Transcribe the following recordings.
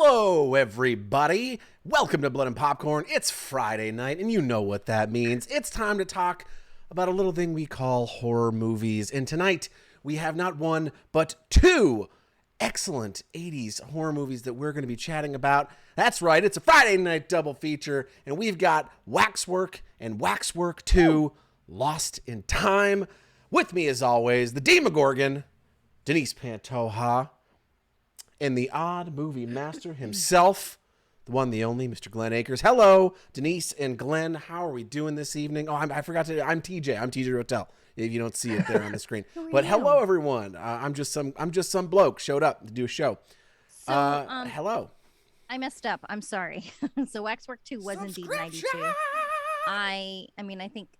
Hello, everybody. Welcome to Blood and Popcorn. It's Friday night, and you know what that means. It's time to talk about a little thing we call horror movies. And tonight, we have not one, but two excellent 80s horror movies that we're going to be chatting about. That's right, it's a Friday night double feature, and we've got Waxwork and Waxwork 2, Lost in Time. With me, as always, the Demogorgon, Denise Pantoja, and the odd movie master himself, the one, the only, Mr. Glenn Akers. Hello, Denise and Glenn. How are we doing this evening? Oh, I forgot to. I'm TJ. I'm TJ Rotell. If you don't see it there on the screen, but hello, everyone. I'm just some bloke showed up to do a show. So, Hello. I messed up. I'm sorry. So Waxwork 2 was indeed 92. I mean, I think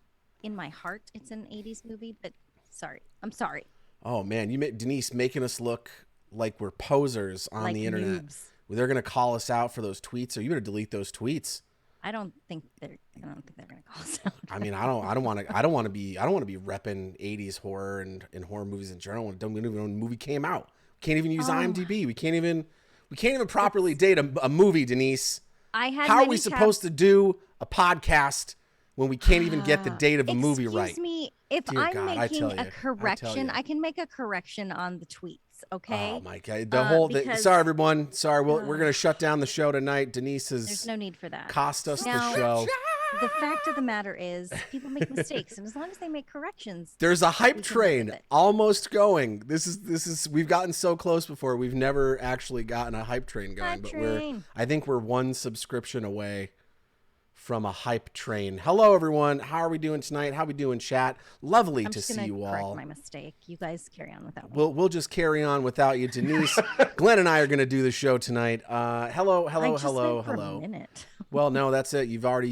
in my heart it's an 80s movie, but sorry. I'm sorry. Oh man, you Denise making us look like we're posers on Like the internet. noobs. They're gonna call us out for those tweets, so you better delete those tweets. I don't think they're gonna call us out. I mean, I don't want to be repping 80s horror and horror movies in general. Don't even know when the movie came out. We can't even use IMDb. We can't even properly date a movie, Denise. How are we supposed to do a podcast when we can't even get the date of a movie right? Excuse me, if Dear I'm God, making a correction, I can make a correction on the tweets, okay? Oh my God, the whole thing. Sorry, everyone. Sorry, we're gonna shut down the show tonight. Denise has There's no need for that. cost us Now, the show. The fact of the matter is, people make mistakes, and as long as they make corrections, There's a hype we can live train with it. almost going. This is we've gotten so close before. We've never actually gotten a hype train going, Hype but train. I think we're one subscription away from a hype train. Hello, everyone. How are we doing tonight? How are we doing, chat? Lovely I'm to just see gonna you correct all. my mistake. You guys carry on without me. We'll just carry on without you, Denise. Glenn and I are going to do the show tonight. Hello. I just went for a minute. Well, no, that's it. You've already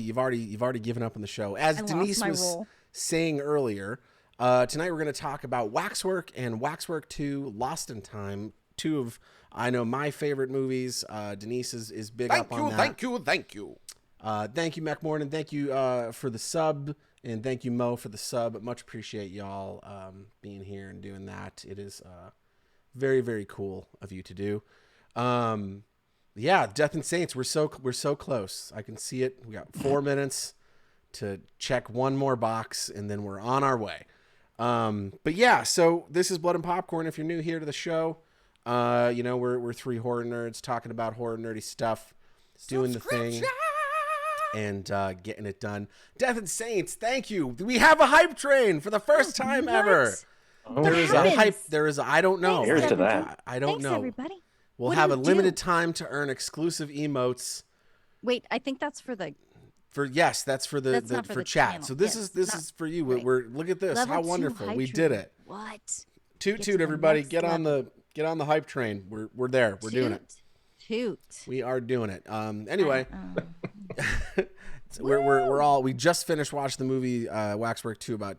given up on the show. As I lost Denise my was role. saying earlier, tonight we're going to talk about Waxwork and Waxwork 2, Lost in Time. Two of, I know, my favorite movies. Denise is big up on that. Thank you. Thank you, Mac Morton. Thank you for the sub, and thank you, Mo, for the sub. Much appreciate y'all being here and doing that. It is very, very cool of you to do. Yeah, Death and Saints. We're so close. I can see it. We got 4 minutes to check one more box, and then we're on our way. But yeah, so this is Blood and Popcorn. If you're new here to the show, we're three horror nerds talking about horror nerdy stuff, doing the thing, and getting it done. Death and Saints. Thank you. We have a hype train for the first time ever. There is a hype. There is. I don't know. Thanks, Here's to that. I don't Thanks, know. everybody. We'll What have do a you limited do? time to earn exclusive emotes. Wait, I think that's for the That's for the That's not for for the chat. channel. So this Yes, is not- for you. right. We're look at this. level How 2 wonderful. hype We train. did it. What? Toot Get toot to everybody. the Get on next the hype train. We're there. We're doing it. Toot. We are doing it. Anyway, so we just finished watching the movie Waxwork 2 about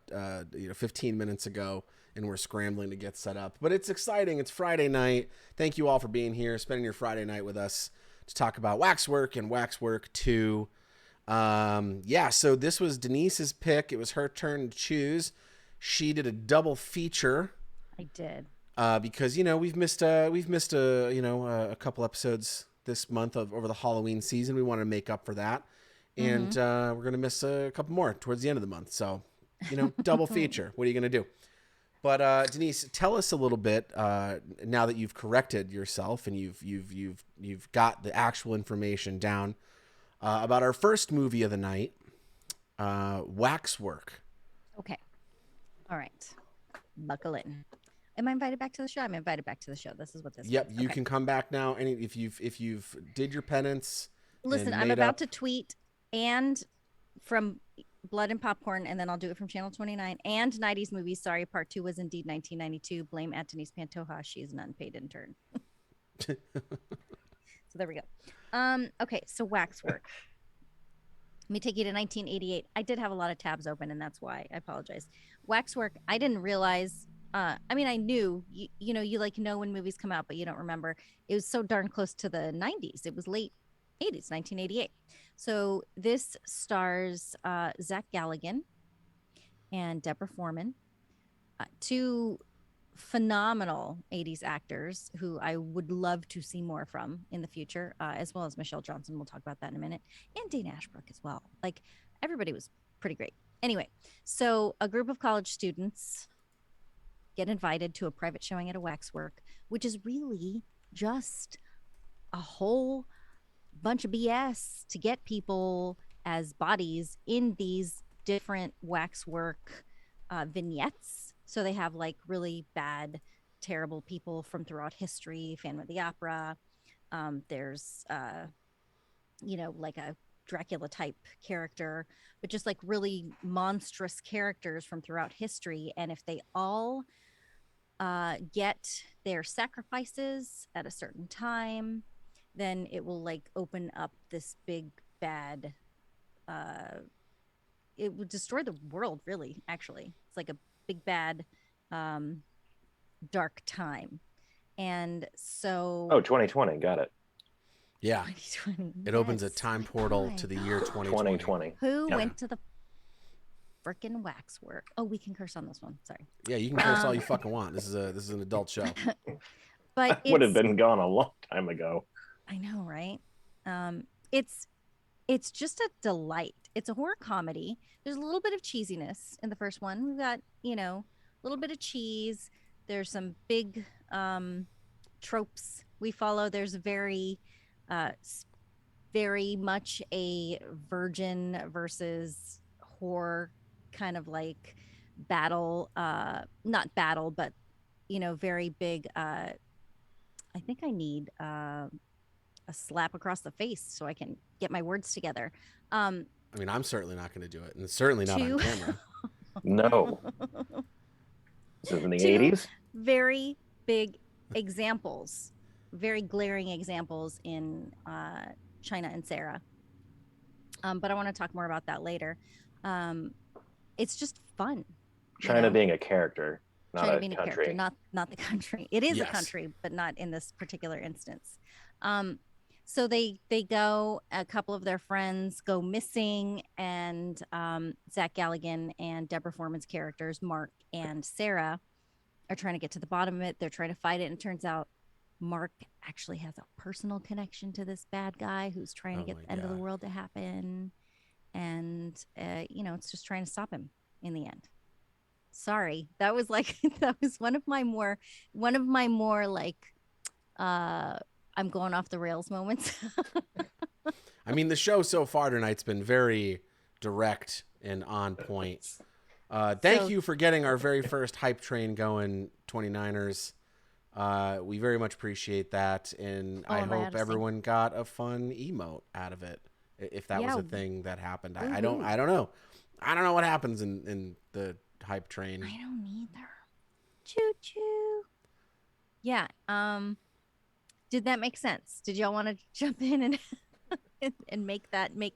15 minutes ago, and we're scrambling to get set up. But it's exciting. It's Friday night. Thank you all for being here, spending your Friday night with us to talk about Waxwork and Waxwork 2. So this was Denise's pick. It was her turn to choose. She did a double feature. I did. Because we've missed a couple episodes this month over the Halloween season. We want to make up for that, and we're gonna miss a couple more towards the end of the month. So, double feature. What are you gonna do? But Denise, tell us a little bit now that you've corrected yourself and you've got the actual information down about our first movie of the night, Waxwork. Okay. All right. Buckle in. Am I invited back to the show? I'm invited back to the show. This is what this Yep, means. you Okay. can come back now. And if you've did your penance. Listen, and I'm made about up- to tweet and from Blood and Popcorn, and then I'll do it from Channel 29 and 90s Movies. Sorry, part 2 was indeed 1992. Blame at Denise Pantoja. She is an unpaid intern. So there we go. Okay, so Waxwork. Let me take you to 1988. I did have a lot of tabs open, and that's why I apologize. Waxwork, I didn't realize. I knew, you know when movies come out, but you don't remember. It was so darn close to the 90s. It was late 80s, 1988. So this stars Zach Galligan and Deborah Foreman, two phenomenal 80s actors who I would love to see more from in the future, as well as Michelle Johnson. We'll talk about that in a minute, and Dane Ashbrook as well. Like, everybody was pretty great. Anyway, so a group of college students get invited to a private showing at a waxwork, which is really just a whole bunch of BS to get people as bodies in these different waxwork vignettes. So they have like really bad, terrible people from throughout history, Phantom of the Opera. There's, like a Dracula type character, but just like really monstrous characters from throughout history. And if they all get their sacrifices at a certain time, then it will like open up this big bad it would destroy the world, really. Actually, it's like a big bad um dark time. And so Oh, 2020. Got it. Yeah. 2020, It opens a yes, time my portal God. to the year 2020. 2020. Who Yeah. went to the freaking waxwork? Oh, we can curse on this one. Sorry. Yeah, you can curse all you fucking want. This is an adult show. But I would have it's, been gone a long time ago. I know, right? It's just a delight. It's a horror comedy. There's a little bit of cheesiness in the first one. We've got, a little bit of cheese. There's some big tropes we follow. There's very much a virgin versus whore kind of like battle, not battle, but very big. I think I need a slap across the face so I can get my words together. I mean, I'm certainly not going to do it, and certainly not on camera. No. This is in the Two 80s? very big examples, very glaring examples in China and Sarah. But I want to talk more about that later. It's just fun. China being a character, not China a being country. a character, not the country. It is Yes. a country, but not in this particular instance. So they go. A couple of their friends go missing, and Zach Galligan and Deborah Foreman's characters, Mark and Sarah, are trying to get to the bottom of it. They're trying to fight it, and it turns out Mark actually has a personal connection to this bad guy who's trying to get the end of the world to happen, and it's just trying to stop him in the end. Sorry, that was one of my more like I'm going off the rails moments. I mean, the show so far tonight's been very direct and on point. Thank you for getting our very first hype train going, 29ers. We very much appreciate that, and I hope everyone got a fun emote out of it. If that was a thing that happened, I don't know. I don't know what happens in the hype train. I don't either. Choo choo. Yeah. Did that make sense? Did y'all want to jump in and make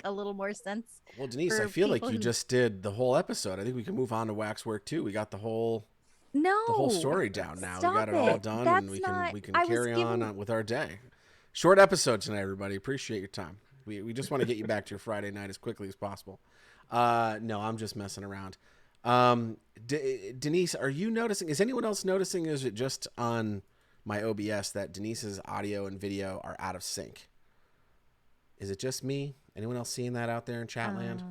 a little more sense? Well, Denise, I feel like you just did the whole episode. I think we can move on to Waxwork too. We got the whole story down now. We got it all done, and we can carry on with our day. Short episode tonight, everybody. Appreciate your time. We just want to get you back to your Friday night as quickly as possible. No, I'm just messing around. Denise, are you noticing? Is anyone else noticing? Is it just on my OBS that Denise's audio and video are out of sync? Is it just me? Anyone else seeing that out there in chat land?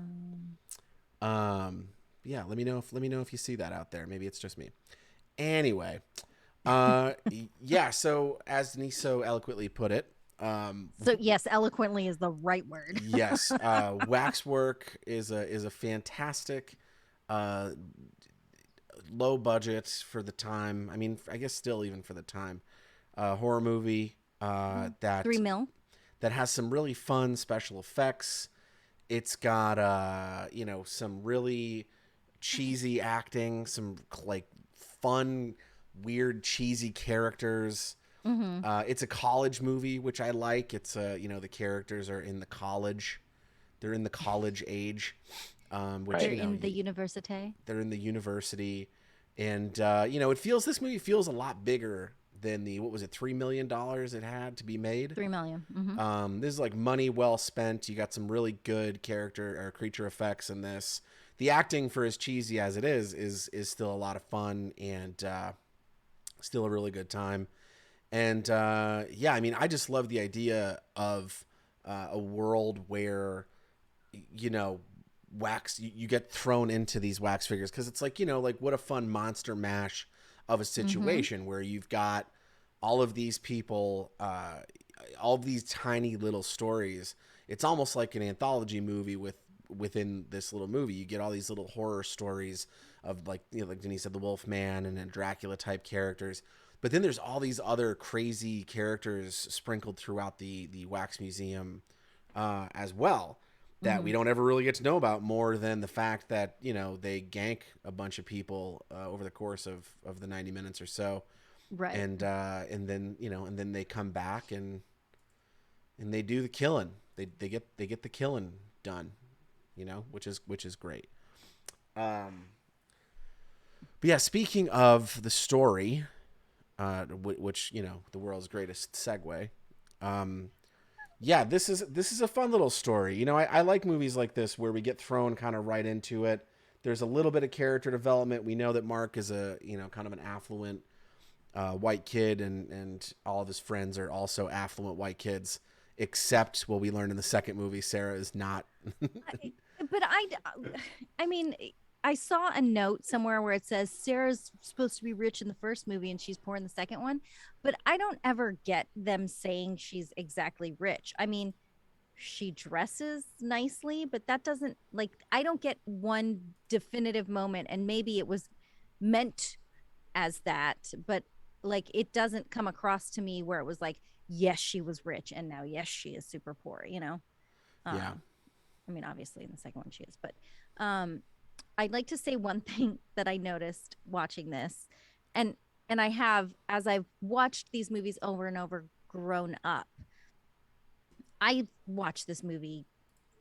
Yeah, let me know if you see that out there. Maybe it's just me. Anyway, yeah. So as Denise so eloquently put it, so yes, eloquently is the right word. Yes, Waxwork is a fantastic, low budget for the time. I mean, I guess still even for the time, horror movie that $3 million that has some really fun special effects. It's got some really cheesy acting, some like fun, weird, cheesy characters. Mm-hmm. It's a college movie, which I like. It's the characters are in the college. They're in the college age. Which, they're in the university. They're in the university. And, this movie feels a lot bigger than the, what was it, $3 million it had to be made? $3 million. Mm-hmm. This is like money well spent. You got some really good character or creature effects in this. The acting, for as cheesy as it is still a lot of fun. And Still a really good time. And yeah, I mean, I just love the idea of a world where, you know, you get thrown into these wax figures, because it's like, you know, like what a fun monster mash of a situation where you've got all of these people, all of these tiny little stories. It's almost like an anthology movie within this little movie. You get all these little horror stories of, like, you know, like Denise said, the Wolf Man and then Dracula type characters. But then there's all these other crazy characters sprinkled throughout the wax museum as well, that we don't ever really get to know about, more than the fact that, you know, they gank a bunch of people over the course of the 90 minutes or so. Right. And then, you know, and then they come back and they do the killing. They get the killing done, you know, which is great. But yeah, speaking of the story, which, you know, the world's greatest segue. Yeah, this is a fun little story. You know, I like movies like this where we get thrown kind of right into it. There's a little bit of character development. We know that Mark is a, you know, kind of an affluent white kid, and all of his friends are also affluent white kids, except what we learned in the second movie, Sarah is not. I mean, I saw a note somewhere where it says Sarah's supposed to be rich in the first movie and she's poor in the second one, but I don't ever get them saying she's exactly rich. I mean, she dresses nicely, but that doesn't, like, I don't get one definitive moment, and maybe it was meant as that, but like it doesn't come across to me where it was like, yes, she was rich, and now yes, she is super poor, you know. Yeah. I mean, obviously in the second one she is, but I'd like to say one thing that I noticed watching this, and I have, as I've watched these movies over and over, grown up. I watch this movie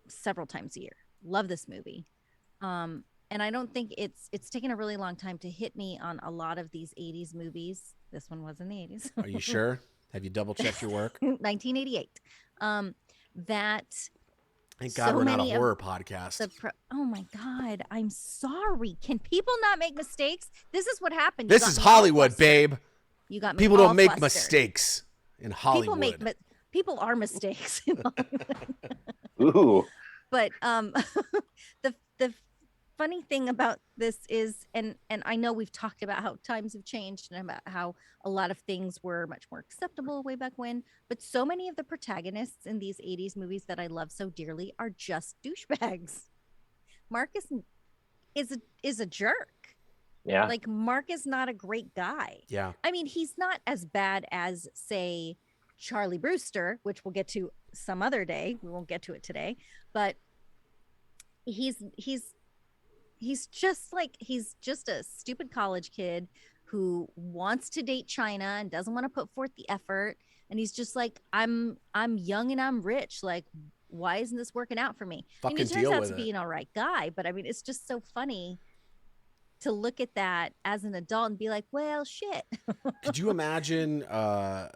several times a year. Love this movie. And I don't think it's taken a really long time to hit me on a lot of these 80s movies. This one was in the 80s. Are you sure? Have you double checked your work? 1988. That Thank God we're not a horror podcast. Oh my God, I'm sorry. Can people not make mistakes? This is what happened. This is Hollywood, babe. You got me. People don't make flustered. mistakes in Hollywood. People are mistakes in Hollywood. Ooh. But the funny thing about this is, and I know we've talked about how times have changed and about how a lot of things were much more acceptable way back when, but so many of the protagonists in these 80s movies that I love so dearly are just douchebags. Marcus is a jerk. Yeah. Like, Mark is not a great guy. Yeah. I mean, he's not as bad as, say, Charlie Brewster, which we'll get to some other day. We won't get to it today, but he's just a stupid college kid who wants to date China and doesn't want to put forth the effort. And he's just like, I'm young and I'm rich. Like, why isn't this working out for me? Fucking he turns deal out with to it. be an all right guy, but I mean, it's just so funny to look at that as an adult and be like, well, shit. Could you imagine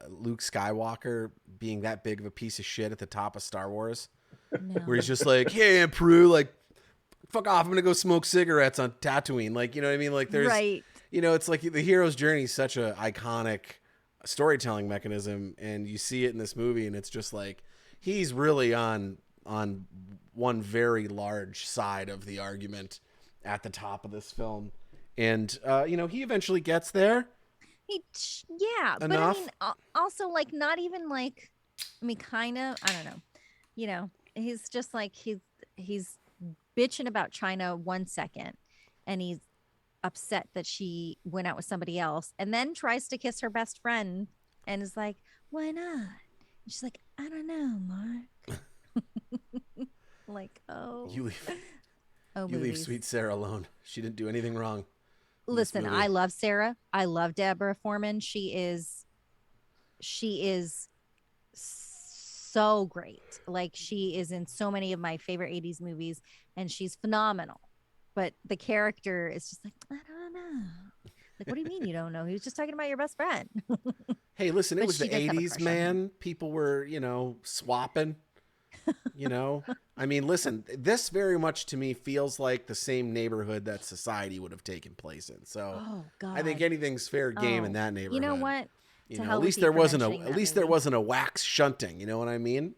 Luke Skywalker being that big of a piece of shit at the top of Star Wars? No. Where he's just like, hey, Aunt Prue, like, fuck off, I'm gonna go smoke cigarettes on Tatooine. Like, you know what I mean? Like, there's, right. You know, it's like the hero's journey is such a iconic storytelling mechanism, and you see it in this movie, and it's just like, he's really on one very large side of the argument at the top of this film. And, you know, he eventually gets there. Yeah. Enough. But I mean, also, like, not even like, I mean, kind of, I don't know, you know, he's just like, he's bitching about China 1 second, and he's upset that she went out with somebody else, and then tries to kiss her best friend and is like, why not? And she's like, I don't know, Mark. Like, oh, You leave sweet Sarah alone. She didn't do anything wrong. Listen, I love Sarah. I love Deborah Foreman. She is so great. Like, she is in so many of my favorite 80s movies, and she's phenomenal. But the character is just like, I don't know. Like, what do you mean you don't know? He was just talking about your best friend. Hey, listen, it But was she the does have a 80s, crush on him. man. People were, you know, swapping. You know, I mean, listen, this very much to me feels like the same neighborhood that Society would have taken place in. So Oh I think God. anything's fair game in Oh, that neighborhood. you know what? You To know, at hell with least you there for wasn't mentioning that there movie. wasn't a wax shunting. You know what I mean?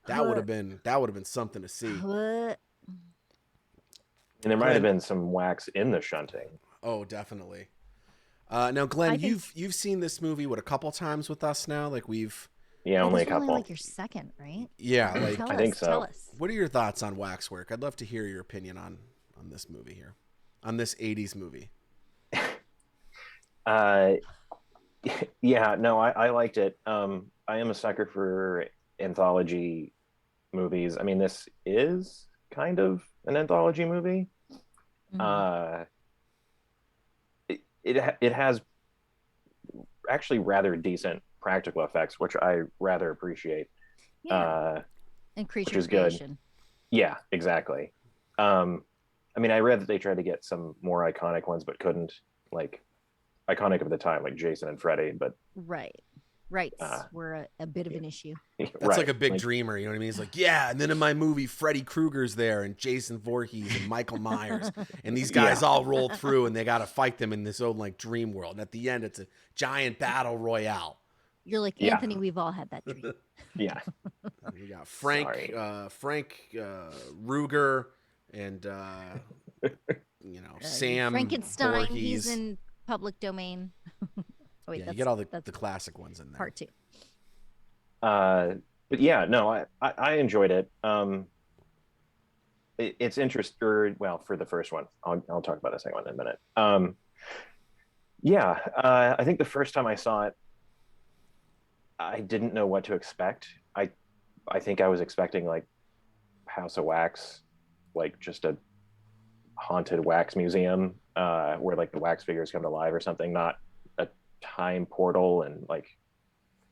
That would have been something to see. Huh. And there might have Glenn, been some wax in the shunting. oh, definitely. Now, Glenn, I think you've seen this movie what a couple times with us now. Like we've Yeah, yeah, only a this was only couple. like your second, right? yeah. Like Tell I think us, tell so. us. what are your thoughts on Waxwork? I'd love to hear your opinion on this movie here, on this '80s movie. Uh, yeah, no, I liked it. I am a sucker for anthology movies. I mean, this is kind of an anthology movie. Mhm. Uh, it has actually rather decent practical effects, which I rather appreciate. Yeah, Uh, and which creature is good. creation. Yeah, exactly. Um, I mean, I read that they tried to get some more iconic ones, but couldn't. Like iconic of the time, like Jason and Freddy. But Right. Rights uh, were a bit of an issue. That's like right, a big like dreamer, you know what I mean? He's like, yeah, and then in my movie, Freddy Krueger's there, and Jason Voorhees, and Michael Myers, and these guys yeah, all roll through, and they got to fight them in this own like dream world. And at the end, it's a giant battle royale. You're like, yeah, Anthony, we've all had that dream. yeah. We got Sorry. Frank Ruger, and Sam Frankenstein, he's Voorhees. in public domain. Oh, wait, Yeah, you get all that's the classic ones in there. part two. But yeah, no, I enjoyed it. It's interesting. Well, for the first one, I'll talk about the second one in a minute. Yeah, I think the first time I saw it, I didn't know what to expect. I think I was expecting like House of Wax, like just a haunted wax museum, where like the wax figures come to life or something, not a time portal and like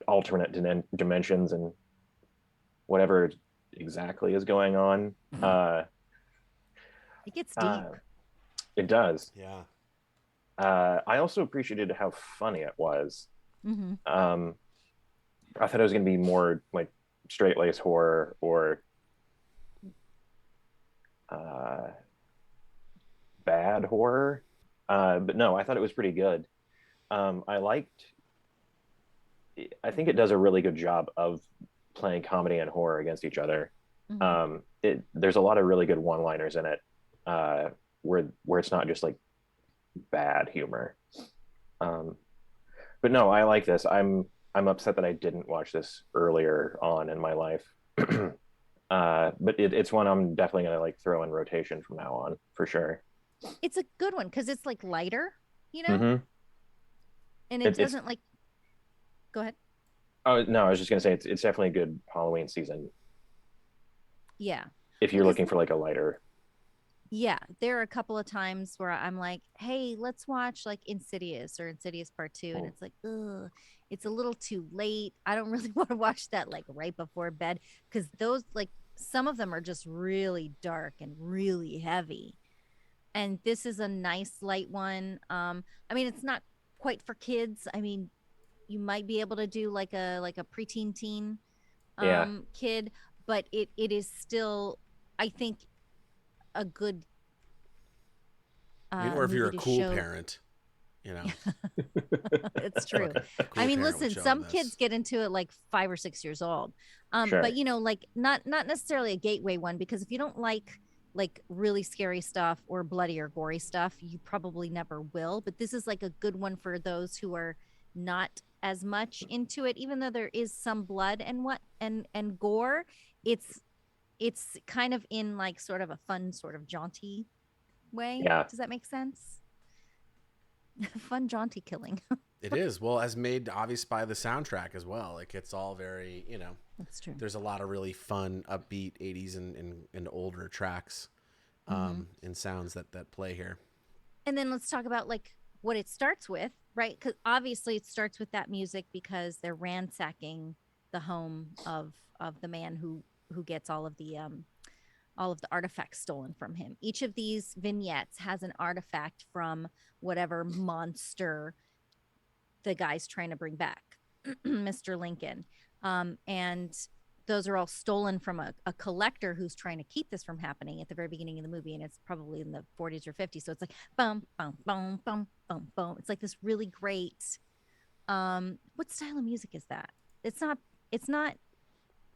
alternate dimensions and whatever exactly is going on. It gets deep. Uh, it does. Yeah. I also appreciated how funny it was. Hmm. Um, I thought it was going to be more like straight lace horror or uh, bad horror. But no, I thought it was pretty good. I liked. I think it does a really good job of playing comedy and horror against each other. Hmm. There's a lot of really good one-liners in it, where it's not just like bad humor. Um, but no, I like this. I'm upset that I didn't watch this earlier on in my life. But it's one I'm definitely gonna like throw in rotation from now on for sure. It's a good one because it's like lighter, you know, Mm-hmm. and it It's doesn't like. Go ahead. oh no, I was just gonna say it's definitely a good Halloween season Yeah. if Well, you're because looking for like a lighter. yeah, there are a couple of times where I'm like, hey, let's watch like Insidious or Insidious Part Two, and Mm. it's like, ugh, it's a little too late. I don't really want to watch that like right before bed because those like some of them are just really dark and really heavy. And this is a nice light one. I mean, it's not quite for kids. I mean, you might be able to do like a preteen teen Yeah, kid, but it is still, I think, a good I mean, or if you're movie a to cool show. parent, you know, It's true. a I cool mean, parent would listen, show some them kids this. get into it like 5 or 6 years old. But sure. you know, like not necessarily a gateway one because if you don't like really scary stuff or bloody or gory stuff, you probably never will. But this is like a good one for those who are not as much into it, even though there is some blood and what and gore. It's it's kind of in like sort of a fun, sort of jaunty way. Yeah, Does that make sense? Fun, jaunty killing. It is well as made obvious by the soundtrack as well. Like it's all very, you know, That's true. there's a lot of really fun, upbeat '80s and older tracks, Hmm. and sounds that play here. And then let's talk about like what it starts with, right? Because obviously it starts with that music because they're ransacking the home of the man who gets all of the artifacts stolen from him. Each of these vignettes has an artifact from whatever monster the guy's trying to bring back, Mr. Lincoln. And those are all stolen from a collector who's trying to keep this from happening at the very beginning of the movie, and it's probably in the 40s or 50s. So it's like bum bum bum bum bum bum. It's like this really great. What style of music is that? It's not. It's not.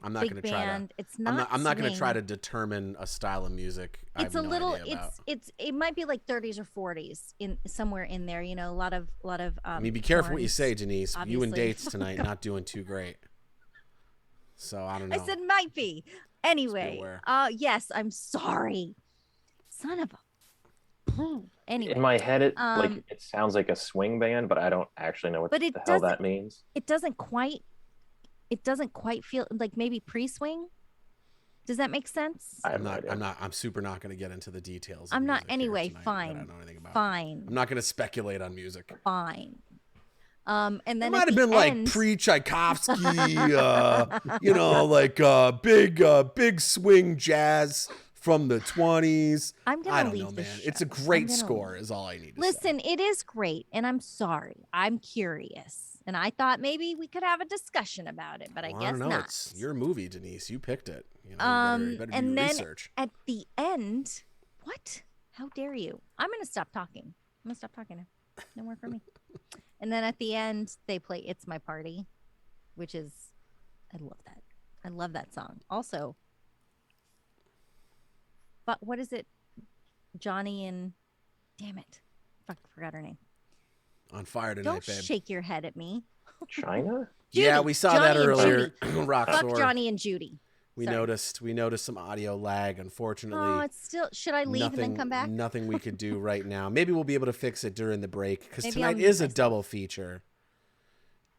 I'm not Big going to try to. band. It's not. I'm not going to try swing. to determine a style of music. I It's have a no little. idea about. It might be like 30s or 40s in somewhere in there. You know, a lot of. I mean, be careful what you horns, say, Denise. You and obviously. dates tonight not doing too great. So I don't know. I said might be. Anyway, aware. yes, I'm sorry. Son of a. Anyway, In my head, it um, sounds like a swing band, but I don't actually know what but the it hell doesn't. that means. It doesn't quite. It doesn't quite feel like maybe pre-swing. Does that make sense? I have no idea. I'm super not going to get into the details. I'm of not. music here Anyway, tonight that I fine. don't know anything about. Fine. I'm not going to speculate on music. Fine. And then It might have been like pre-Tchaikovsky, big swing jazz from the 20s. I'm gonna I don't leave know, the man. show. It's a great score, is all I need to say. Listen, it is great, and I'm sorry. I'm curious, and I thought maybe we could have a discussion about it, but I Well, guess don't know. not. It's your movie, Denise. You picked it. You better do And your then research. at the end, what? How dare you? I'm gonna stop talking. I'm gonna stop talking now. No more for me. And then at the end, they play "It's My Party," which is, I love that. I love that song. Also, but what is it? Johnny and, damn it, forgot her name. On fire tonight, Don't babe. shake your head at me. China? Yeah, Judy, we saw Johnny that and earlier. Judy. Rock Fuck Sword. Johnny and Judy. We Sorry. noticed some audio lag, unfortunately. Oh, it's still. Should I leave and then come back? Nothing we could do right now. Maybe we'll be able to fix it during the break, because Maybe tonight I'll is mute a myself. double feature.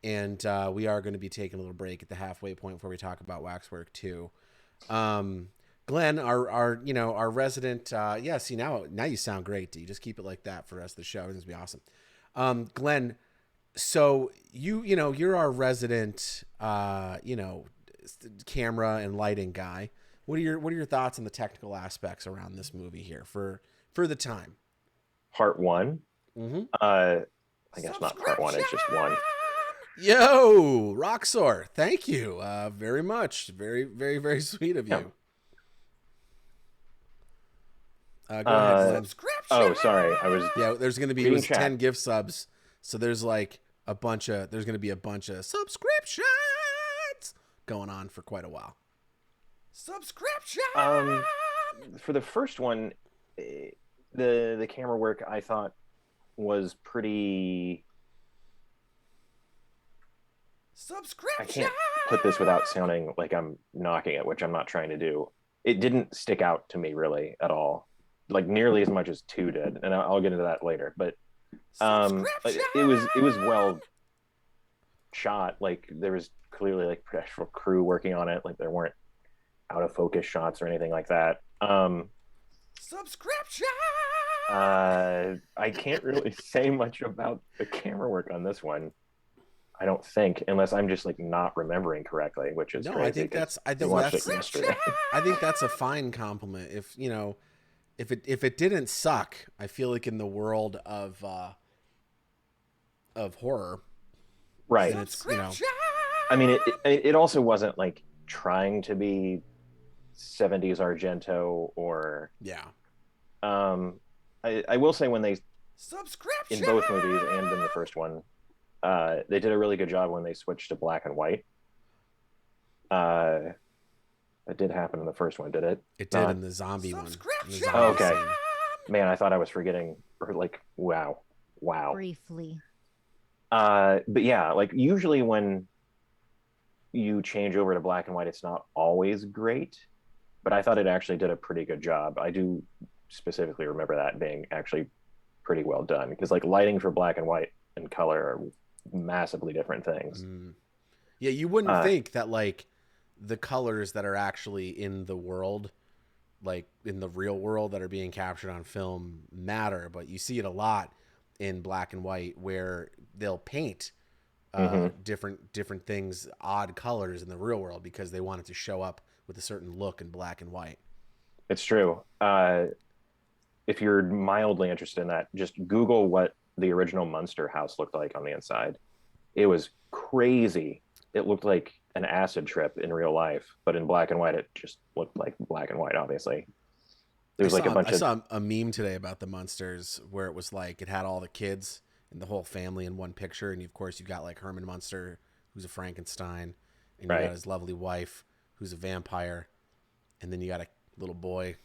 And we are going to be taking a little break at the halfway point before we talk about Waxwork 2. Glenn, our resident, see, now you sound great, D. Just keep it like that for the rest of the show. It's going to be awesome. Glenn, so you're our resident, camera and lighting guy. What are your thoughts on the technical aspects around this movie here for the time? Part one. Mm-hmm. I guess not part one. It's just one. Yo, Roxor, thank you very much. Very, very, very sweet of you. Go ahead, Glenn. Oh, sorry. I was. Yeah, there's going to be reading chat. 10 gift subs, so there's like there's going to be a bunch of subscriptions going on for quite a while. Subscription. For the first one, the camera work I thought was pretty. Subscription. I can't put this without sounding like I'm knocking it, which I'm not trying to do. It didn't stick out to me really at all, like nearly as much as 2 did, and I'll get into that later. But it was well shot. Like there was clearly like professional crew working on it. Like there weren't out of focus shots or anything like that. Subscription. I can't really say much about the camera work on this one. I don't think, unless I'm just like not remembering correctly, which is No, crazy. I think that's I think that's a fine compliment. If it didn't suck, I feel like in the world of horror, right? It's, I mean, it also wasn't like trying to be 70s Argento or I will say when they in both movies and in the first one. They did a really good job when they switched to black and white. That did happen in the first one, did it? It did in the zombie one. Oh, okay. Man, I thought I was forgetting. Or like, wow. Briefly. But yeah, like usually when you change over to black and white, it's not always great. But I thought it actually did a pretty good job. I do specifically remember that being actually pretty well done, because like lighting for black and white and color are massively different things. Yeah, you wouldn't think that like the colors that are actually in the world, like in the real world that are being captured on film matter, but you see it a lot in black and white where they'll paint different things, odd colors in the real world because they want it to show up with a certain look in black and white. It's true. If you're mildly interested in that, just Google what the original Munster house looked like on the inside. It was crazy. It looked like an acid trip in real life, but in black and white, it just looked like black and white. Obviously, there was like a bunch I of saw a meme today about the Munsters where it was like it had all the kids and the whole family in one picture, and of course you've got like Herman Munster, who's a Frankenstein, and you got right his lovely wife, who's a vampire, and then you got a little boy,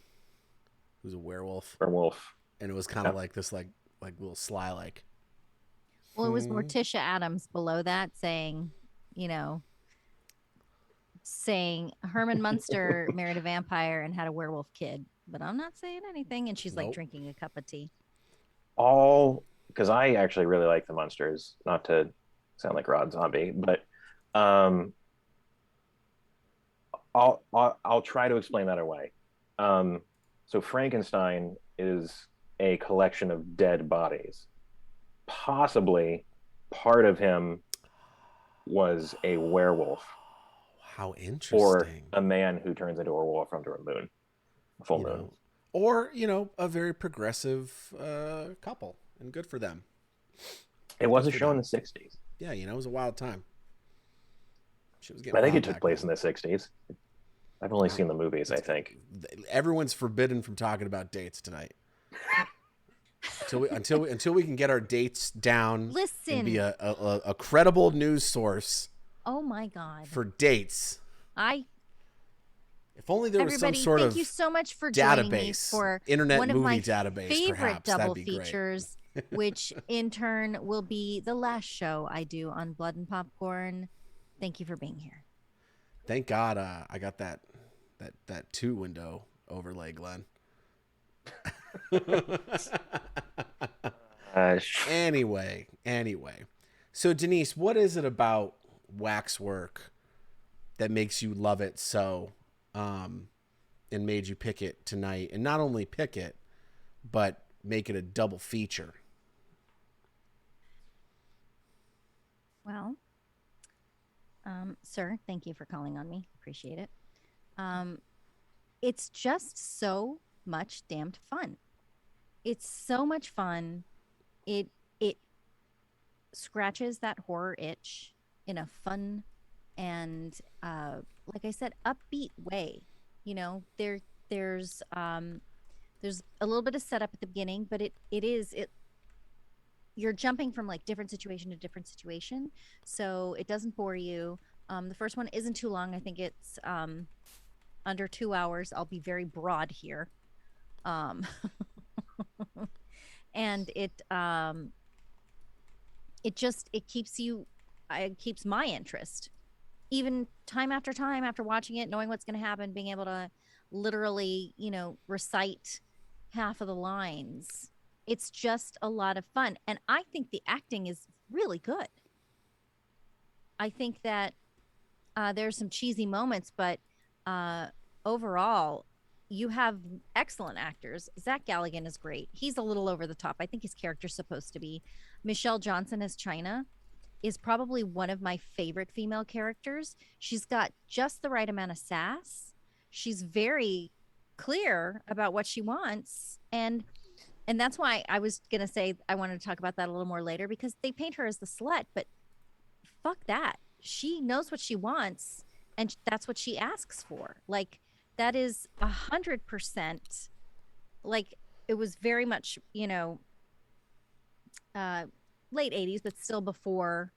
who's a werewolf, werewolf. and it was kind of like this like little sly like. Well, it was Morticia Adams below that saying, you know, saying Herman Munster married a vampire and had a werewolf kid, but I'm not saying anything. And she's like Nope. drinking a cup of tea. All because I actually really like the Munsters, not to sound like Rod Zombie, but um, I'll try to explain that away. So Frankenstein is a collection of dead bodies. Possibly part of him was a werewolf How or interesting. a man who turns into a werewolf under a full You moon. know, or a very progressive couple, and good for them. It was a for show in them. the 60s. Yeah, it was a wild time. Shit was getting I think wild it took back place then. in the 60s. I've only seen the movies, I think. Everyone's forbidden from talking about dates tonight. Until we can get our dates down and be Listen. a credible news source Oh my God. for dates. If only there was some Everybody, sort thank of you so much for joining me database, for internet one of movie my database, favorite perhaps. double That'd be great. features, which in turn will be the last show I do on Blood and Popcorn. Thank you for being here. Thank God I got that 2 window overlay, Glenn. Anyway. So Denise, what is it about Waxwork that makes you love it so, and made you pick it tonight? And not only pick it, but make it a double feature. Well, sir, thank you for calling on me. Appreciate it. It's just so much damned fun. It's so much fun. It scratches that horror itch in a fun and like I said, upbeat way. You know, there's a little bit of setup at the beginning, but it you're jumping from like different situation to different situation, so it doesn't bore you. The first one isn't too long. I think it's under 2 hours. I'll be very broad here. Um, and it keeps you, it keeps my interest even time after watching it, knowing what's going to happen, being able to literally, recite half of the lines. It's just a lot of fun. And I think the acting is really good. I think that there's some cheesy moments, but overall, you have excellent actors. Zach Galligan is great. He's a little over the top. I think his character's supposed to be. Michelle Johnson as China is probably one of my favorite female characters. She's got just the right amount of sass. She's very clear about what she wants. And that's why I was going to say I wanted to talk about that a little more later, because they paint her as the slut, but fuck that. She knows what she wants, and that's what she asks for. Like, that is 100%. Like, it was very much, late 80s, but still before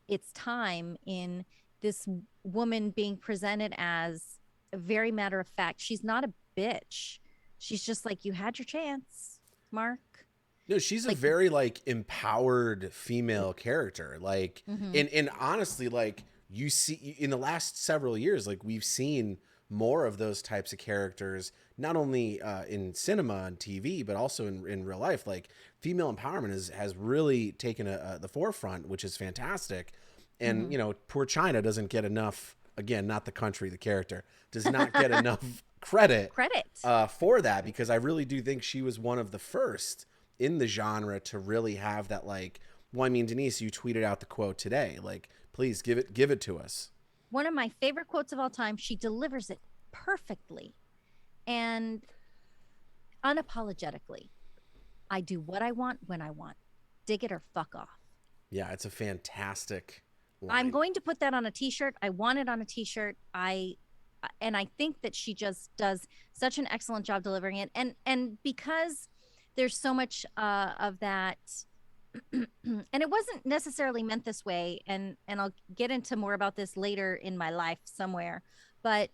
its time, in this woman being presented as a very matter of fact. She's not a bitch. She's just like, you had your chance, Mark. No, she's a very empowered female character. Like, and honestly, like, you see in the last several years, like, we've seen more of those types of characters, not only in cinema and TV, but also in real life. Like, female empowerment has really taken the forefront, which is fantastic. And, poor China doesn't get enough, again, not the country, the character, does not get enough credit for that, because I really do think she was one of the first in the genre to really have that, like, well, I mean, Denise, you tweeted out the quote today. Like, please give it to us. One of my favorite quotes of all time. She delivers it perfectly and unapologetically. I do what I want when I want. Dig it or fuck off. Yeah, it's a fantastic I'm line. going to put that on a t-shirt. I want it on a t-shirt. And I think that she just does such an excellent job delivering it. And because there's so much of that, and it wasn't necessarily meant this way, and I'll get into more about this later in my life somewhere, but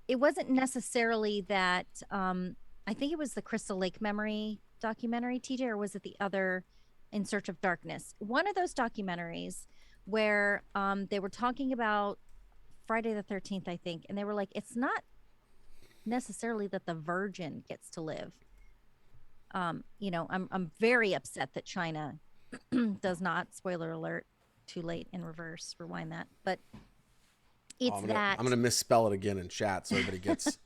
it wasn't necessarily that. I think it was the Crystal Lake Memory documentary, TJ, or was it the other, In Search of Darkness? One of those documentaries where they were talking about Friday the 13th, I think, and they were like, it's not necessarily that the virgin gets to live. I'm very upset that China does not, spoiler alert, too late in reverse, rewind that, but I'm gonna misspell it again in chat so everybody gets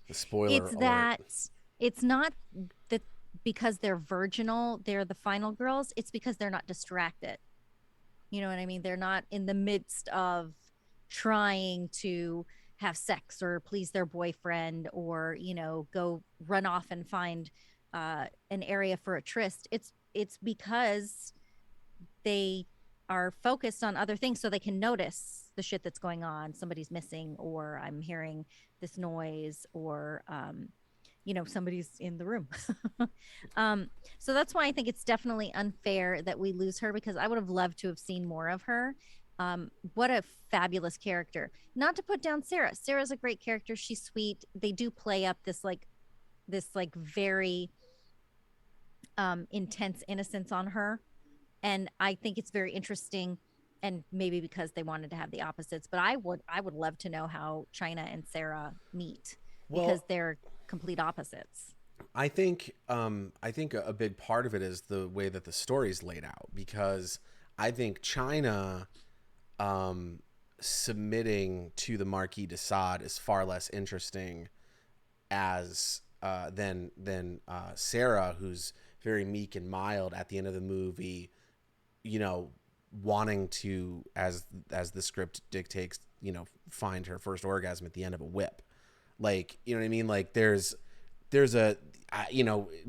the spoiler it's alert. that it's not that because they're virginal, they're the final girls. It's because they're not distracted. You know what I mean? They're not in the midst of trying to have sex or please their boyfriend or, go run off and find an area for a tryst. It's because they are focused on other things so they can notice the shit that's going on. Somebody's missing, or I'm hearing this noise, or somebody's in the room. So that's why I think it's definitely unfair that we lose her, because I would have loved to have seen more of her. What a fabulous character. Not to put down Sarah. Sarah's a great character. She's sweet. They do play up this very intense innocence on her. And I think it's very interesting, and maybe because they wanted to have the opposites, but I would love to know how China and Sarah meet, because they're complete opposites. I think a big part of it is the way that the story's laid out, because I think China submitting to the Marquis de Sade is far less interesting as than Sarah, who's very meek and mild at the end of the movie, wanting to, as the script dictates, find her first orgasm at the end of a whip. Like, you know what I mean? Like there's a,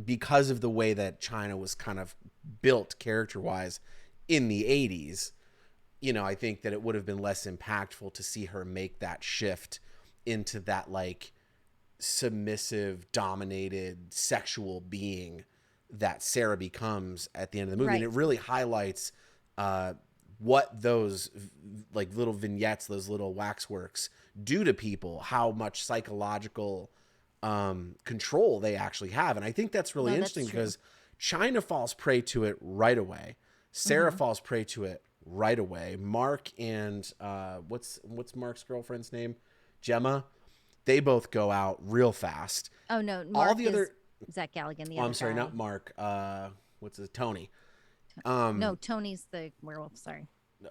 because of the way that China was kind of built character-wise in the 80s, I think that it would have been less impactful to see her make that shift into that like submissive, dominated, sexual being that Sarah becomes at the end of the movie. Right. And it really highlights what those like little vignettes, those little waxworks do to people, how much psychological control they actually have. And I think that's really interesting, because China falls prey to it right away. Sarah falls prey to it right away. Mark and what's Mark's girlfriend's name? Gemma. They both go out real fast. Oh no, Mark, all the other Zach Galligan. The other I'm sorry, guy. Not Mark. What's his Tony? No, Tony's the werewolf. Sorry.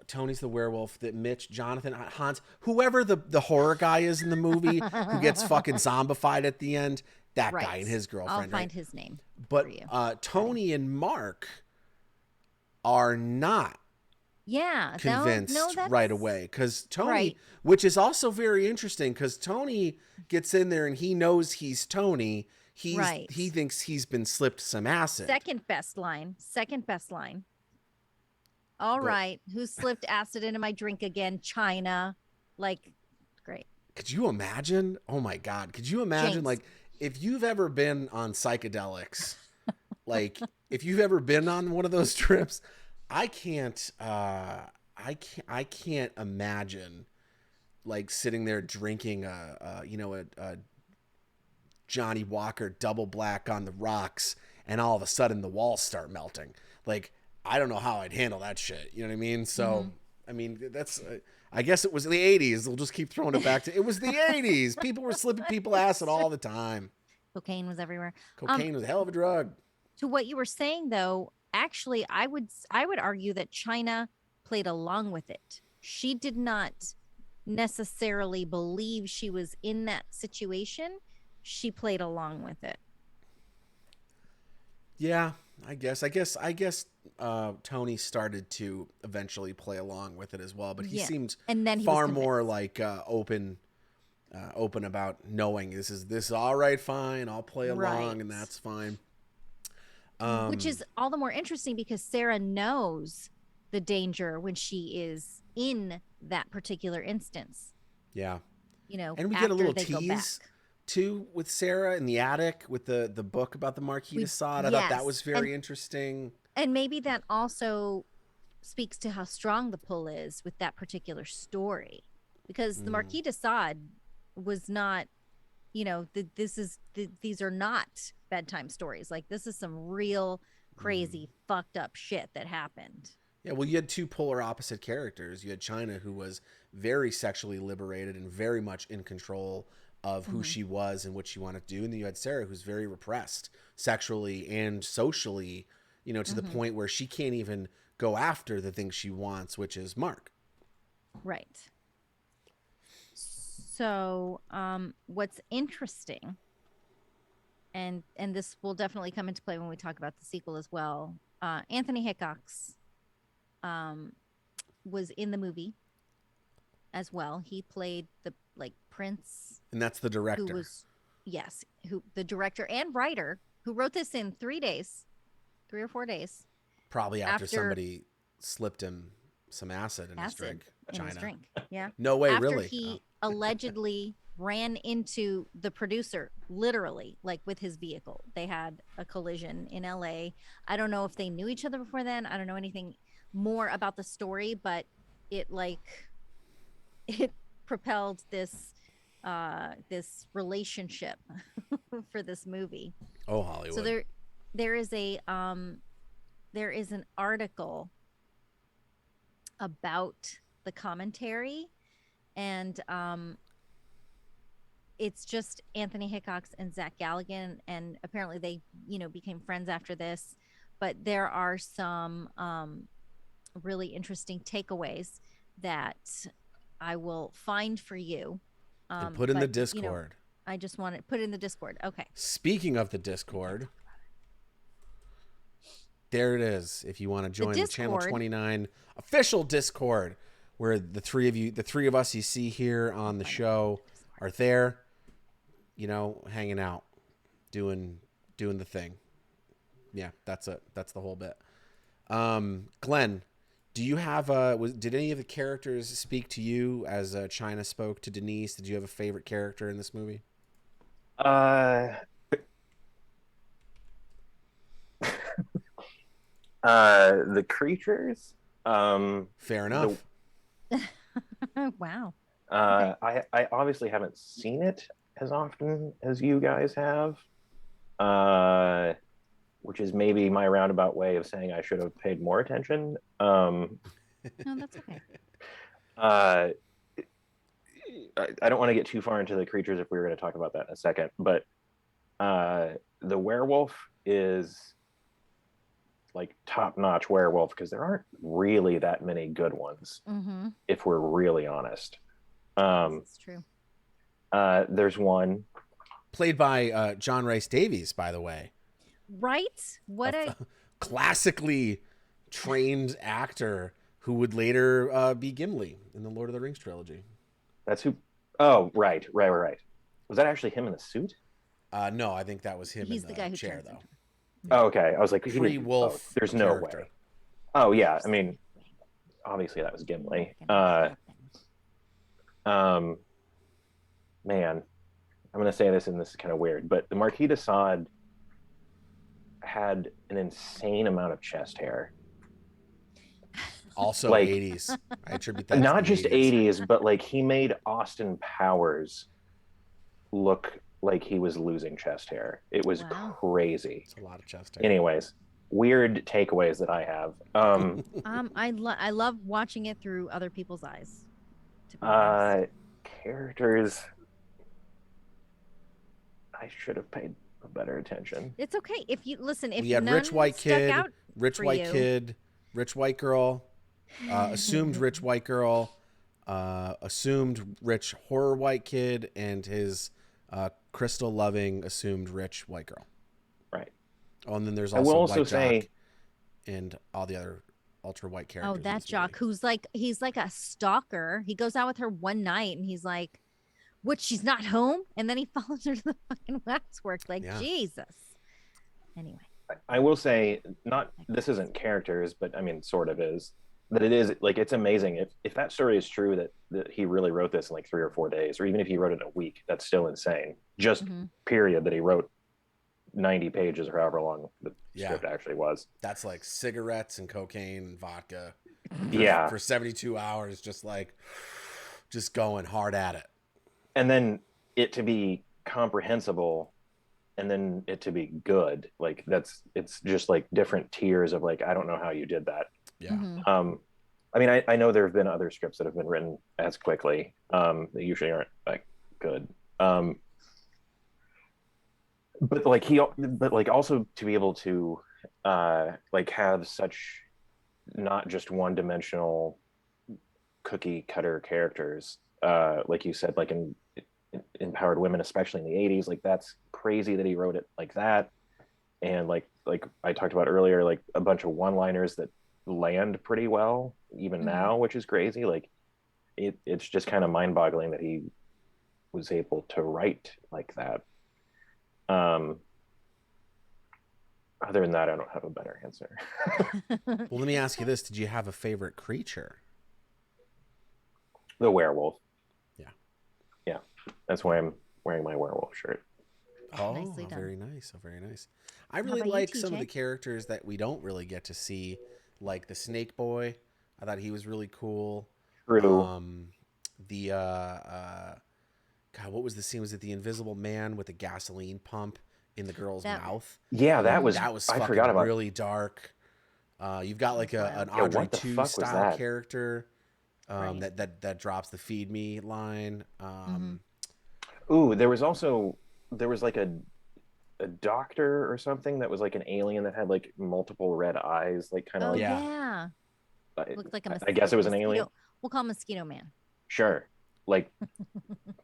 Tony's the werewolf. That Mitch, Jonathan, Hans, whoever the horror guy is in the movie who gets fucking zombified at the end. That guy and his girlfriend. I'll find his name. But for you. Tony and Mark are not. Yeah, convinced right away, because Tony, which is also very interesting, because Tony gets in there and he knows he's Tony. He thinks he's been slipped some acid. Second best line. All right, who slipped acid into my drink again? China. Like, great. Could you imagine? Oh my God. Could you imagine, Jinx. like, if you've ever been on psychedelics, like if you've ever been on one of those trips, I can't imagine like sitting there drinking a Johnny Walker double black on the rocks, and all of a sudden the walls start melting. Like, I don't know how I'd handle that shit. You know what I mean? So, I mean, that's, I guess it was the 80s. We'll just keep throwing it back to, it was the 80s. People were slipping people acid all the time. Cocaine was everywhere. Cocaine was a hell of a drug. To what you were saying, though, actually, I would argue that China played along with it. She did not necessarily believe she was in that situation. She played along with it. Yeah, I guess Tony started to eventually play along with it as well, but he seemed and then far more like open about knowing this is all right, fine, I'll play along, and that's fine. Which is all the more interesting because Sarah knows the danger when she is in that particular instance. Yeah. You know, And we get after a little they go tease back. too with Sarah in the attic with the book about the Marquis de Sade. I thought that was very interesting. And maybe that also speaks to how strong the pull is with that particular story, because the Marquis de Sade was not, you know, these are not bedtime stories. Like, this is some real crazy fucked up shit that happened. Yeah, well, you had two polar opposite characters. You had China, who was very sexually liberated and very much in control of who she was and what she wanted to do. And then you had Sarah, who's very repressed sexually and socially, you know, to the point where she can't even go after the thing she wants, which is Mark. Right. So what's interesting, and this will definitely come into play when we talk about the sequel as well, Anthony Hickox was in the movie as well. He played the prince, And that's the director. who was who the director and writer, who wrote this in 3 days, 3 or 4 days. Probably after somebody slipped him some acid in his drink. Yeah. No way, after really. He allegedly ran into the producer, literally, like with his vehicle. They had a collision in LA. I don't know if they knew each other before then. I don't know anything more about the story, but it propelled this relationship for this movie. Oh, Hollywood. So there is an article about the commentary, and it's just Anthony Hickox and Zach Galligan, and apparently they, you know, became friends after this. But there are some really interesting takeaways that I will find for you. And put in the Discord. You know, I just want to put in the Discord. Okay. Speaking of the Discord, there it is. If you want to join the Channel 29 official Discord, where the three of us you see here on the show are there, you know, hanging out, doing the thing. Yeah, that's it. That's the whole bit. Glenn, do you have did any of the characters speak to you as China spoke to Denise? Did you have a favorite character in this movie? The creatures. Fair enough. Wow. I obviously haven't seen it as often as you guys have, which is maybe my roundabout way of saying I should have paid more attention. No, that's okay. I don't want to get too far into the creatures if we were going to talk about that in a second, but the werewolf is like top-notch werewolf, because there aren't really that many good ones, if we're really honest. That's true. There's one played by John Rice Davies, by the way. Right? What a classically trained actor who would later be Gimli in the Lord of the Rings trilogy. That's who. Oh, right. Was that actually him in the suit? No, I think that was him. He's in the guy who chair, turns though. Oh, okay. I was like, pre-wolf. There's no character. way. Oh yeah, I mean, obviously that was Gimli. Man, I'm gonna say this, and this is kind of weird, but the Marquis de Sade had an insane amount of chest hair. Also, 80s. I attribute that. Not to the just 80s, but like he made Austin Powers look like he was losing chest hair. It was crazy. It's a lot of chest hair. Anyways, weird takeaways that I have. I love watching it through other people's eyes. To be honest. Characters, I should have paid better attention. It's okay if you listen. If we had none rich white stuck kid, out rich for white you. kid, rich white girl, assumed rich white girl, assumed rich horror white kid, and his crystal loving assumed rich white girl. Right. Oh, and then there's I also will also white say, jock and all the other ultra white characters. Oh, that jock who's like, he's like a stalker. He goes out with her one night and he's like, what, she's not home? And then he follows her to the fucking waxwork. Like, Jesus. Anyway. I will say, this isn't characters, but I mean, sort of is. that it is like it's amazing if that story is true that he really wrote this in like 3 or 4 days, or even if he wrote it in a week, that's still insane. Just period that he wrote 90 pages or however long the script actually was. That's like cigarettes and cocaine and vodka Yeah. for 72 hours, just going hard at it. And then it to be comprehensible and then it to be good. Like it's just like different tiers of like, I don't know how you did that. Yeah. I mean, I know there have been other scripts that have been written as quickly. They usually aren't like good. But like also to be able to like have such not just one dimensional cookie cutter characters, like you said, like in empowered women, especially in the 80s, like that's crazy that he wrote it like that. And like I talked about earlier, like a bunch of one-liners that land pretty well even now, which is crazy. Like it's just kind of mind-boggling that he was able to write like that. Other than that, I don't have a better answer. Well, let me ask you this: did you have a favorite creature? The werewolf. Yeah, that's why I'm wearing my werewolf shirt. Oh, Nicely done. very nice. Oh, very nice. I really about you, like some of TJ? the characters that we don't really get to see, like the Snake Boy. I thought he was really cool. True. The God, what was the scene? Was it the Invisible Man with the gasoline pump in the girl's mouth? Yeah, that was I fucking forgot about really dark. You've got like an Audrey what the 2 fuck was style that? character Right. that drops the feed me line. Ooh, there was like a doctor or something that was like an alien that had like multiple red eyes, like kind of Oh like yeah. Looked like a I guess it was an alien. We'll call him Mosquito Man. Sure. Like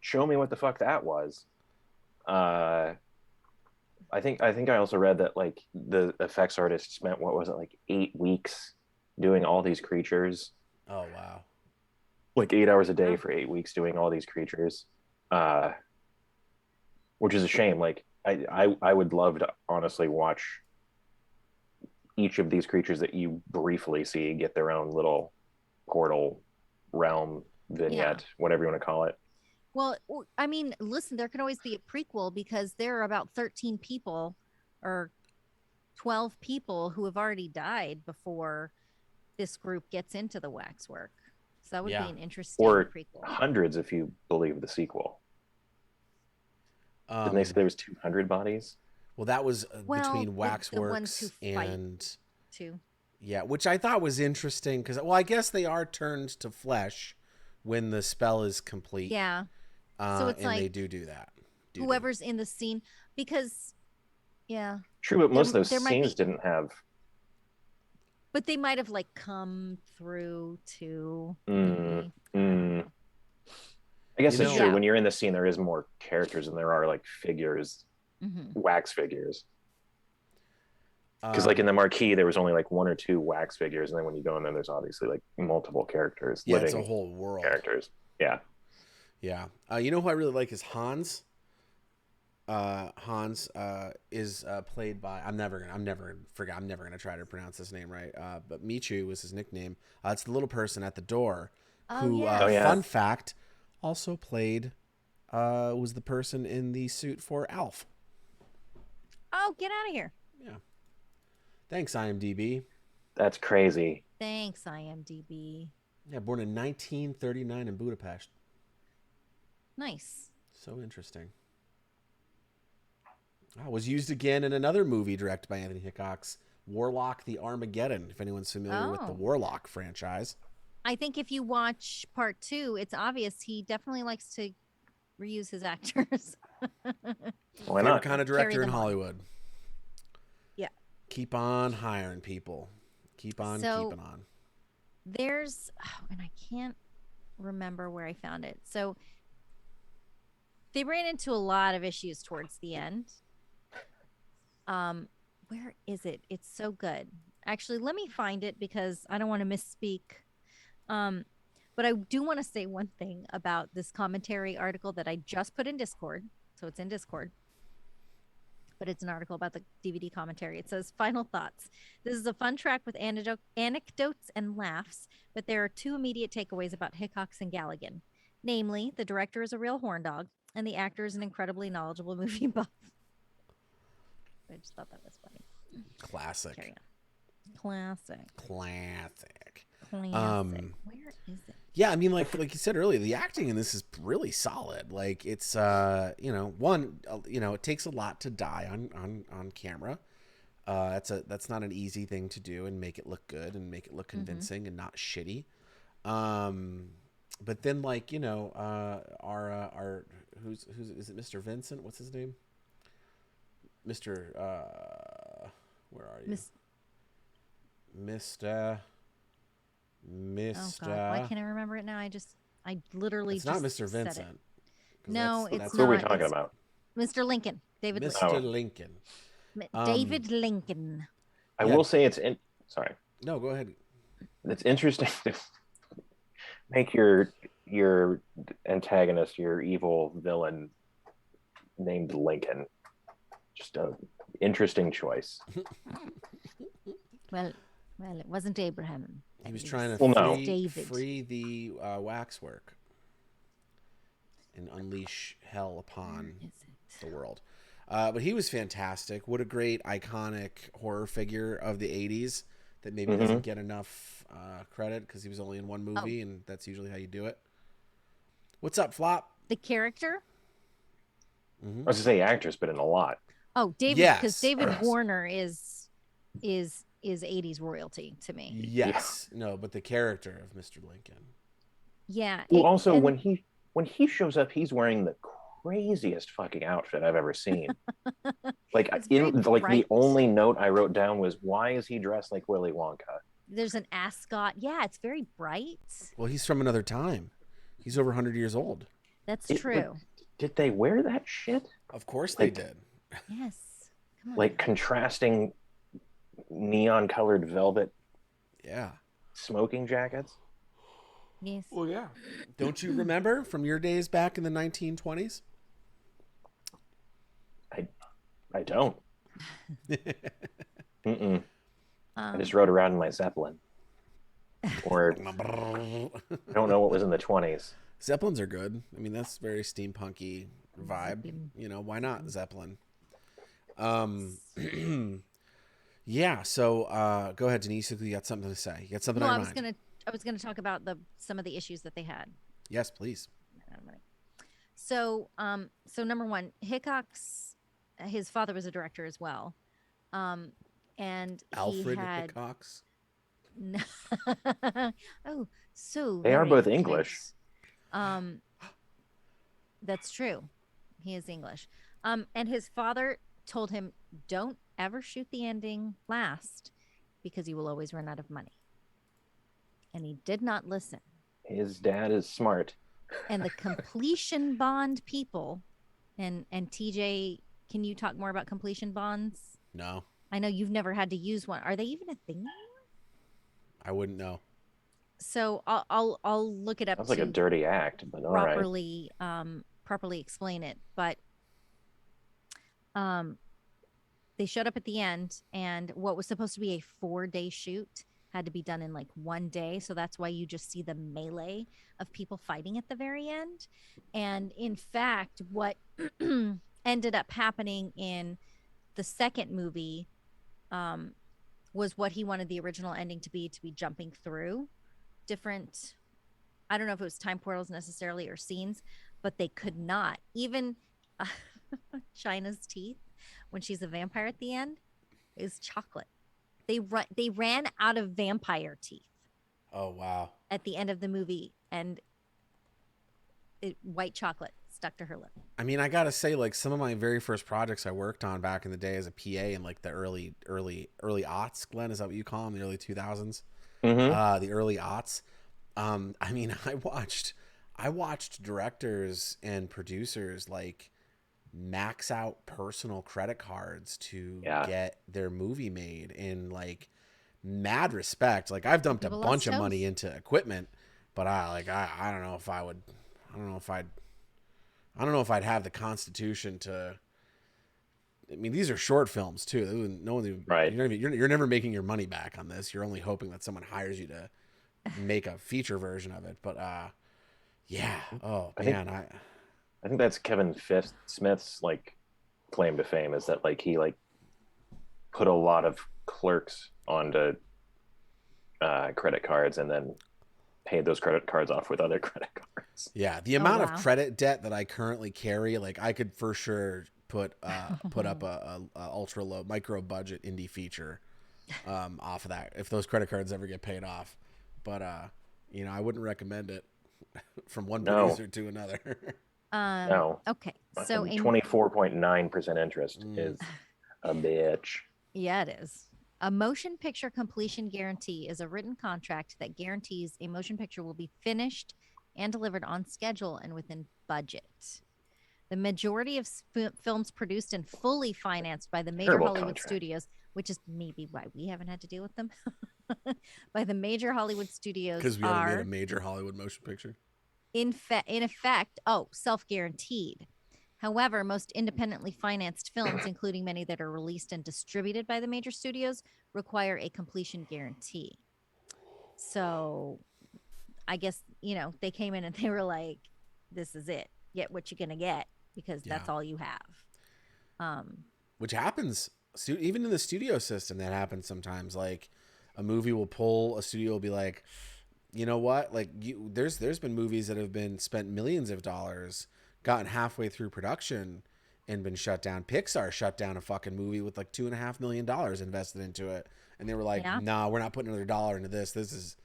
show me what the fuck that was. I think I also read that like the effects artist spent what was it like 8 weeks doing all these creatures. Oh wow. Like 8 hours a day for 8 weeks doing all these creatures. Which is a shame. Like I would love to honestly watch each of these creatures that you briefly see get their own little portal realm vignette, whatever you want to call it. Well, I mean, listen, there can always be a prequel because there are about 13 people or 12 people who have already died before this group gets into the waxwork. So that would be an interesting or prequel. hundreds if you believe the sequel. Didn't they say there was 200 bodies? Well, that was between the Waxworks and too. Yeah, which I thought was interesting because, well, I guess they are turned to flesh when the spell is complete. Yeah. So it's and like they do that. Whoever's in the scene, because True, but most of those scenes didn't have. But they might have like come through to. I guess it's true. When you're in the scene, there is more characters and there are like figures, wax figures. Because like in the marquee, there was only like 1 or 2 wax figures, and then when you go in there, there's obviously like multiple characters. Yeah, it's a whole world. Characters. Yeah. Yeah. You know who I really like is Hans. Hans is played by I'm never gonna try to pronounce this name right. But Michu was his nickname. It's the little person at the door who fun fact also played was the person in the suit for Alf. Oh, get out of here. Yeah. Thanks, IMDb. That's crazy. Thanks, IMDb. Yeah, born in 1939 in Budapest. Nice. So interesting. Was used again in another movie directed by Anthony Hickox, Warlock the Armageddon, if anyone's familiar with the Warlock franchise. I think if you watch part 2, it's obvious he definitely likes to reuse his actors. Why not? Favorite kind of director in Hollywood. Yeah. Keep on hiring people. Keep on keeping on. There's, and I can't remember where I found it. So they ran into a lot of issues towards the end. Where is it? It's so good. Actually, let me find it because I don't want to misspeak. But I do want to say one thing about this commentary article that I just put in Discord. So it's in Discord. but it's an article about the DVD commentary. It says, final thoughts. This is a fun track with anecdotes and laughs, but there are two immediate takeaways about Hickox and Galligan. Namely, the director is a real horn dog, and the actor is an incredibly knowledgeable movie buff. I just thought that was funny. Classic. Carry on. Classic. Where is it? Yeah, I mean, like you said earlier, the acting in this is really solid. Like, it's it takes a lot to die on camera. That's not an easy thing to do and make it look good and make it look convincing and not shitty. But then, like, our who's is it Mr. Vincent? What's his name? Mr. Where are you? Mr. Oh God, why can't I remember it now? I literally it's just not Mr. said Vincent. it. No, it's What not. are we talking about? Mr. Lincoln. David Mr. Lincoln. David Lincoln. I will say sorry. No, go ahead. It's interesting to make your antagonist, your evil villain, named Lincoln. Just a interesting choice. Well, it wasn't Abraham. He was trying to David. free the Waxwork and unleash hell upon the world. But he was fantastic. What a great, iconic horror figure of the 80s that maybe doesn't get enough credit because he was only in one movie, and that's usually how you do it. What's up, Flop? The character? I was going to say actress, but in a lot. Oh, David, because David Warner is 80s royalty to me. Yes. Yeah. No, but the character of Mr. Lincoln. Yeah. Well, when he shows up, he's wearing the craziest fucking outfit I've ever seen. Like the only note I wrote down was, why is he dressed like Willy Wonka? There's an ascot. Yeah, it's very bright. Well, he's from another time. He's over 100 years old. That's true. Did they wear that shit? Of course they did. Yes. Come on. Like contrasting neon colored velvet smoking jackets. Yes. Well, yeah. Don't you remember from your days back in the 1920s? I don't. I just rode around in my Zeppelin. Or I don't know what was in the 20s. Zeppelins are good. I mean, that's very steampunky vibe. Why not Zeppelin? Yeah, so go ahead, Denise. You got something to say. You got something on your mind. I was gonna talk about some of the issues that they had. Yes, please. So number one, Hickox, his father was a director as well, and Alfred Hickox. Oh, so they are both English. That's true. He is English. And his father told him, don't ever shoot the ending last because you will always run out of money. And he did not listen. His dad is smart. And the completion bond people, and TJ, can you talk more about completion bonds? No. I know you've never had to use one. Are they even a thing anymore? I wouldn't know. So I'll look it up. Sounds like a dirty act, but all right. Properly explain it. But they showed up at the end, and what was supposed to be a 4-day shoot had to be done in like 1 day. So that's why you just see the melee of people fighting at the very end. And in fact, what ended up happening in the second movie was what he wanted the original ending to be jumping through different, I don't know if it was time portals necessarily or scenes, but they could not. Even China's teeth, when she's a vampire at the end, is chocolate. They ran out of vampire teeth. Oh, wow. At the end of the movie, and white chocolate stuck to her lip. I mean, I got to say, like, some of my very first projects I worked on back in the day as a PA in like the early aughts, Glenn, is that what you call them? The early 2000s? The early aughts. I mean, I watched directors and producers like max out personal credit cards to get their movie made in like mad respect. Like, I've dumped a bunch of money into equipment, but I don't know if I'd have the constitution to I mean, these are short films too. No one even, Right. You're never making your money back on this. You're only hoping that someone hires you to make a feature version of it. But yeah. Oh I man, think I think that's Kevin Smith's like claim to fame is that like he like put a lot of clerks onto credit cards and then paid those credit cards off with other credit cards. yeah. The amount of credit debt that I currently carry, like I could for sure put up a ultra low micro budget indie feature off of that if those credit cards ever get paid off. But I wouldn't recommend it from one producer to another. No. Okay. So 24.9% interest is a bitch. Yeah, it is. A motion picture completion guarantee is a written contract that guarantees a motion picture will be finished and delivered on schedule and within budget. The majority of films produced and fully financed by the major Terrible Hollywood contract. studios, which is maybe why we haven't had to deal with them, by the major Hollywood studios Because we haven't made a major Hollywood motion picture. In effect, self-guaranteed. However, most independently financed films, including many that are released and distributed by the major studios, require a completion guarantee. So I guess, they came in and they were like, this is it. Get what you're going to get because that's all you have. Which happens even in the studio system. That happens sometimes. Like a movie will pull, a studio will be like, you know what? Like there's been movies that have been spent millions of dollars, gotten halfway through production and been shut down. Pixar shut down a fucking movie with like $2.5 million invested into it. And they were like, nah, we're not putting another dollar into this. This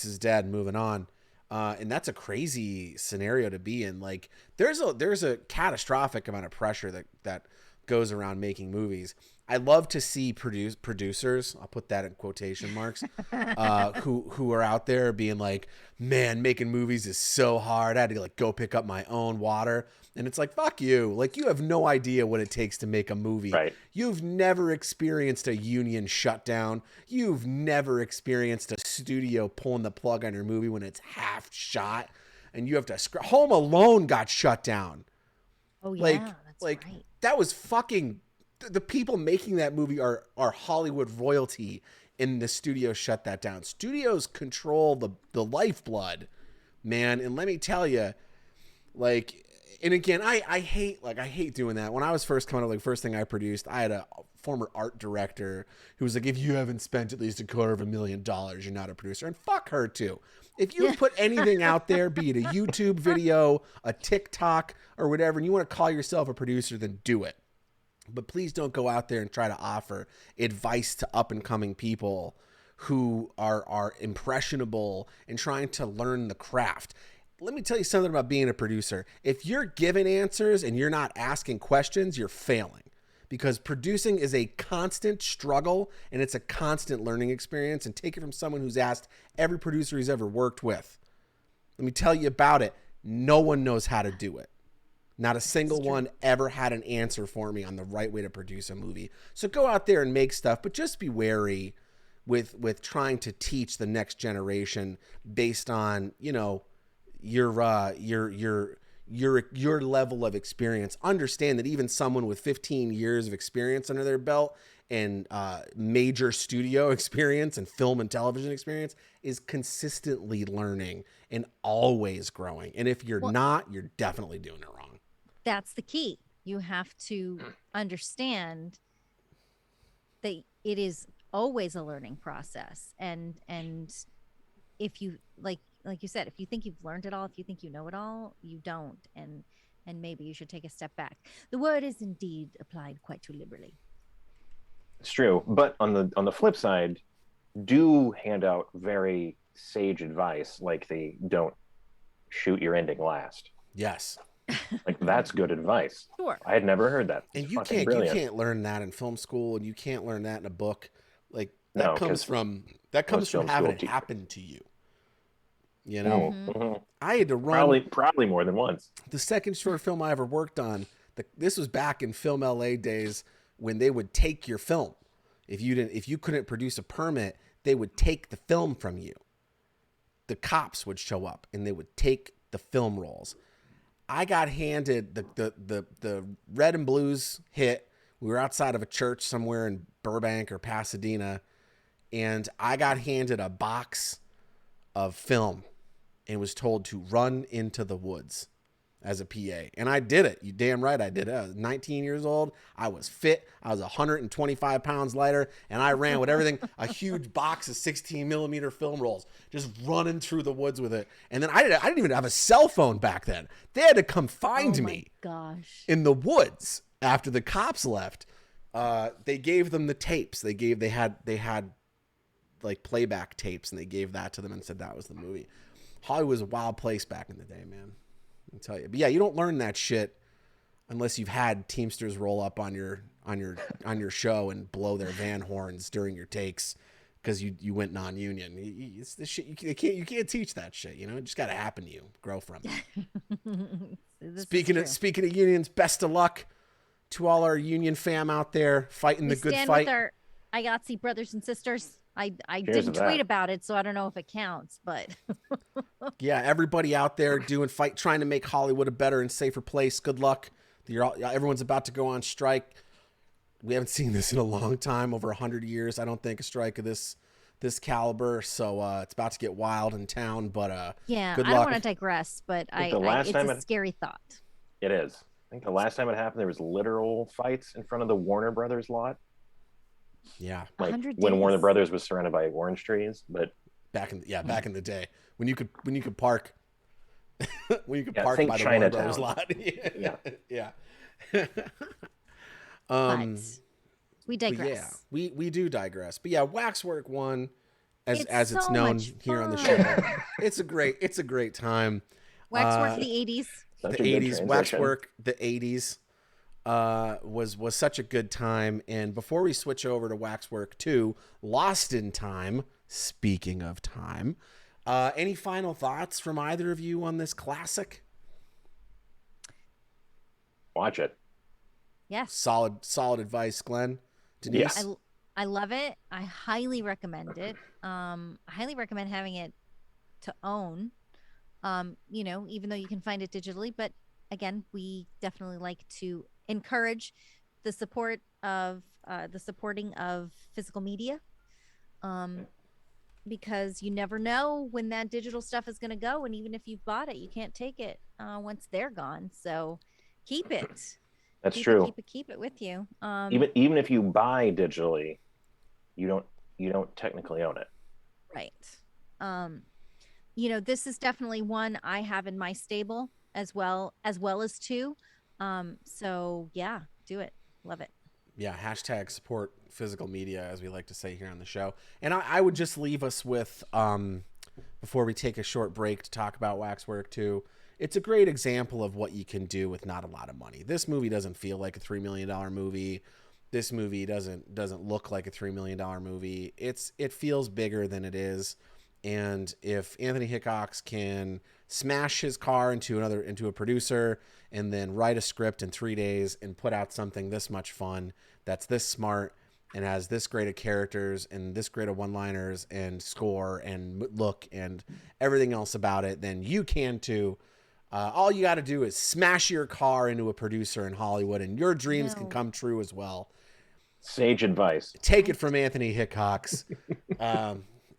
is dead, moving on. And that's a crazy scenario to be in. Like there's a catastrophic amount of pressure that goes around making movies. I love to see producers, I'll put that in quotation marks, who are out there being like, man, making movies is so hard. I had to like go pick up my own water. And it's like, fuck you. Like you have no idea what it takes to make a movie. Right. You've never experienced a union shutdown. You've never experienced a studio pulling the plug on your movie when it's half shot. And you have to Home Alone got shut down. Oh yeah, that's right. That was fucking... The people making that movie are Hollywood royalty, and the studios shut that down. Studios control the lifeblood, man. And let me tell you, like, and again, I hate doing that. When I was first coming up, like first thing I produced, I had a former art director who was like, if you haven't spent at least $250,000, you're not a producer. And fuck her too. If you put anything out there, be it a YouTube video, a TikTok, or whatever, and you want to call yourself a producer, then do it. But please don't go out there and try to offer advice to up-and-coming people who are impressionable and trying to learn the craft. Let me tell you something about being a producer. If you're giving answers and you're not asking questions, you're failing. Because producing is a constant struggle and it's a constant learning experience. And take it from someone who's asked every producer he's ever worked with. Let me tell you about it. No one knows how to do it. Not a single one ever had an answer for me on the right way to produce a movie. So go out there and make stuff, but just be wary with trying to teach the next generation based on, your level of experience. Understand that even someone with 15 years of experience under their belt and major studio experience and film and television experience is consistently learning and always growing. And if you're not, you're definitely doing it wrong. That's the key. You have to understand that it is always a learning process. And if you like you said, if you think you've learned it all, if you think you know it all, you don't. And maybe you should take a step back. The word is indeed applied quite too liberally. It's true. But on the flip side, do hand out very sage advice, like they don't shoot your ending last. Yes. Like that's good advice. Sure. I had never heard that. And you can't learn that in film school, and you can't learn that in a book. Like that comes from having it happen to you. Mm-hmm. I had to run probably more than once. The second short film I ever worked on. This was back in Film LA days when they would take your film. If you couldn't produce a permit, they would take the film from you. The cops would show up and they would take the film rolls. I got handed the red and blues hit We were outside of a church somewhere in Burbank or Pasadena, and I got handed a box of film and was told to run into the woods as a PA. And I did it. You damn right I did it. I was 19 years old. I was fit. I was 125 pounds lighter. And I ran with everything, a huge box of 16 millimeter film rolls, just running through the woods with it. And then I didn't even have a cell phone back then. They had to come find me in the woods after the cops left. They gave them the tapes. They had like playback tapes, and they gave that to them and said that was the movie. Hollywood was a wild place back in the day, man. I tell you. But yeah, you don't learn that shit unless you've had Teamsters roll up on your show and blow their van horns during your takes because you went non-union. It's the shit you can't teach that shit. You know, it just got to happen to you. Grow from it. Speaking of unions, best of luck to all our union fam out there fighting the good fight. With our IATSE brothers and sisters. I didn't tweet about it, so I don't know if it counts, but yeah, everybody out there trying to make Hollywood a better and safer place. Good luck. Everyone's about to go on strike. We haven't seen this in a long time, over 100 years. I don't think a strike of this caliber. So it's about to get wild in town. But yeah, good I luck. don't want to digress, but it's a scary thought. It is. I think the last time it happened, there was literal fights in front of the Warner Brothers lot. Yeah, like when Warner Brothers was surrounded by orange trees, but back in the day when you could park park by the Chinatown. Warner Brothers lot. yeah. We digress. Yeah, we do digress. But yeah, Waxwork won as it's so known here on the show. It's a great time. Waxwork the 80s. The 80s, Waxwork the 80s. Was such a good time. And before we switch over to Waxwork 2, Lost in Time, speaking of time, any final thoughts from either of you on this classic? Watch it. Yes. Solid advice, Glenn. Denise? Yeah. I love it. I highly recommend it. I highly recommend having it to own, even though you can find it digitally. But again, we definitely like to encourage the supporting of physical media, because you never know when that digital stuff is going to go, and even if you've bought it, you can't take it once they're gone. So keep it. That's true. Keep it with you. Even if you buy digitally, you don't technically own it. Right. This is definitely one I have in my stable as well as two. So yeah, do it. Love it. Yeah. # support physical media, as we like to say here on the show. And I would just leave us with, before we take a short break to talk about Waxwork 2, it's a great example of what you can do with not a lot of money. This movie doesn't feel like a $3 million movie. This movie doesn't look like a $3 million movie. It feels bigger than it is. And if Anthony Hickox can smash his car into a producer and then write a script in 3 days and put out something this much fun, that's this smart and has this great of characters and this great of one-liners and score and look and everything else about it, then you can too. All you got to do is smash your car into a producer in Hollywood and your dreams can come true as well. Sage advice. Take it from Anthony Hickox.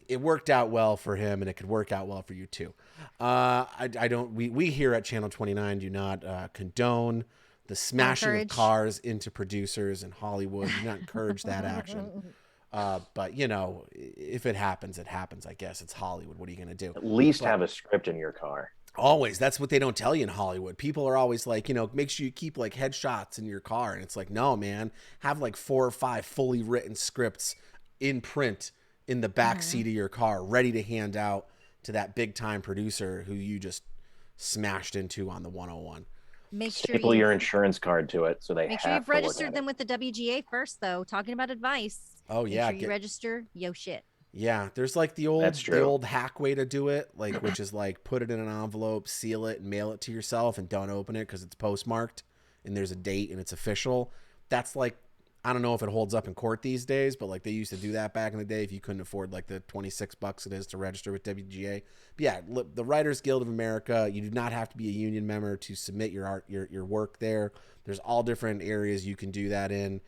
It worked out well for him, and it could work out well for you too. We here at Channel 29 do not condone the smashing of cars into producers in Hollywood. Do not encourage that action. But if it happens, it happens. I guess it's Hollywood. What are you going to do? At least have a script in your car. Always. That's what they don't tell you in Hollywood. People are always like, make sure you keep like headshots in your car. And it's like, no, man, have like 4 or 5 fully written scripts in print in the back seat of your car, ready to hand out to that big time producer who you just smashed into on the 101. Make sure staple your insurance card to it, so they make sure you've registered them with the WGA first, though. Talking about advice. Oh yeah, make sure you register yo shit. Yeah, there's like the old hack way to do it, like which is like put it in an envelope, seal it, and mail it to yourself, and don't open it because it's postmarked and there's a date and it's official. That's like I don't know if it holds up in court these days, but like they used to do that back in the day if you couldn't afford like the $26 it is to register with WGA. But yeah, the Writers Guild of America, you do not have to be a union member to submit your art, your work there. There's all different areas you can do that in.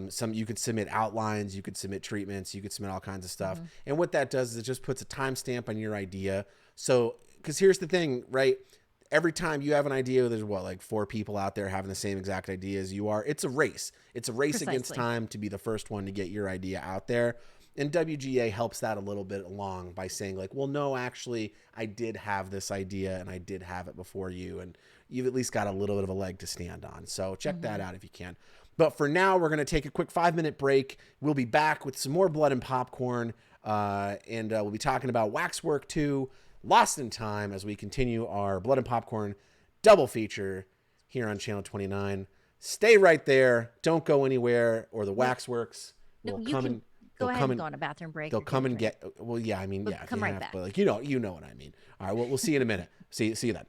Some you could submit outlines, you could submit treatments, you could submit all kinds of stuff. And what that does is it just puts a timestamp on your idea. So, because here's the thing, right? Every time you have an idea, there's like 4 people out there having the same exact idea as you are. It's a race. It's a race against time to be the first one to get your idea out there. And WGA helps that a little bit along by saying like, well, no, actually, I did have this idea and I did have it before you. And you've at least got a little bit of a leg to stand on. So check that out if you can. But for now, we're going to take a quick 5-minute break. We'll be back with some more Blood and Popcorn. And we'll be talking about Waxwork 2, Lost in Time, as we continue our Blood and Popcorn double feature here on Channel 29. Stay right there. Don't go anywhere, or the Waxworks will come and go ahead and go on a bathroom break. They'll come and get. Well, yeah, I mean, yeah, come right back. But like you know what I mean. All right, well, we'll see you in a minute. See you then.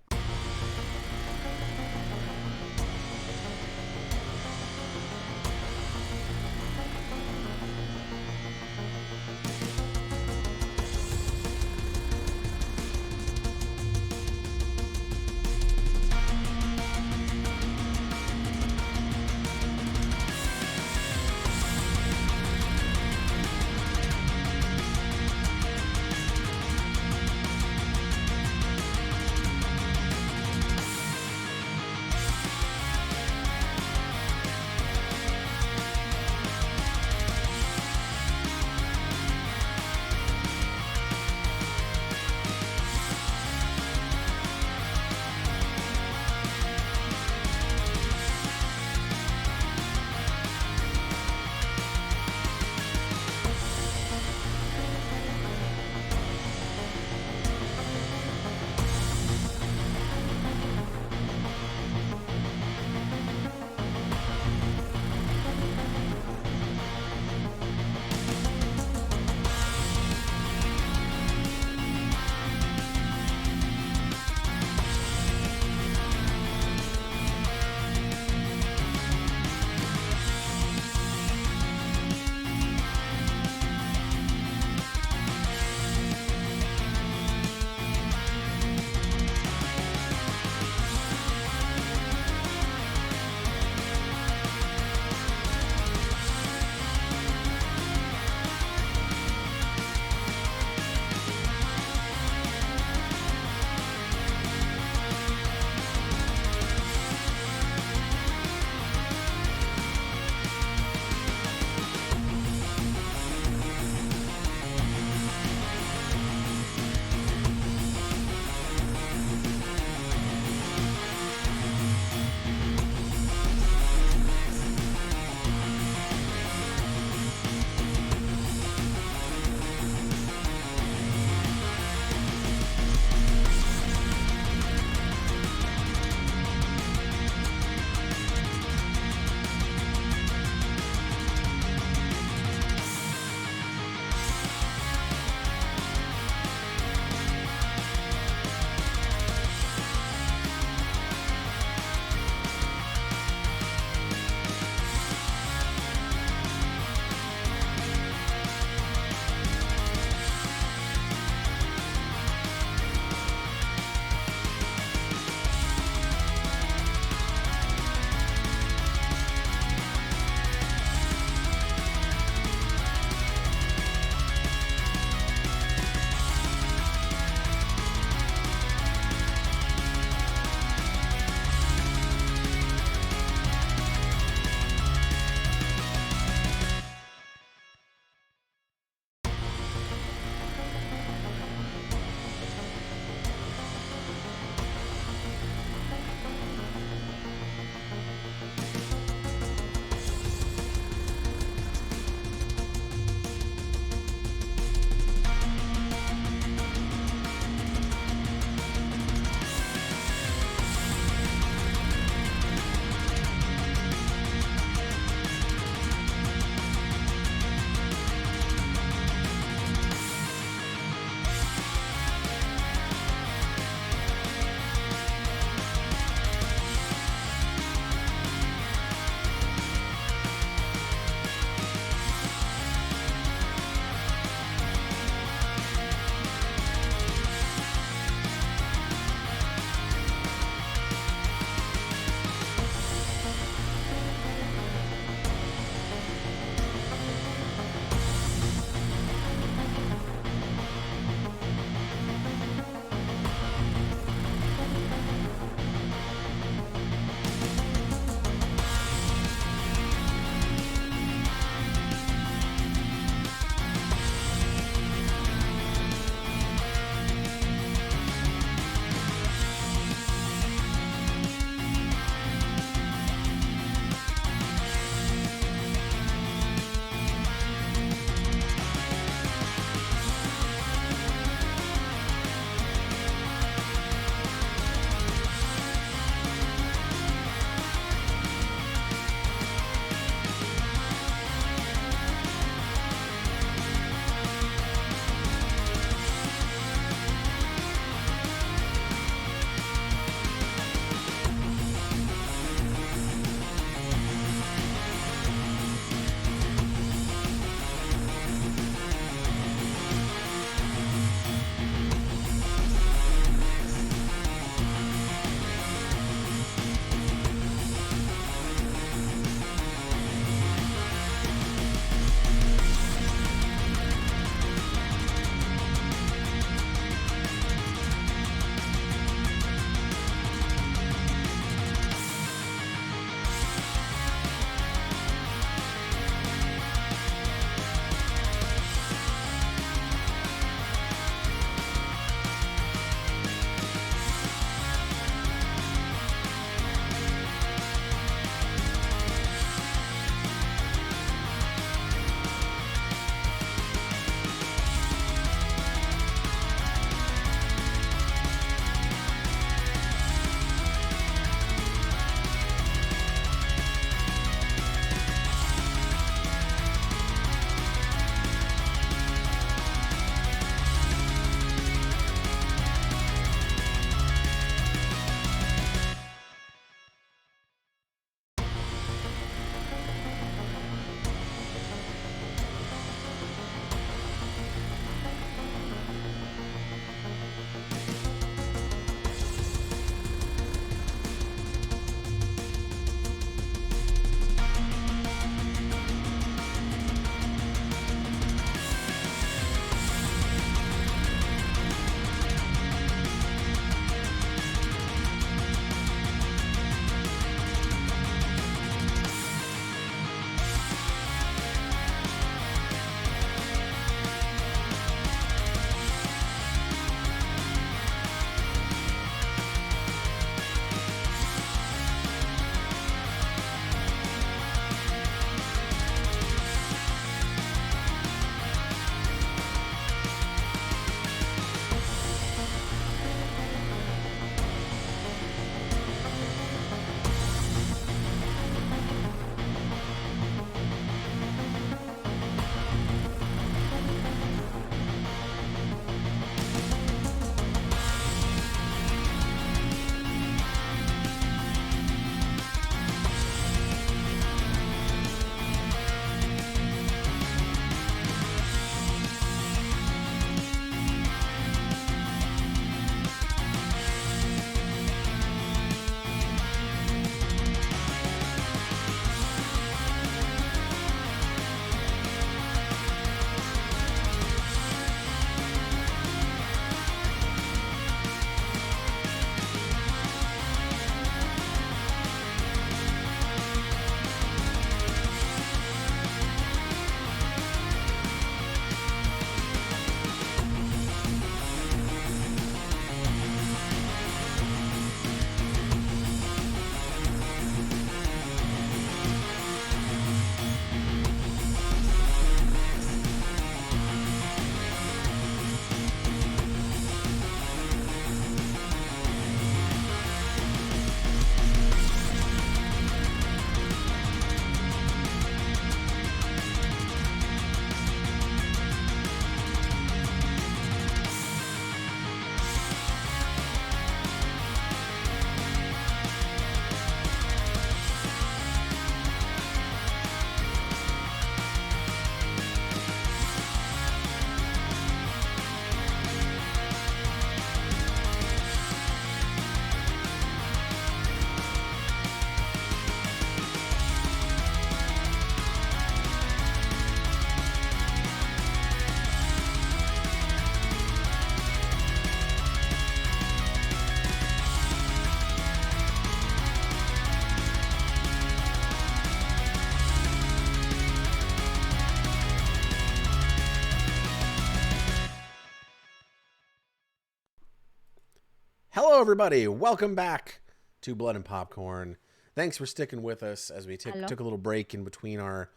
Hello, everybody. Welcome back to Blood and Popcorn. Thanks for sticking with us as we took a little break in between our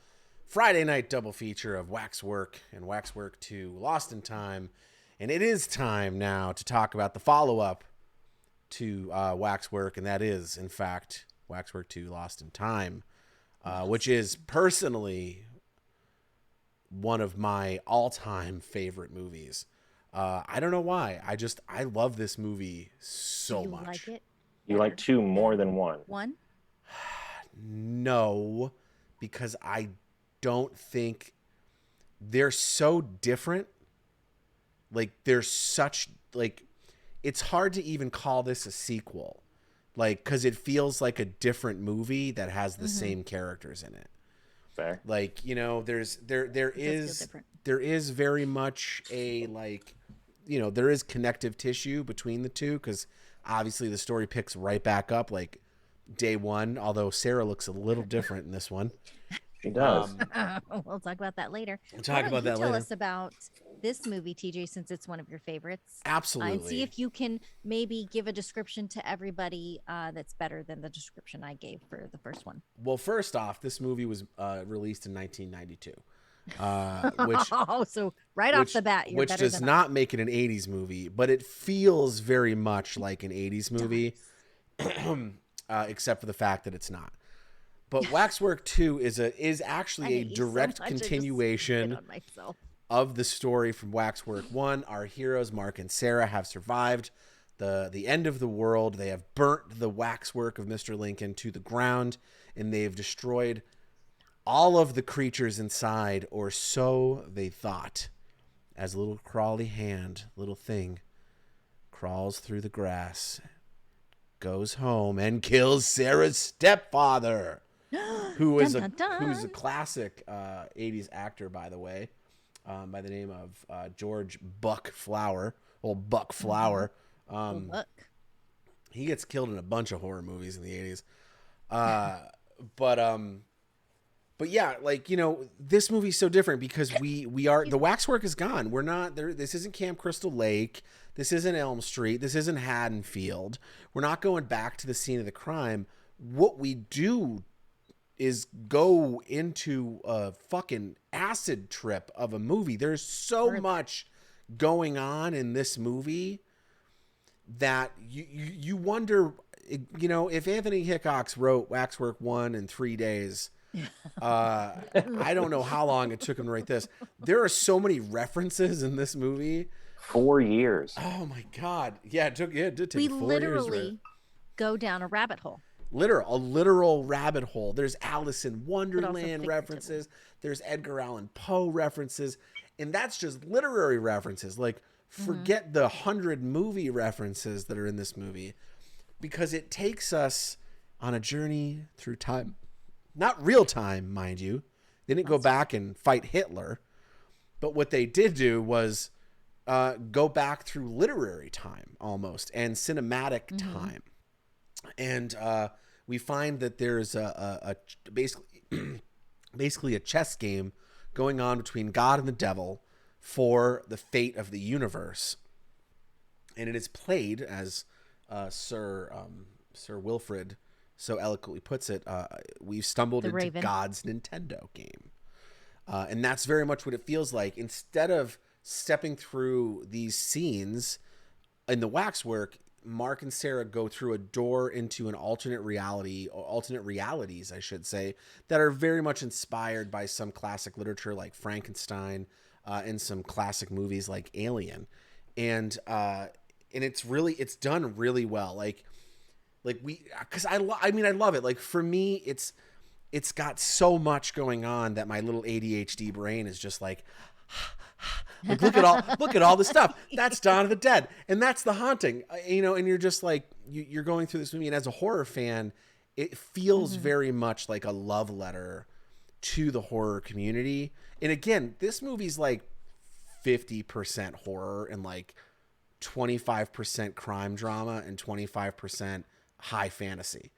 Friday night double feature of Waxwork and Waxwork 2 Lost in Time. And it is time now to talk about the follow-up to Waxwork, and that is, in fact, Waxwork 2 Lost in Time, which is personally one of my all-time favorite movies. I don't know why. I love this movie so much. You like it? You like 2 more than 1? 1? No, because I don't think they're so different. Like, they're such, like, it's hard to even call this a sequel. Like, because it feels like a different movie that has the same characters in it. Fair. Like, you know, there is very much a, like, you know, there is connective tissue between the two, because obviously the story picks right back up like day one, although Sarah looks a little different in this one. She does. We'll talk about that later. We'll talk about that later. Tell us about this movie, TJ, since it's one of your favorites. Absolutely. And see if you can maybe give a description to everybody that's better than the description I gave for the first one. Well, first off, this movie was released in 1992. So right off the bat, you're which better does than not make it an 80s movie, but it feels very much like an 80s movie, except for the fact that it's not. But Waxwork 2 is actually a direct continuation of the story from Waxwork 1. Our heroes, Mark and Sarah, have survived the end of the world. They have burnt the waxwork of Mr. Lincoln to the ground, and they've destroyed all of the creatures inside, or so they thought, as a little crawly hand, little thing, crawls through the grass, goes home, and kills Sarah's stepfather, who's a classic 80s actor, by the way, by the name of George Buck Flower, old Buck Flower. He gets killed in a bunch of horror movies in the 80s. But yeah, like, you know, this movie's so different because the waxwork is gone. We're not there. This isn't Camp Crystal Lake. This isn't Elm Street. This isn't Haddonfield. We're not going back to the scene of the crime. What we do is go into a fucking acid trip of a movie. There's so much going on in this movie that you wonder, you know, if Anthony Hickox wrote Waxwork 1 in 3 days, I don't know how long it took him to write this. There are so many references in this movie. 4 years. Oh my God. Yeah, it did take 4 years. We literally go down a rabbit hole. A literal rabbit hole. There's Alice in Wonderland references. There's Edgar Allan Poe references. And that's just literary references. Like, forget the 100 movie references that are in this movie, because it takes us on a journey through time. Not real time, mind you. They didn't go back and fight Hitler. But what they did do was go back through literary time almost, and cinematic time. And we find that there's basically a chess game going on between God and the devil for the fate of the universe. And it is played, as Sir Wilfrid so eloquently puts it, we've stumbled into Raven. God's Nintendo game. And that's very much what it feels like. Instead of stepping through these scenes in the waxwork, Mark and Sarah go through a door into an alternate reality, or alternate realities, I should say, that are very much inspired by some classic literature like Frankenstein, and some classic movies like Alien. And it's done really well. I love it. Like, for me, it's got so much going on that my little ADHD brain is just like look at all this stuff. That's Dawn of the Dead, and that's The Haunting. You know, and you're just like, you're going through this movie, and as a horror fan, it feels very much like a love letter to the horror community. And again, this movie's like 50% horror and like 25% crime drama and 25% high fantasy.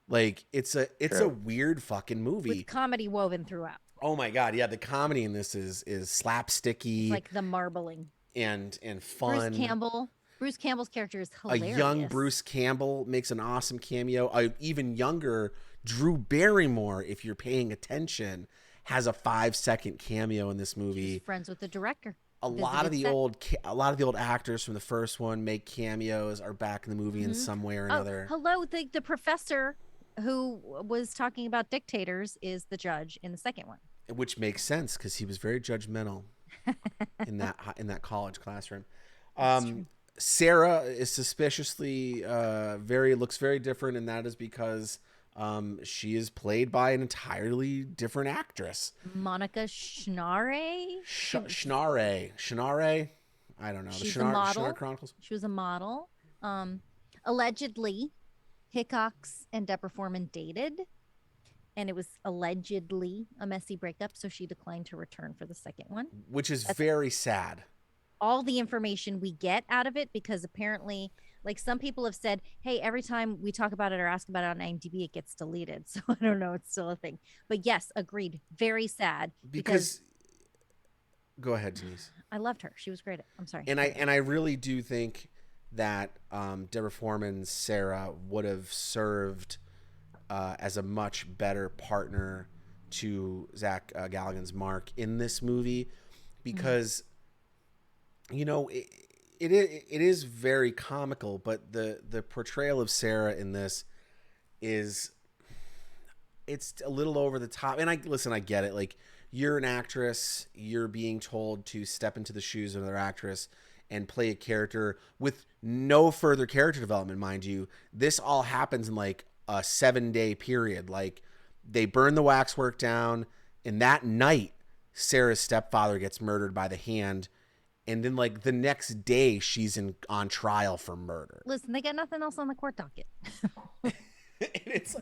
Like, it's a weird fucking movie with comedy woven throughout. Oh my God, yeah, the comedy in this is slapsticky, It's like the marbling and fun. Bruce Campbell Bruce Campbell's character is A hilarious. young Bruce Campbell makes an awesome cameo. A even younger Drew Barrymore, if you're paying attention, has a 5-second cameo in this movie. She's friends with the director. A lot of the old actors from the first one make cameos, are back in the movie in some way or another. Hello, the professor who was talking about dictators is the judge in the second one, Which makes sense because he was very judgmental in that college classroom. Sarah is suspiciously looks very different, and that is because she is played by an entirely different actress. Monica Schnarre. Schnarre. I don't know. She's The a model. Schnarre Chronicles. She was a model. Allegedly, Hickox and Deborah Foreman dated, and it was allegedly a messy breakup, so she declined to return for the second one. Which is very sad. All the information we get out of it, because apparently, like, some people have said, hey, every time we talk about it or ask about it on IMDb, it gets deleted. So I don't know. It's still a thing. But yes, agreed. Very sad. Because go ahead, Denise. I loved her. She was great. I'm sorry. And I really do think that Deborah Foreman's Sarah would have served as a much better partner to Zach Galligan's Mark in this movie, because you know it is very comical, but the portrayal of Sarah in this it's a little over the top. And I get it. Like, you're an actress, you're being told to step into the shoes of another actress and play a character with no further character development, mind you. This all happens in like a 7-day period. Like, they burn the waxwork down, and that night Sarah's stepfather gets murdered by the Hand, and then like the next day she's on trial for murder. Listen, they got nothing else on the court docket.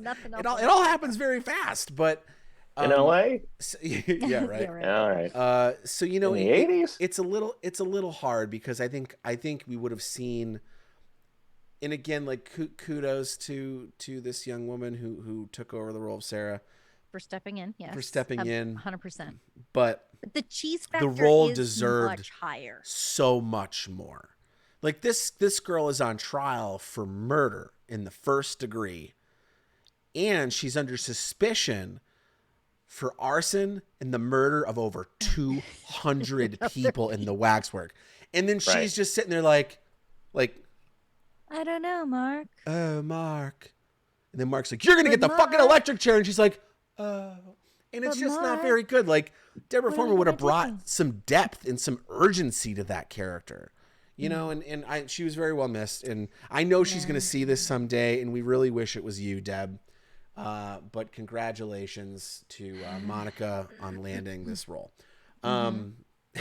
Nothing else. It all happens very fast, but in LA? Yeah, right. Yeah, right. All right. So you know, in the 80s? it's a little hard, because I think we would have seen, and again, like, kudos to this young woman who took over the role of Sarah For stepping in, yes. 100%. But the cheese factor The role is deserved much higher. so much more. Like, this girl is on trial for murder in the first degree, and she's under suspicion for arson and the murder of over 200 people in the waxwork. And then she's just sitting there like, I don't know, Mark. oh, Mark. And then Mark's like, you're going to get the fucking electric chair. And she's like, oh. And it's But just not Mark, very good. Like, Deborah what are Foreman you would have gonna brought do? some depth and some urgency to that character. You know, and she was very well missed. And I know she's going to see this someday, and we really wish it was you, Deb. But congratulations to Monica on landing this role. But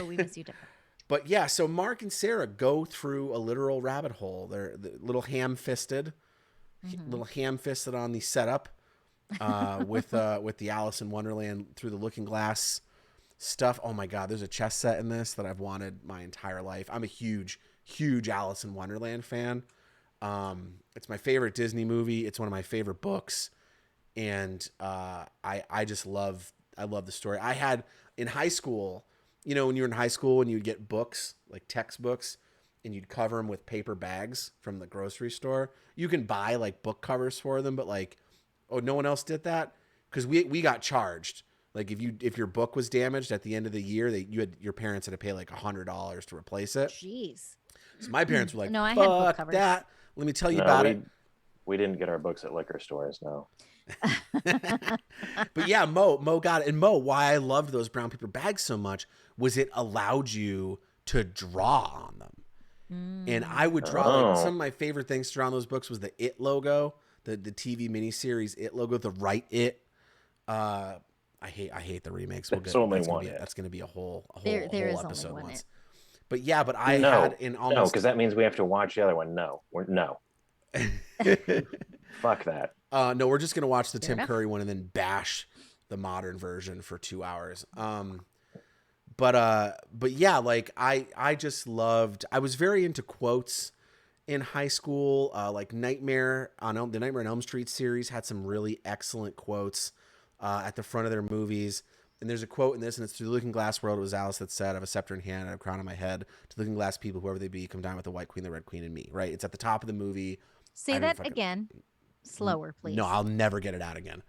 we miss you, Deborah. But yeah, so Mark and Sarah go through a literal rabbit hole. They're little ham-fisted on the setup with the Alice in Wonderland Through the Looking Glass stuff. Oh my God, there's a chess set in this that I've wanted my entire life. I'm a huge Alice in Wonderland fan. It's my favorite Disney movie. It's one of my favorite books, and I just love the story. I had in high school. You know, when you were in high school and you'd get books, like textbooks, and you'd cover them with paper bags from the grocery store. You can buy like book covers for them, but like, oh, no one else did that? Because we got charged. Like, if your book was damaged at the end of the year, your parents had to pay like $100 to replace it. Jeez. So my parents were like, No, I had book fuck covers. that. Let me tell you about it. We didn't get our books at liquor stores, no. But yeah, Mo got it. And Mo, why I loved those brown paper bags so much was it allowed you to draw on them. And I would draw, like, some of my favorite things to draw on those books was the It logo, the TV miniseries It logo, the Right It. I hate the remakes. There's only one that's going to be a whole There is only episode one once. It. But yeah, but I No, had in almost... No, because that means we have to watch the other one. No. Fuck that. No, we're just going to watch the Fair Tim enough. Curry one and then bash the modern version for 2 hours. But yeah, like I just loved, I was very into quotes in high school. Like the Nightmare on Elm Street series had some really excellent quotes at the front of their movies. And there's a quote in this, and it's through the looking glass world. It was Alice that said, "I have a scepter in hand and a crown on my head. To the looking glass people, whoever they be, come down with the white queen, the red queen, and me." Right? It's at the top of the movie. Say that again. Slower, please. No, I'll never get it out again.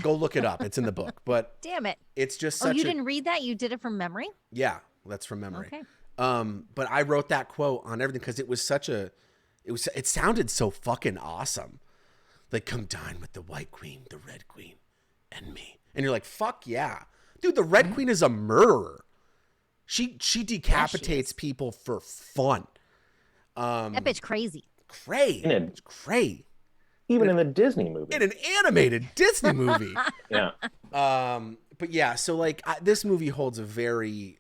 Go look it up. It's in the book. But damn it, it's just oh, such you didn't read that? You did it from memory? Yeah, that's from memory. Okay. But I wrote that quote on everything because it was such a, it sounded so fucking awesome. Like, come dine with the white queen, the red queen, and me. And you're like, fuck yeah. Dude, the red queen is a murderer. She decapitates people for fun. That bitch crazy. It's cray. Even in the Disney movie. In an animated Disney movie. Yeah. But yeah, so like this movie holds a very,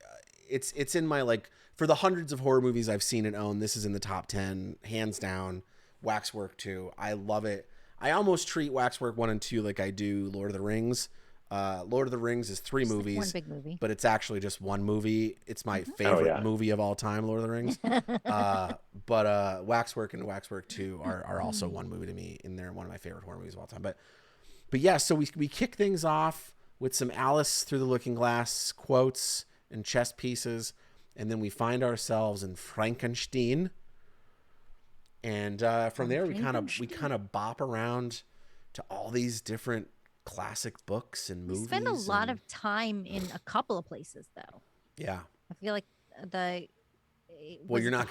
it's in my, like, for the hundreds of horror movies I've seen and owned, this is in the top 10, hands down. Waxwork 2. I love it. I almost treat Waxwork 1 and 2 like I do Lord of the Rings. Lord of the Rings is 3 movies, like one big movie, but it's actually just one movie. It's my favorite movie of all time, Lord of the Rings. But Waxwork and Waxwork 2 are also one movie to me, and they're one of my favorite horror movies of all time. But yeah, so we kick things off with some Alice Through the Looking Glass quotes and chess pieces, and then we find ourselves in Frankenstein. And from there, we kind of bop around to all these different classic books and movies. We spend a lot of time in a couple of places, though. Yeah, I feel like you're not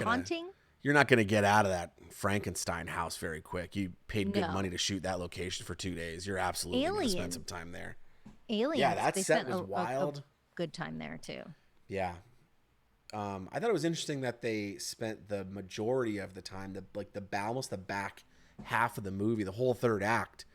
gonna get out of that Frankenstein house very quick. You paid good money to shoot that location for 2 days. You're absolutely gonna spend some time there. Aliens. Yeah, that set was wild. A good time there too. Yeah. I thought it was interesting that they spent the majority of the time, almost the back half of the movie, the whole third act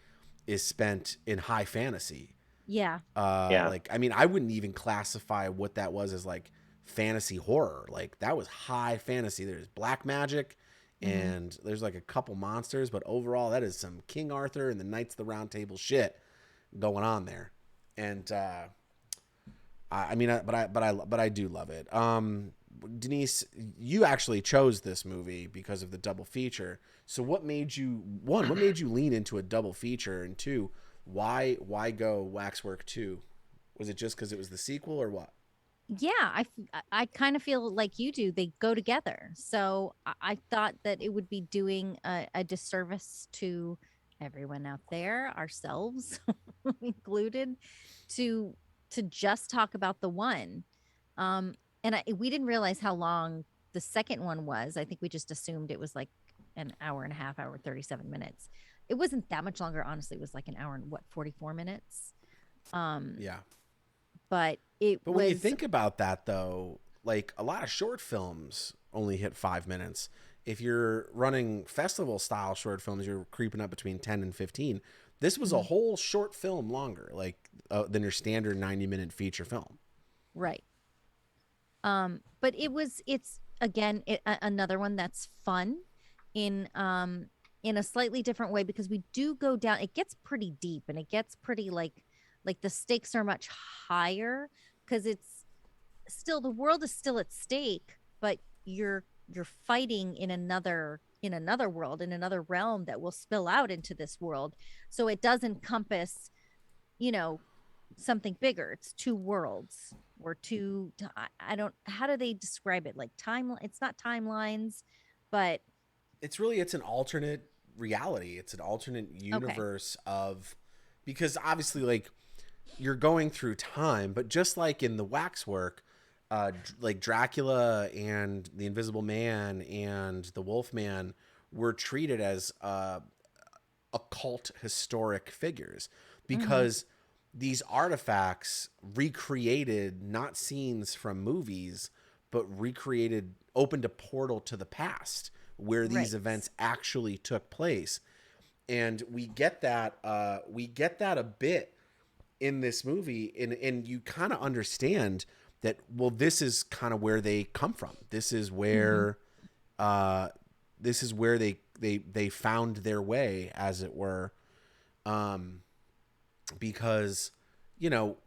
is spent in high fantasy. Yeah. Like, I mean, I wouldn't even classify what that was as like fantasy horror. Like, that was high fantasy. There's black magic and there's like a couple monsters, but overall that is some King Arthur and the Knights of the Round Table shit going on there. And, I do love it. Denise, you actually chose this movie because of the double feature. So what made you lean into a double feature, and 2, why go Waxwork 2? Was it just because it was the sequel or what? Yeah, I kind of feel like you do. They go together. So I thought that it would be doing a disservice to everyone out there, ourselves included, to just talk about the one. We didn't realize how long the second one was. I think we just assumed it was like an hour and a half, 37 minutes. It wasn't that much longer, honestly. It was like an hour and 44 minutes. Yeah. But when you think about that, though, like, a lot of short films only hit 5 minutes. If you're running festival style short films, you're creeping up between 10 and 15. This was a whole short film longer, like, than your standard 90-minute feature film. Right. But it's again, another one that's fun in a slightly different way, because we do go down, it gets pretty deep, and it gets pretty like the stakes are much higher, because it's still, the world is still at stake, but you're fighting in another world, in another realm that will spill out into this world. So it does encompass, something bigger. It's 2 worlds, or 2, how do they describe it? Like it's not timelines, but it's an alternate reality. It's an alternate universe of, because obviously, like, you're going through time, but just like in the Waxwork, like Dracula and the Invisible Man and the Wolfman were treated as occult historic figures, because these artifacts recreated not scenes from movies, but opened a portal to the past where these events actually took place. And we get that a bit in this movie, and you kind of understand that, well, this is kind of where they come from. This is where they found their way, as it were. Because, you don't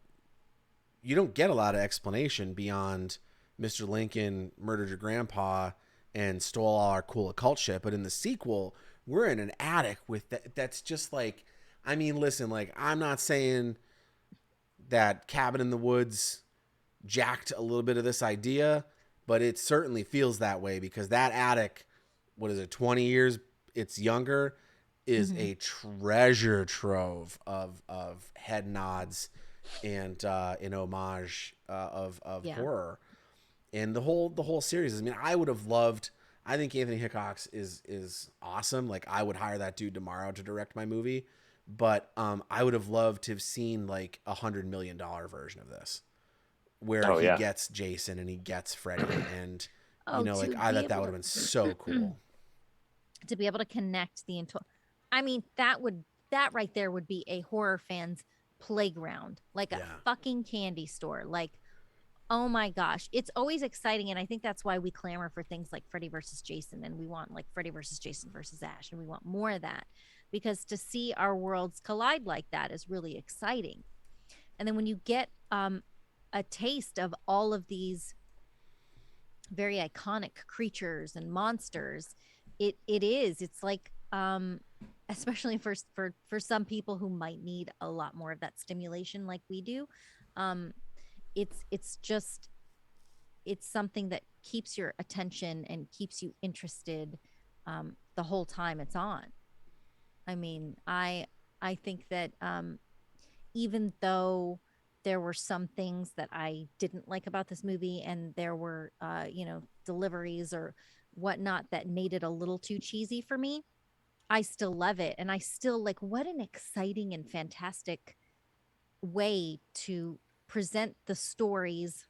get a lot of explanation beyond Mr. Lincoln murdered your grandpa and stole all our cool occult shit. But in the sequel, we're in an attic with that's just like, I mean, listen, like, I'm not saying that Cabin in the Woods jacked a little bit of this idea, but it certainly feels that way because that attic, what is it, 20 years it's younger, is a treasure trove of head nods and an homage of horror. And the whole series. I mean, I would have loved. I think Anthony Hickox is awesome. Like, I would hire that dude tomorrow to direct my movie. But I would have loved to have seen like $100 million version of this, where he gets Jason and he gets Freddy, and you know, like I thought that would have been so cool to be able to connect the entire. I mean, that right there would be a horror fan's playground, like a fucking candy store. Like, oh my gosh, it's always exciting, and I think that's why we clamor for things like Freddy versus Jason, and we want like Freddy versus Jason versus Ash, and we want more of that, because to see our worlds collide like that is really exciting. And then when you get a taste of all of these very iconic creatures and monsters, it's like especially for some people who might need a lot more of that stimulation like we do, it's something that keeps your attention and keeps you interested the whole time it's on. I mean, I think that even though there were some things that I didn't like about this movie, and there were deliveries or whatnot that made it a little too cheesy for me, I still love it. And I still like, what an exciting and fantastic way to present the stories.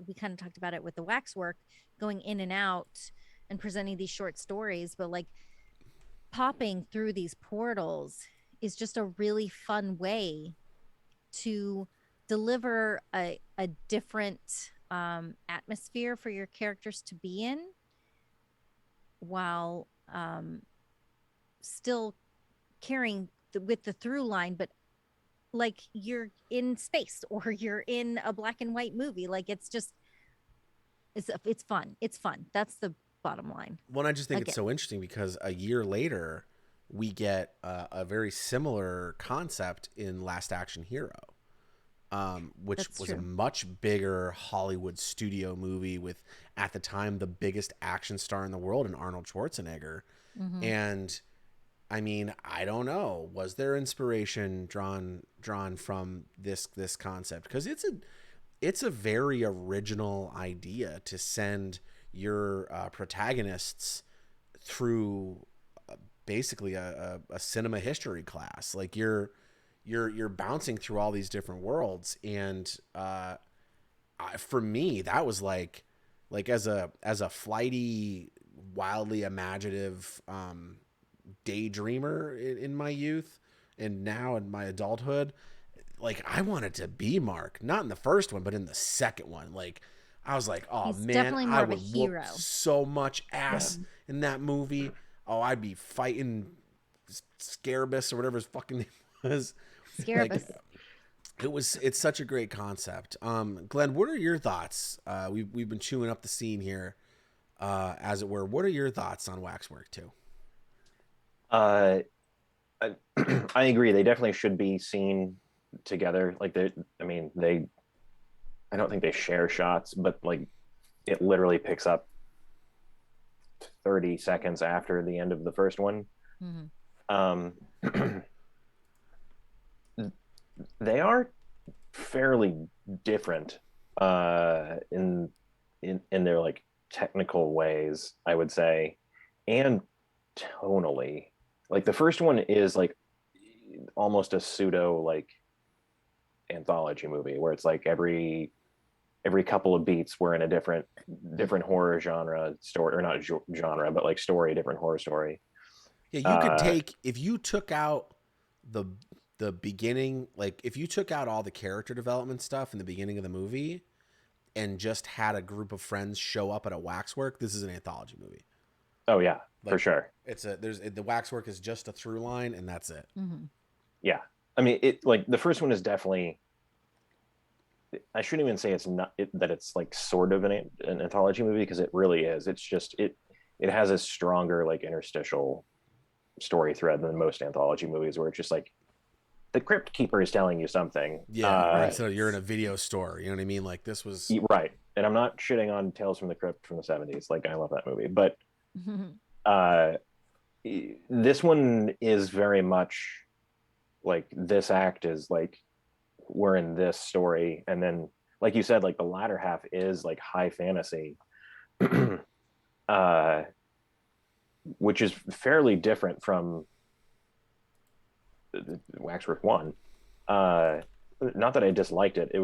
We kind of talked about it with the Waxwork, going in and out and presenting these short stories, but like popping through these portals is just a really fun way to deliver a different atmosphere for your characters to be in, while still carrying with the through line, but like you're in space or you're in a black and white movie. Like, it's fun. It's fun. That's the bottom line. Well, I just think it's so interesting because a year later we get a very similar concept in Last Action Hero, which was a much bigger Hollywood studio movie with, at the time, the biggest action star in the world in Arnold Schwarzenegger. And I mean, I don't know, was there inspiration drawn from this concept? Because it's a very original idea to send your protagonists through basically a cinema history class. Like, you're bouncing through all these different worlds, and for me, that was like as a flighty, wildly imaginative daydreamer in my youth, and now in my adulthood, like, I wanted to be Mark, not in the first one, but in the second one. Like, I was like, oh, he's man, definitely I more of a would hero. whoop so much ass in that movie. Oh, I'd be fighting Scarabus or whatever his fucking name was. Scarabus. Like, it's such a great concept. Glenn, what are your thoughts? We've been chewing up the scene here, as it were. What are your thoughts on Waxwork 2? I agree. They definitely should be seen together. Like, I don't think they share shots, but like, it literally picks up 30 seconds after the end of the first one. They are fairly different in their like technical ways, I would say, and tonally. Like, the first one is like almost a pseudo like anthology movie where it's like every couple of beats we're in a different horror genre story, or not genre, but like story, different horror story. Yeah, you could take, if you took out the beginning, like if you took out all the character development stuff in the beginning of the movie and just had a group of friends show up at a Waxwork, this is an anthology movie. Oh yeah, like, for sure. The Waxwork is just a through line, and that's it. Yeah, I mean, it, like, the first one is definitely, I shouldn't even say that it's like sort of an anthology movie, because it really is. It's just it has a stronger like interstitial story thread than most anthology movies, where it's just like the crypt keeper is telling you something. Yeah, Right. so you're in a video store. You know what I mean? Like this was Right. And I'm not shitting on Tales from the Crypt from the 70s. Like I love that movie, but uh, this one is very much like this act is like we're in this story, and then like you said, like the latter half is like high fantasy, uh, which is fairly different from Waxwork One. Not that I disliked it. It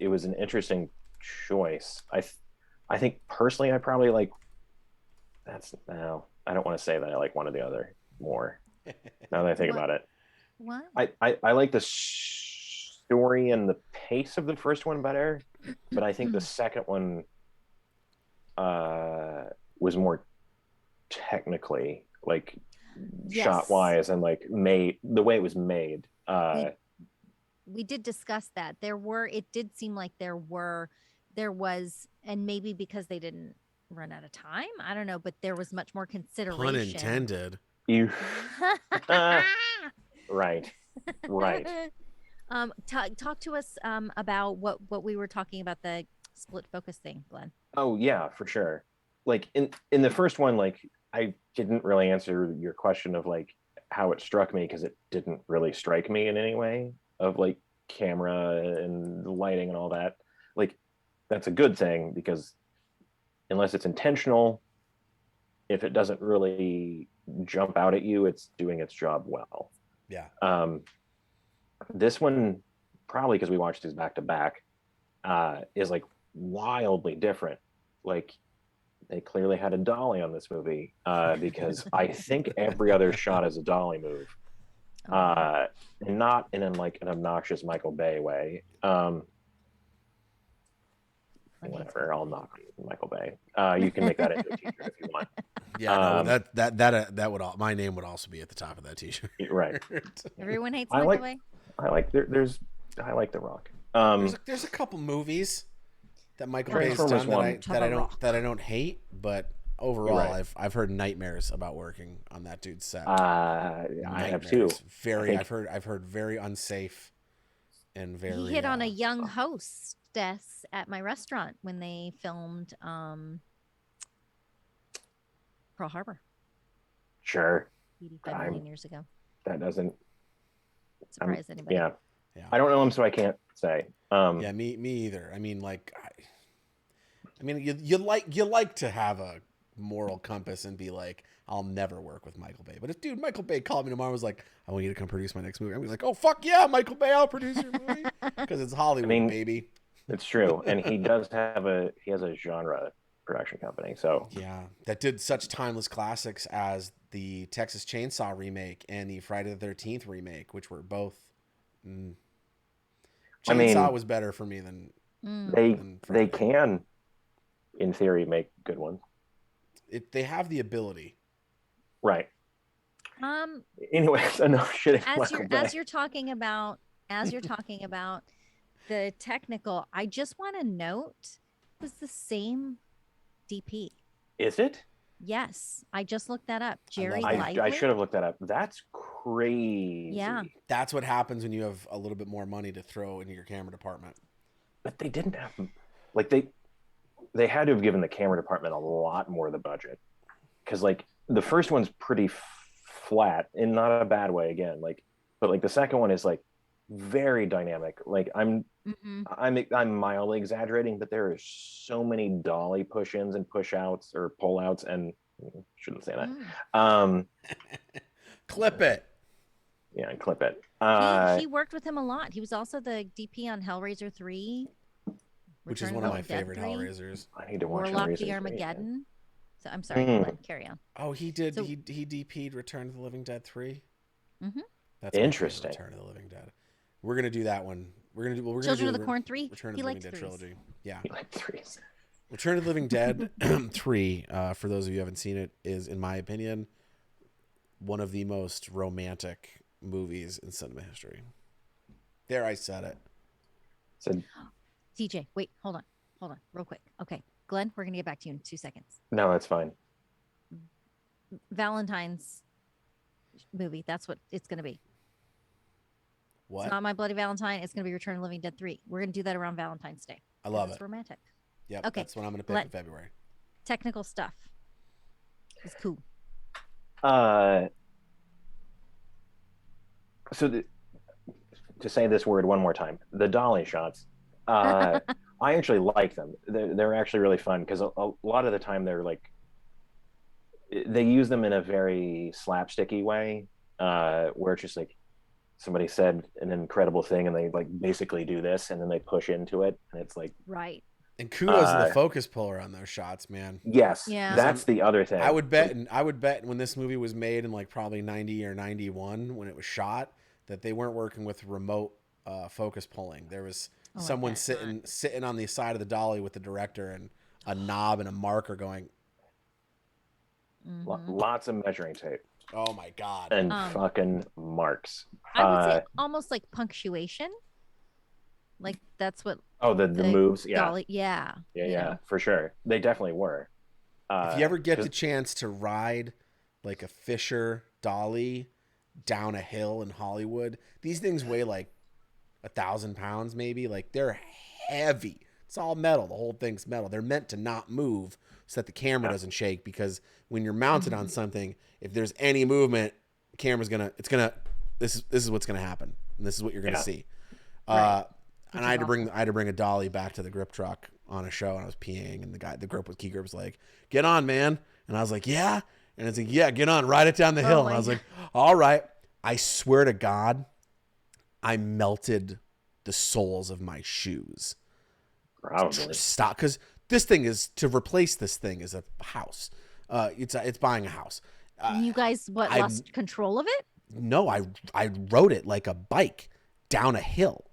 was an interesting choice. I think personally, I probably like that's no. I don't want to say that I like one or the other more. Now that I think What? about it, What? I like the story and the pace of the first one better, but I think the second one was more technically like Yes. shot wise and like made the way it was made. We did discuss that. It did seem like there was, and maybe because they didn't run out of time, I don't know, but there was much more consideration. pun intended. You right. Talk to us about what we were talking about, the split focus thing, Glenn. Oh yeah, for sure. Like in the first one, like I didn't really answer your question of like how it struck me because it didn't really strike me in any way of like camera and lighting and all that. Like that's a good thing because unless it's intentional, if it doesn't really jump out at you, it's doing its job well. Yeah. This one, probably because we watched these back to back, is like wildly different. Like they clearly had a dolly on this movie because I think every other shot is a dolly move, and not in like an obnoxious Michael Bay way. Whatever, I'll knock Michael Bay. You can make that into a t-shirt if you want. Yeah, no, that would all my name would also be at the top of that t-shirt. Right. Everyone hates I Michael like- Bay. I like I like The Rock. There's a couple movies that Michael Bay's Transformers done one. that I don't hate, but overall Right. I've heard nightmares about working on that dude's set. I have too. I've heard very unsafe and very. He hit on a young hostess at my restaurant when they filmed Pearl Harbor Sure. 85 million years ago. That doesn't Surprise anybody. Yeah. Yeah. I don't know him, so I can't say. Yeah, me either. I mean, like, you like to have a moral compass and be like, I'll never work with Michael Bay. But if Michael Bay called me tomorrow and was like, I want you to come produce my next movie, I'd be like, oh fuck yeah, Michael Bay, I'll produce your movie because it's Hollywood, baby. It's true, and he has a genre production company. So yeah, that did such timeless classics as the Texas Chainsaw remake and the Friday the 13th remake, which were both. Chainsaw was better for me than they can, in theory, make good ones. They have the ability, right? Anyways, enough shitting. As you're talking about the technical, I just want to note it was the same DP. Is it? Yes, I just looked that up. Jerry I Lively. should have looked that up. That's crazy. Yeah. That's what happens when you have a little bit more money to throw into your camera department. But they didn't have, like they had to have given the camera department a lot more of the budget, because like the first one's pretty flat in not a bad way again, like, but like the second one is like very dynamic. Like I'm mildly exaggerating, but there are so many dolly push-ins and push-outs or pull-outs, and shouldn't say that. Clip it. Yeah, clip it. He worked with him a lot. He was also the DP on Hellraiser 3, which is one of my favorite Hellraisers. I need to watch Warlock Hellraiser the 3, Armageddon. So I'm sorry, Glenn, carry on. Oh, he did. So, he DP'd Return of the Living Dead 3. Mm-hmm. That's interesting. Return of the Living Dead. We're gonna do that one. We're gonna do Children of the Corn 3. Return of He the Living likes Dead threes. trilogy. Yeah. He liked threes. Return of the Living Dead 3, for those of you who haven't seen it, is, in my opinion, one of the most romantic movies in cinema history. There, I said it. So, DJ, wait, hold on, real quick. Okay, Glenn, we're gonna get back to you in 2 seconds. no, that's fine. Valentine's movie. That's what it's gonna be. What? It's not My Bloody Valentine. It's going to be Return of the Living Dead 3. We're going to do that around Valentine's Day. I love It's it. romantic. Yep. Okay. That's what I'm going to pick in February. Technical stuff. It's cool. So to say this word one more time, the dolly shots. I actually like them. They're actually really fun because a lot of the time they're like, they use them in a very slapsticky way, where it's just like somebody said an incredible thing and they like basically do this and then they push into it and it's like right. And kudos to the focus puller on those shots, man. Yes, yeah. that's the other thing. I would bet when this movie was made in like probably 90 or 91 when it was shot that they weren't working with remote focus pulling. There was someone sitting on the side of the dolly with the director and a knob and a marker going. Lots of measuring tape. Oh my God. And fucking marks. I would say almost like punctuation. Like that's what. Oh, the moves. Yeah. Dolly, yeah. Yeah, for sure. They definitely were. If you ever get the chance to ride like a Fisher dolly down a hill in Hollywood, these things weigh like 1,000 pounds, maybe. Like they're heavy. It's all metal. The whole thing's metal. They're meant to not move so that the camera doesn't shake, because when you're mounted on something, if there's any movement, the camera's this is what's gonna happen, and this is what you're gonna see. Right. And I had to bring a dolly back to the grip truck on a show, and I was peeing, and the key grip was like, "Get on, man," and I was like, "Yeah," and it's like, "Yeah, get on, ride it down the hill," and I was like, "All right." I swear to God, I melted the soles of my shoes. Probably. Stop, because this thing is to replace this thing is a house. It's buying a house. You guys lost control of it? No, I rode it like a bike down a hill.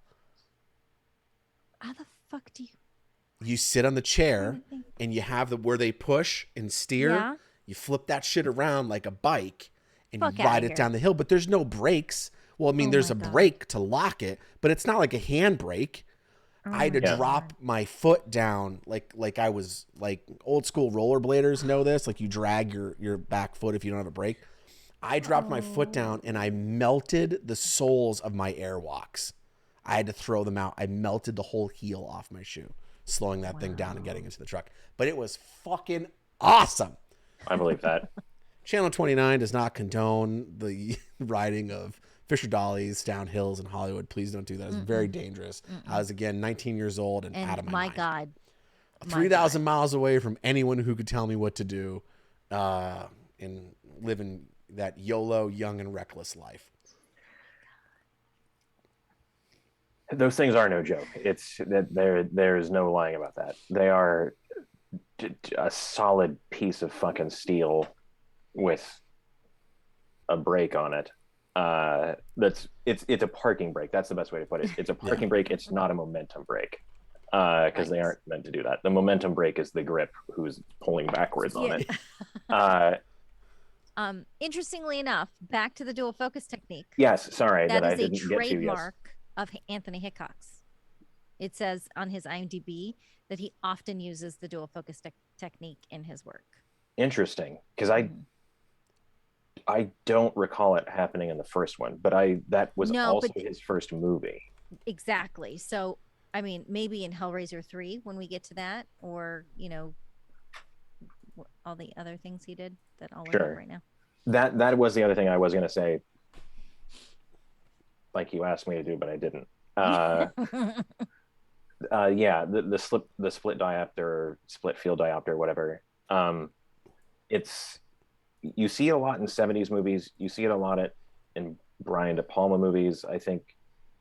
How the fuck do you? You sit on the chair and you have where they push and steer. Yeah. You flip that shit around like a bike and Fuck you ride it down the hill. But there's no brakes. Well, I mean, there's a brake to lock it, but it's not like a hand brake. I had to drop my foot down like I was like old school rollerbladers know this. Like you drag your back foot if you don't have a brake. I dropped my foot down and I melted the soles of my Airwalks. I had to throw them out. I melted the whole heel off my shoe, slowing that thing down and getting into the truck. But it was fucking awesome. I believe that. Channel 29 does not condone the riding of Fisher dollies down hills in Hollywood. Please don't do that. It's very dangerous. I was, again, 19 years old and out of my mind. God. 3,000 miles away from anyone who could tell me what to do and living that YOLO, young and reckless life. Those things are no joke. It's that there is no lying about that. They are a solid piece of fucking steel with a brake on it. It's a parking brake. That's the best way to put it. It's a parking brake. It's not a momentum brake, because they aren't meant to do that. The momentum brake is the grip who's pulling backwards on it. Interestingly enough, back to the dual focus technique. Yes, sorry that I is a didn't get to. Yes. trademark of Anthony Hickox. It says on his IMDb that he often uses the dual focus technique in his work. Interesting, because I don't recall it happening in the first one, but that was also his first movie. Exactly. So, I mean, maybe in Hellraiser 3 when we get to that, or all the other things he did that I'll look up right now. That was the other thing I was going to say, like you asked me to do, but I didn't. The split diopter, split field diopter, whatever. You see it a lot in 70s movies. You see it a lot in Brian De Palma movies. I think,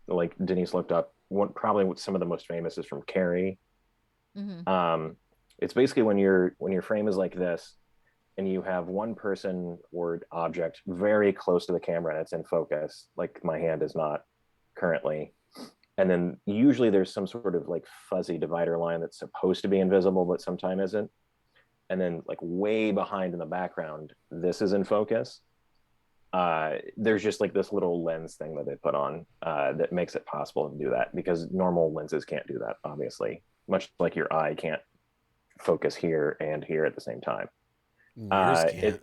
like Denise looked up, probably some of the most famous is from Carrie. It's basically when your frame is like this, and you have one person or object very close to the camera and it's in focus, like my hand is not currently. And then usually there's some sort of like fuzzy divider line that's supposed to be invisible, but sometimes isn't. And then like way behind in the background, this is in focus. There's just like this little lens thing that they put on that makes it possible to do that, because normal lenses can't do that, obviously. Much like your eye can't focus here and here at the same time. Yours can't.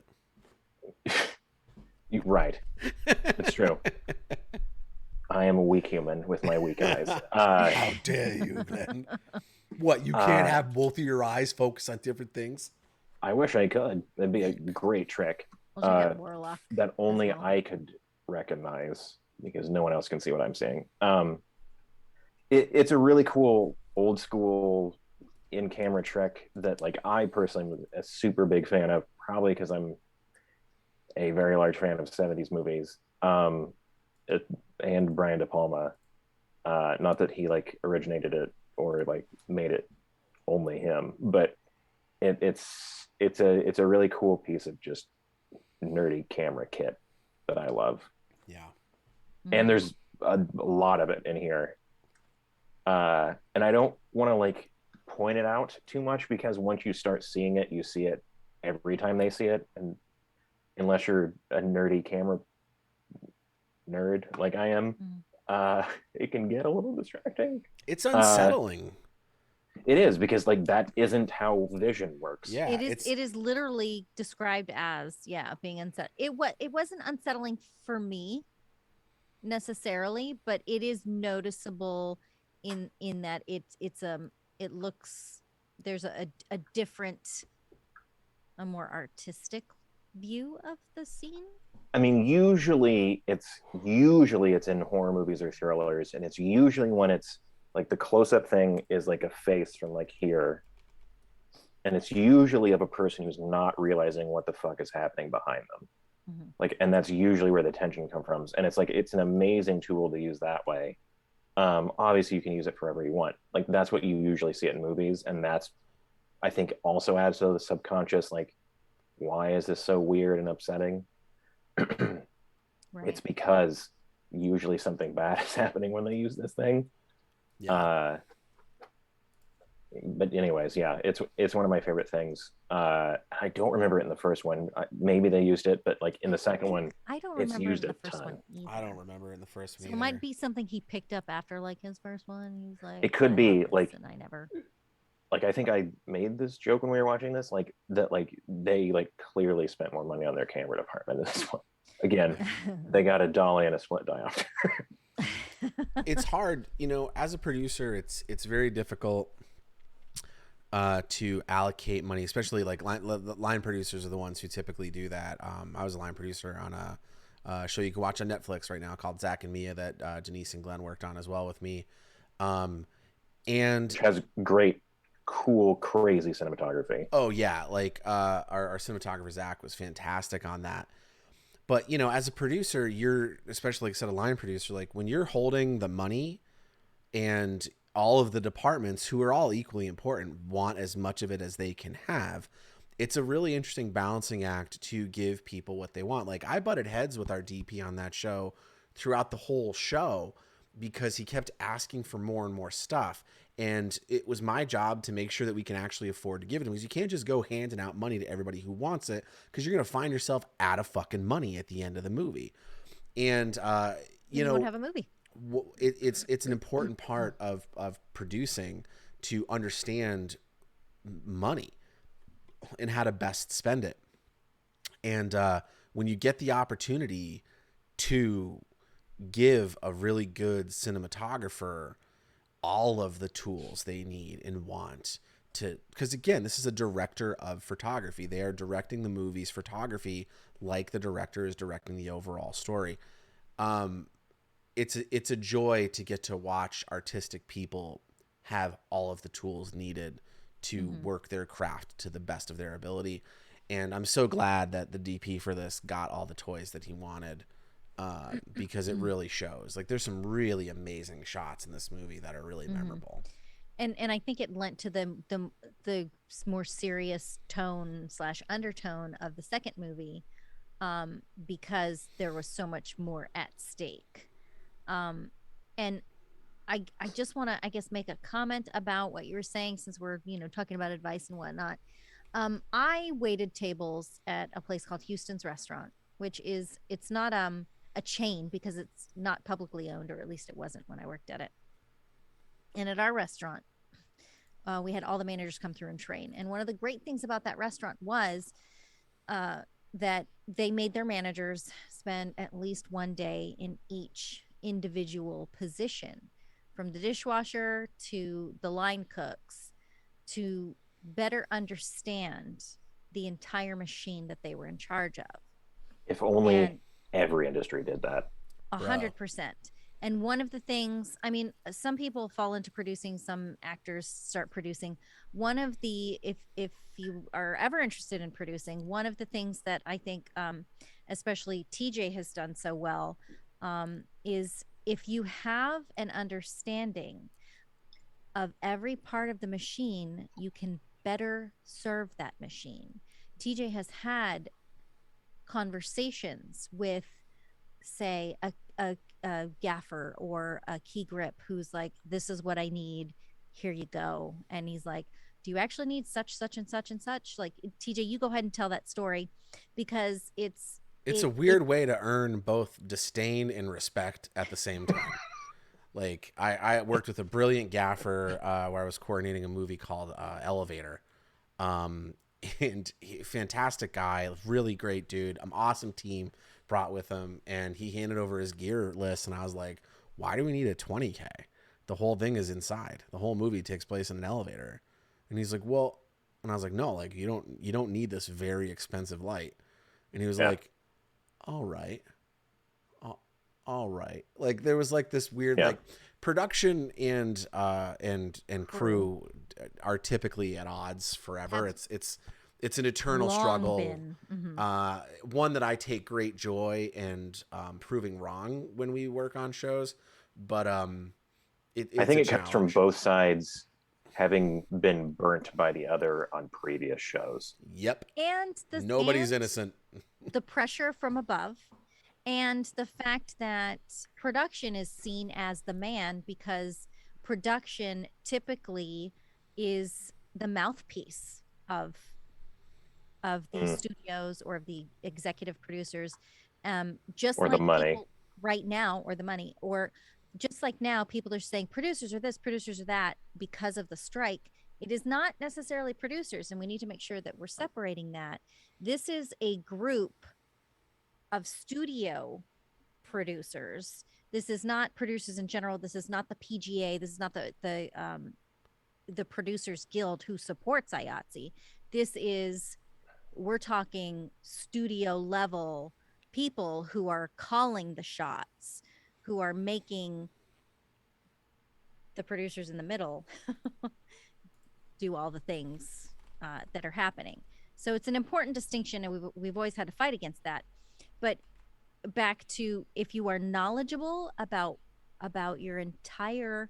Right. It's true. I am a weak human with my weak eyes. How dare you, Glenn? What, you can't have both of your eyes focus on different things? I wish I could. That'd be a great trick We'll check out Warlock that only as well. I could recognize because no one else can see what I'm seeing. It's a really cool old school in-camera trick that like I personally was a super big fan of, probably because I'm a very large fan of 70s movies. And Brian De Palma. Not that he like originated it or like made it only him, but it's a really cool piece of just nerdy camera kit that I love. Yeah. And there's a lot of it in here. And I don't want to like point it out too much because once you start seeing it, you see it every time they see it. And unless you're a nerdy camera nerd like I am, it can get a little distracting. It's unsettling. It is, because like that isn't how vision works. Yeah, it is literally described as being unsettling. It wasn't unsettling for me necessarily, but it is noticeable in that it looks, there's a different, a more artistic view of the scene. I mean, usually it's in horror movies or thrillers, and it's usually when it's like the close-up thing is like a face from like here, and it's usually of a person who's not realizing what the fuck is happening behind them. Like, and that's usually where the tension comes from, and it's like it's an amazing tool to use that way. Obviously you can use it for whatever you want. Like that's what you usually see it in movies, and that's, I think, also adds to the subconscious, like, why is this so weird and upsetting? Right. It's because usually something bad is happening when they use this thing. But anyways, yeah, it's one of my favorite things. I don't remember it in the first one. Maybe they used it, but like in the second one, I don't remember it's used in the a first ton. one either. I don't remember it in the first one. So it might be something he picked up after like his first one. He's like, it could be like, and I never. Like, I think I made this joke when we were watching this, like that, like they like clearly spent more money on their camera department in this one. Again, they got a dolly and a split diopter. It's hard, as a producer, it's very difficult to allocate money, especially like line producers are the ones who typically do that. I was a line producer on a show you can watch on Netflix right now called Zach and Mia that Denise and Glenn worked on as well with me. And which has great, cool, crazy cinematography. Oh yeah, like our cinematographer Zach was fantastic on that. But as a producer, you're, especially like I said, a line producer, like when you're holding the money and all of the departments, who are all equally important, want as much of it as they can have, it's a really interesting balancing act to give people what they want. Like I butted heads with our DP on that show throughout the whole show because he kept asking for more and more stuff. And it was my job to make sure that we can actually afford to give it to him, because you can't just go handing out money to everybody who wants it, because you're going to find yourself out of fucking money at the end of the movie. And, you won't have a movie. It's an important part of producing to understand money and how to best spend it. And when you get the opportunity to give a really good cinematographer all of the tools they need and want to, because again, this is a director of photography. They are directing the movie's photography like the director is directing the overall story. It's a joy to get to watch artistic people have all of the tools needed to work their craft to the best of their ability. And I'm so glad that the DP for this got all the toys that he wanted. Because it really shows. Like there's some really amazing shots in this movie that are really memorable. And I think it lent to the more serious tone / undertone of the second movie, because there was so much more at stake. And I just want to, I guess, make a comment about what you were saying, since we're talking about advice and whatnot. I waited tables at a place called Houston's Restaurant, which is, it's not a chain because it's not publicly owned, or at least it wasn't when I worked at it. And at our restaurant, we had all the managers come through and train. And one of the great things about that restaurant was that they made their managers spend at least one day in each individual position, from the dishwasher to the line cooks, to better understand the entire machine that they were in charge of. If only And every industry did that. 100%. And one of the things, I mean, some people fall into producing, some actors start producing. One of the, if you are ever interested in producing, one of the things that I think, especially TJ has done so well, is if you have an understanding of every part of the machine, you can better serve that machine. TJ has had conversations with, say, a gaffer or a key grip who's like, this is what I need, here you go. And he's like, do you actually need such and such and such? Like, TJ, you go ahead and tell that story, because it's a weird way to earn both disdain and respect at the same time. Like, I worked with a brilliant gaffer where I was coordinating a movie called Elevator. And fantastic guy, really great dude, awesome team brought with him, and he handed over his gear list, and I was like, why do we need a 20K? The whole thing is inside. The whole movie takes place in an elevator. And he's like, well, and I was like, no, like, you don't need this very expensive light. And he was like, all right. All right. Like, there was like this weird like production and crew are typically at odds forever. It's an eternal struggle. One that I take great joy in proving wrong when we work on shows, but I think it comes from both sides having been burnt by the other on previous shows. Yep. And nobody's innocent. The pressure from above, and the fact that production is seen as the man, because production typically is the mouthpiece of the studios or of the executive producers, just or like the money right now, or the money, or just like now, people are saying producers are this, producers are that, because of the strike. It is not necessarily producers, and we need to make sure that we're separating that. This is a group of studio producers. This is not producers in general. This is not the PGA. This is not the Producers Guild who supports IATSE. This is, we're talking studio level people who are calling the shots, who are making the producers in the middle do all the things that are happening. So it's an important distinction, and we've always had to fight against that. But back to, if you are knowledgeable about your entire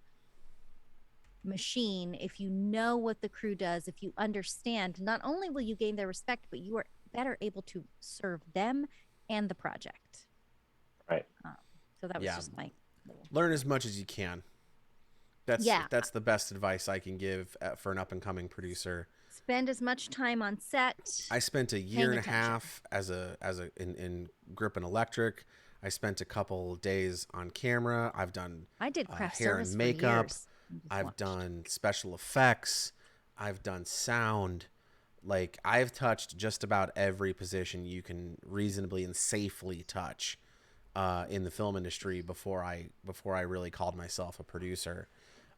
machine, if you know what the crew does, if you understand, not only will you gain their respect, but you are better able to serve them and the project. Right. So that was just my learn as much as you can. That's the best advice I can give for an up and coming producer. Spend as much time on set. I spent a year and a half in grip and electric. I spent a couple days on camera. I did craft hair and makeup. I've done special effects. I've done sound. Like, I've touched just about every position you can reasonably and safely touch in the film industry before I really called myself a producer.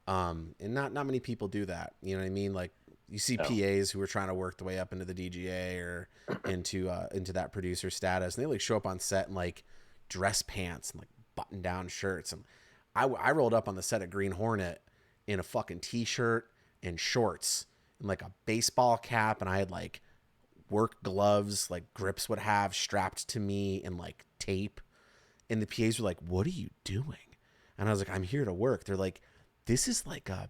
And not many people do that. You know what I mean? Like, you see PAs who are trying to work the way up into the DGA or into that producer status, and they like show up on set in like dress pants and like button down shirts. And I rolled up on the set of Green Hornet in a fucking t-shirt and shorts and like a baseball cap, and I had like work gloves, like grips would have strapped to me, and like tape. And the PAs were like, "What are you doing?" And I was like, "I'm here to work." They're like, "This is like a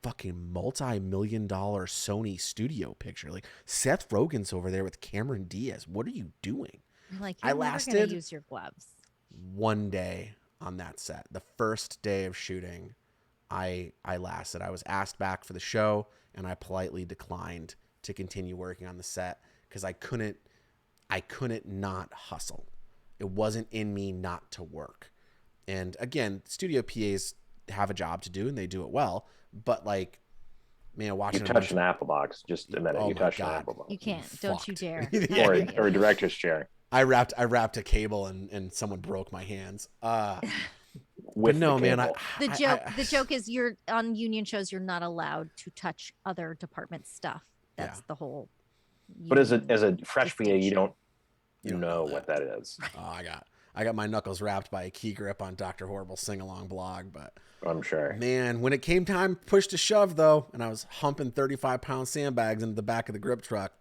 fucking multi-million-dollar Sony studio picture. Like, Seth Rogen's over there with Cameron Diaz. What are you doing?" Like, you're never gonna use your gloves. One day on that set, the first day of shooting, I lasted. I was asked back for the show, and I politely declined to continue working on the set because I couldn't not hustle. It wasn't in me not to work. And again, studio PAs have a job to do, and they do it well. But like, man, watching you touched an apple box. Just a minute. You touched an apple box. You can't. Don't you dare. or a director's chair. I wrapped a cable and someone broke my hands. But With no, the man, cable. The joke is you're on union shows. You're not allowed to touch other department stuff. That's the whole. But as a union fresh VA, you distinction. don't You don't know know what that is. Oh, I got my knuckles wrapped by a key grip on Dr. Horrible's sing-along blog, but I'm sure. man, when it came time push to shove though, and I was humping 35-pound sandbags into the back of the grip truck,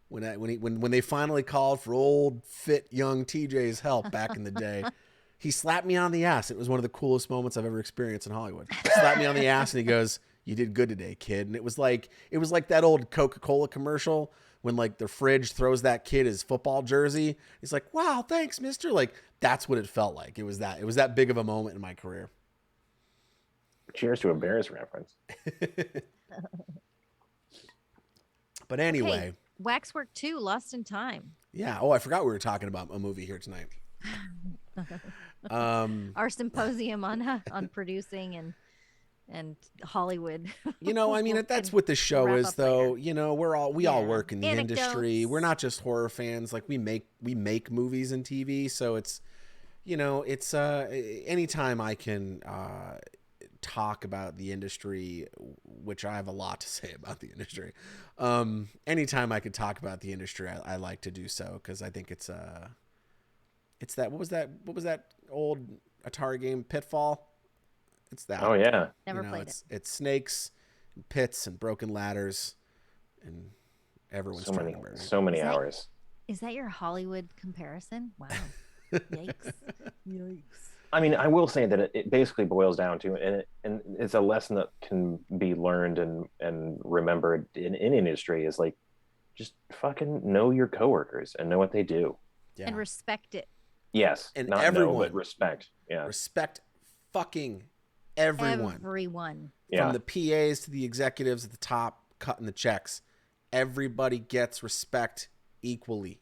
when they finally called for old fit young TJ's help back in the day, he slapped me on the ass. It was one of the coolest moments I've ever experienced in Hollywood. He slapped me on the ass and he goes, "You did good today, kid." And it was like that old Coca-Cola commercial when like the fridge throws that kid his football jersey. He's like, "Wow, thanks, mister." Like that's what it felt like. It was that big of a moment in my career. Cheers to a Bears reference. But anyway, Okay. Waxwork 2, Lost in Time. yeah. Oh, I forgot we were talking about a movie here tonight. Our symposium on producing and Hollywood. You know, I mean, We'll that's can what the show wrap is, up though. later. You know, we all work in the industry. Anecdotes. We're not just horror fans. Like we make movies and TV, so it's, you know, it's anytime I can talk about the industry, which I have a lot to say about the industry. Anytime I could talk about the industry, I like to do so because I think it's that what was that old Atari game, Pitfall? It's that. Oh yeah. Never You know, played it. it's snakes, and pits, and broken ladders, and everyone's trying to murder. So many Is that- hours. Is that your Hollywood comparison? Wow. Yikes. Yikes. I mean, I will say that it basically boils down to, and it's a lesson that can be learned and remembered in industry is like, just fucking know your coworkers and know what they do. Yeah. And respect it. Yes, And not everyone. know, but respect. Yeah, Respect fucking everyone. Everyone. yeah. From the PAs to the executives at the top cutting the checks. Everybody gets respect equally.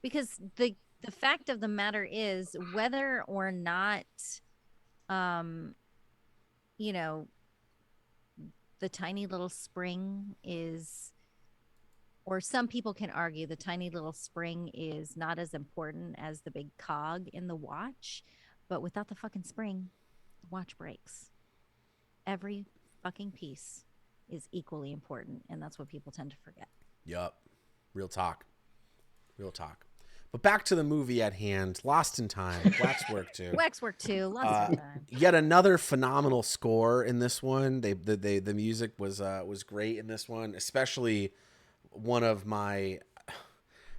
Because the fact of the matter is whether or not you know, the tiny little spring is, or some people can argue the tiny little spring is not as important as the big cog in the watch, but without the fucking spring, the watch breaks. Every fucking piece is equally important, and that's what people tend to forget. Yup. Real talk. But back to the movie at hand, Lost in Time, Waxwork 2. Waxwork 2, lots of time. Yet another phenomenal score in this one. The music was great in this one, especially one of my.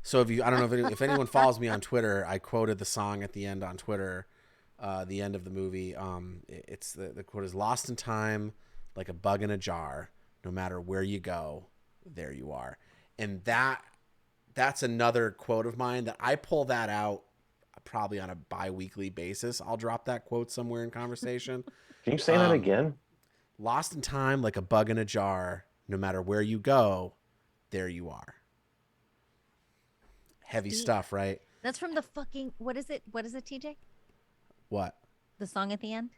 So I don't know if anyone follows me on Twitter, I quoted the song at the end on Twitter, the end of the movie. It's the quote is "Lost in time, like a bug in a jar. No matter where you go, there you are." And that's another quote of mine that I pull that out probably on a bi-weekly basis. I'll drop that quote somewhere in conversation. Can you say that again? Lost in time, like a bug in a jar. No matter where you go, there you are. Heavy Deep. stuff, right? That's from the fucking, what is it, TJ? What? The song at the end?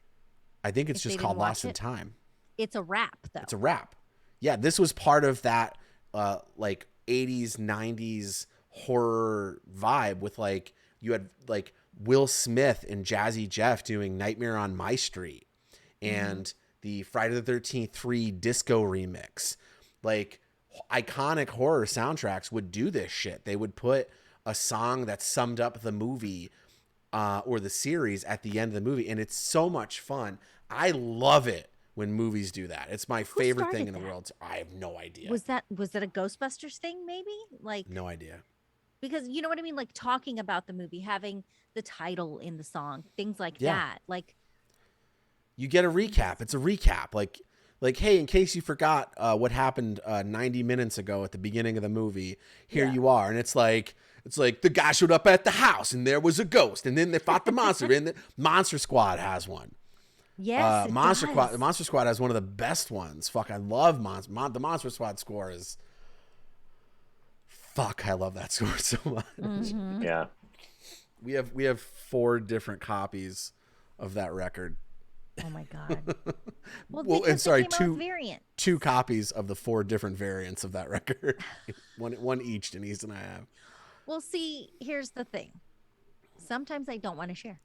I think it's If they just didn't called watch Lost in it? Time. It's a rap, though. It's a rap. Yeah, this was part of that like 80s, 90s horror vibe with like you had like Will Smith and Jazzy Jeff doing Nightmare on My Street and the Friday the 13th 3 disco remix. Like iconic horror soundtracks would do this shit. They would put a song that summed up the movie or the series at the end of the movie, and it's so much fun. I love it when movies do that. It's my favorite thing in the started that? world. I have no idea. Was that a Ghostbusters thing, maybe? Like, No idea. because you know what I mean? Like talking about the movie, having the title in the song, things like Yeah. that. Like, You get a recap. It's a recap. Like, hey, in case you forgot what happened 90 minutes ago at the beginning of the movie, here you are. And it's like the guy showed up at the house and there was a ghost, and then they fought the monster. And the Monster Squad has one. yes, it Monster does. Squad. Monster Squad has one of the best ones. Fuck, I love the Monster Squad score is. Fuck, I love that score so much. Mhm. Yeah. We have 4 different copies of that record. Oh my god. Well, Well, because and sorry, they came out with variant. 2 copies of the 4 different variants of that record. one each Denise and I have. Well, see, here's the thing. Sometimes I don't want to share.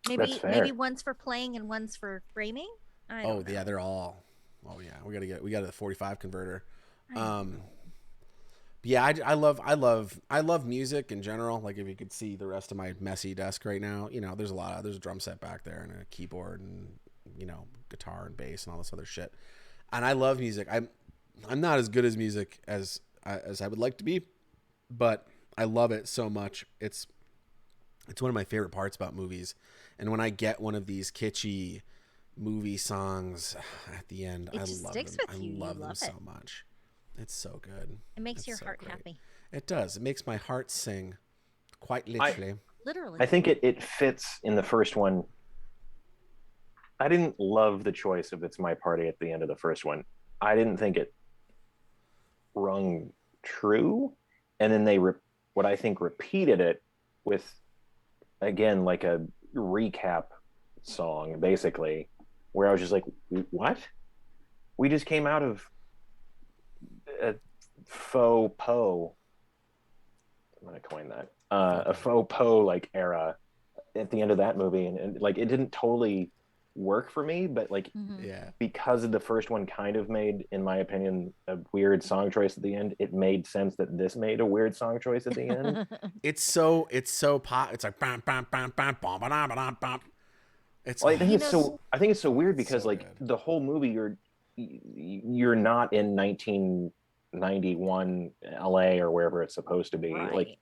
That's fair. Maybe one's for playing and one's for framing. I don't know. Yeah, they're all. Oh yeah, we got a 45 converter. Yeah, I love music in general. Like if you could see the rest of my messy desk right now, there's a drum set back there and a keyboard and guitar and bass and all this other shit. And I love music. I'm not as good as music as I would like to be, but I love it so much. It's one of my favorite parts about movies. And when I get one of these kitschy movie songs at the end, I love them. I love them so much. It's so good. It makes your heart happy. It does. It makes my heart sing, quite literally. Literally. I think it fits in the first one. I didn't love the choice of "It's My Party" at the end of the first one. I didn't think it rung true, and then they what I think repeated it with, again, like a recap song, basically, where I was just like, what? We just came out of a faux po. I'm gonna coin that. A faux po like era at the end of that movie, and like it didn't totally work for me, but like because of the first one kind of made, in my opinion, a weird song choice at the end, it made sense that this made a weird song choice at the end. It's pop. It's like bam bam bam bam bam bam bam bam. It's I think it's so weird because so like good. the whole movie you're not in 1991 LA or wherever it's supposed to be. Right. Like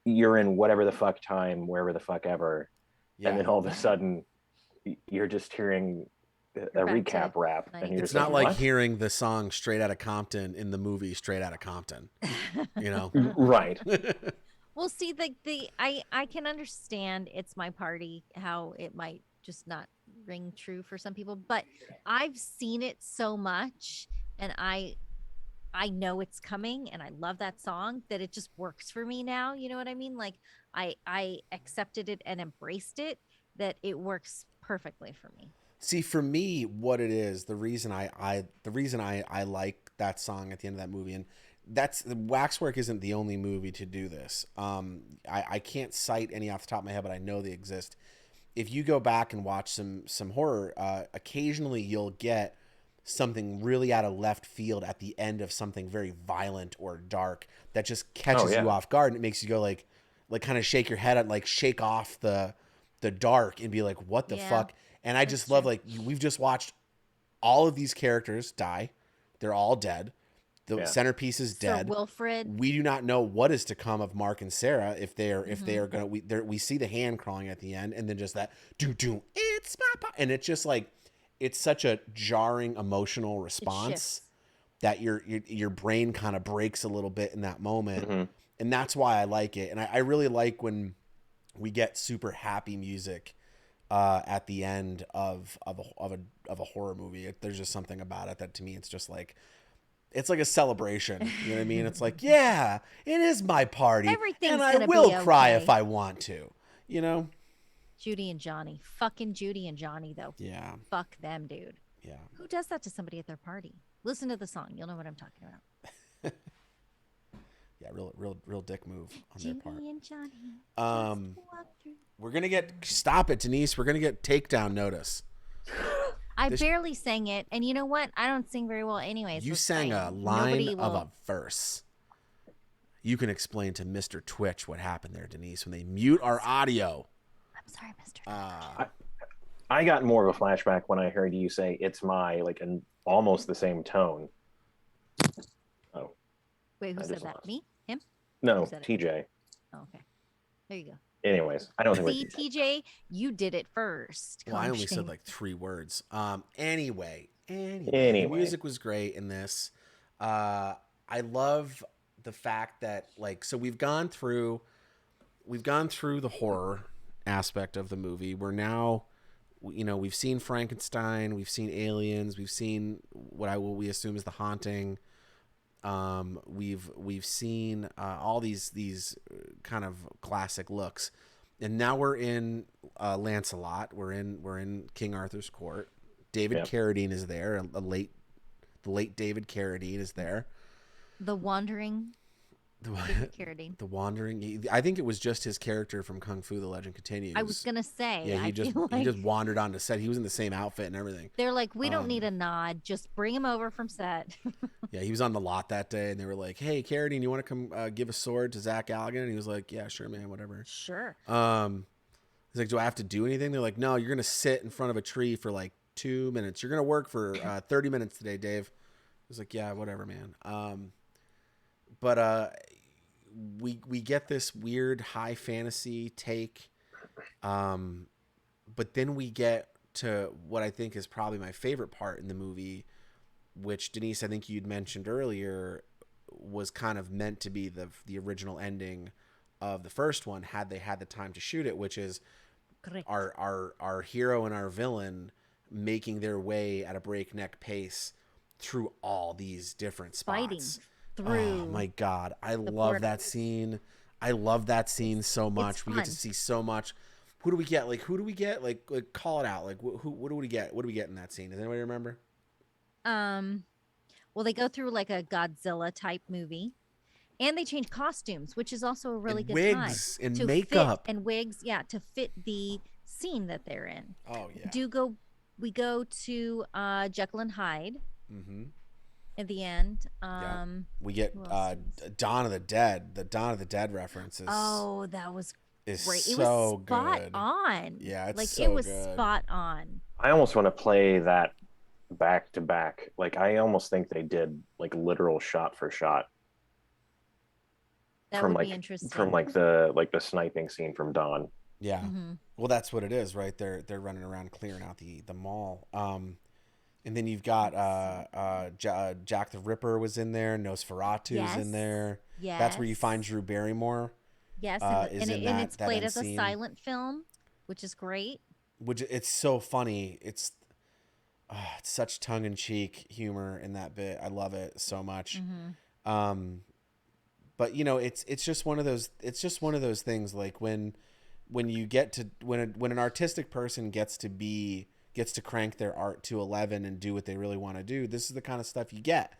you're in whatever the fuck time, wherever the fuck ever. Yeah. And then all of a sudden you're just hearing a recap rap. And you're it's just not like what? hearing the song Straight Outta Compton in the movie Straight Outta Compton, Right. Well, see, I can understand "It's My Party" how it might just not ring true for some people, but I've seen it so much, and I know it's coming, and I love that song that it just works for me now. You know what I mean? Like I accepted it and embraced it, that it works perfectly for me. See, for me, what it is, the reason I like that song at the end of that movie, and that's Waxwork isn't the only movie to do this. I can't cite any off the top of my head, but I know they exist. If you go back and watch some horror, occasionally you'll get something really out of left field at the end of something very violent or dark that just catches you off guard, and it makes you go like kind of shake your head and like shake off the dark and be like, what the fuck? And I just love, like, we've just watched all of these characters die. They're all dead. The centerpiece is dead. Sir Wilfred. We do not know what is to come of Mark and Sarah if they are gonna. We see the hand crawling at the end, and then just that do it's my and it's just like it's such a jarring emotional response that your brain kind of breaks a little bit in that moment, and that's why I like it. And I really like when we get super happy music at the end of a horror movie. There's just something about it that to me it's just like. It's like a celebration. You know what I mean? It's like, yeah, it is my party. Everything's and I gonna will be cry okay. if I want to. You know? Judy and Johnny. Fucking Judy and Johnny, though. Yeah. Fuck them, dude. Yeah. Who does that to somebody at their party? Listen to the song. You'll know what I'm talking about. Yeah, real dick move on Judy their part. And Johnny. We're gonna get stop it, Denise. We're gonna get takedown notice. I barely sang it, and you know what? I don't sing very well anyways. You sang a line of a verse. You can explain to Mr. Twitch what happened there, Denise, when they mute our audio. I'm sorry, Mr. Twitch. I got more of a flashback when I heard you say "it's my," like in almost the same tone. Oh. Wait, who said that? Me? Him? No, TJ. Oh, okay. There you go. Anyways, I don't think See, TJ, you did it first. Well, I only said like 3 words. Anyway, the music was great in this. I love the fact that so we've gone through the horror aspect of the movie. We're now, we've seen Frankenstein, we've seen Aliens, we've seen what we assume is The Haunting. We've seen all these kind of classic looks, and now we're in Lancelot. We're in King Arthur's court. David Carradine is there. The late David Carradine is there. The Wandering Carradine. The wandering. I think it was just his character from Kung Fu: The Legend Continues. I was gonna say. Yeah, I feel like he just wandered onto set. He was in the same outfit and everything. they're like, we don't need a nod. Just bring him over from set. Yeah, he was on the lot that day, and they were like, "Hey, Carradine, you want to come give a sword to Zach Galligan?" And he was like, "Yeah, sure, man, whatever." Sure. He's like, "Do I have to do anything?" They're like, "No, you're gonna sit in front of a tree for like 2 minutes. You're gonna work for 30 minutes today, Dave." I was like, "Yeah, whatever, man." But we get this weird high fantasy take, but then we get to what I think is probably my favorite part in the movie, which Denise, I think you'd mentioned earlier, was kind of meant to be the original ending of the first one had they had the time to shoot it, which is Correct. our hero and our villain making their way at a breakneck pace through all these different spots. Fighting through. Oh my God. I love that scene. I love that scene so much. We get to see so much. Who do we get? Like, call it out. Like, what do we get? What do we get in that scene? Does anybody remember? Well, they go through like a Godzilla type movie, and they change costumes, which is also a really and good wigs time and to makeup fit, and wigs, yeah, to fit the scene that they're in. Oh yeah. We go to Jekyll and Hyde Mm-hmm. at the end. Yeah. We get Dawn of the Dead. The Dawn of the Dead references. Oh, that was is great. So it was spot good. on. Yeah, it's like so it was good. spot on. I almost want to play that back to back. Like I almost think they did like literal shot for shot. That from would like be interesting. from like the sniping scene from Dawn. Yeah. Mm-hmm. Well, that's what it is, right? They're running around clearing out the mall. And then you've got Jack the Ripper was in there. Nosferatu's in there. Yes. That's where you find Drew Barrymore. Yes, is in and it's that played end as a scene. silent film, which is great. Which it's so funny. It's such tongue-in-cheek humor in that bit. I love it so much. Mm-hmm. But you know, it's just one of those. It's just one of those things. Like when you get to when an artistic person gets to crank their art to 11 and do what they really want to do. This is the kind of stuff you get.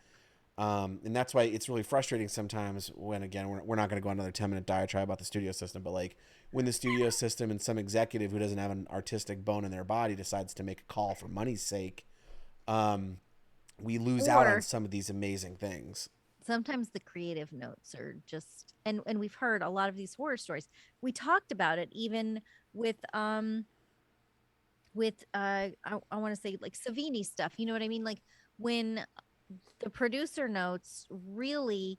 And that's why it's really frustrating sometimes when, again, we're not going to go on another 10-minute diatribe about the studio system, but like when the studio system and some executive who doesn't have an artistic bone in their body decides to make a call for money's sake, we lose out on some of these amazing things. Sometimes the creative notes are just, and we've heard a lot of these horror stories. We talked about it even with I want to say like Savini stuff. You know what I mean? Like when the producer notes really,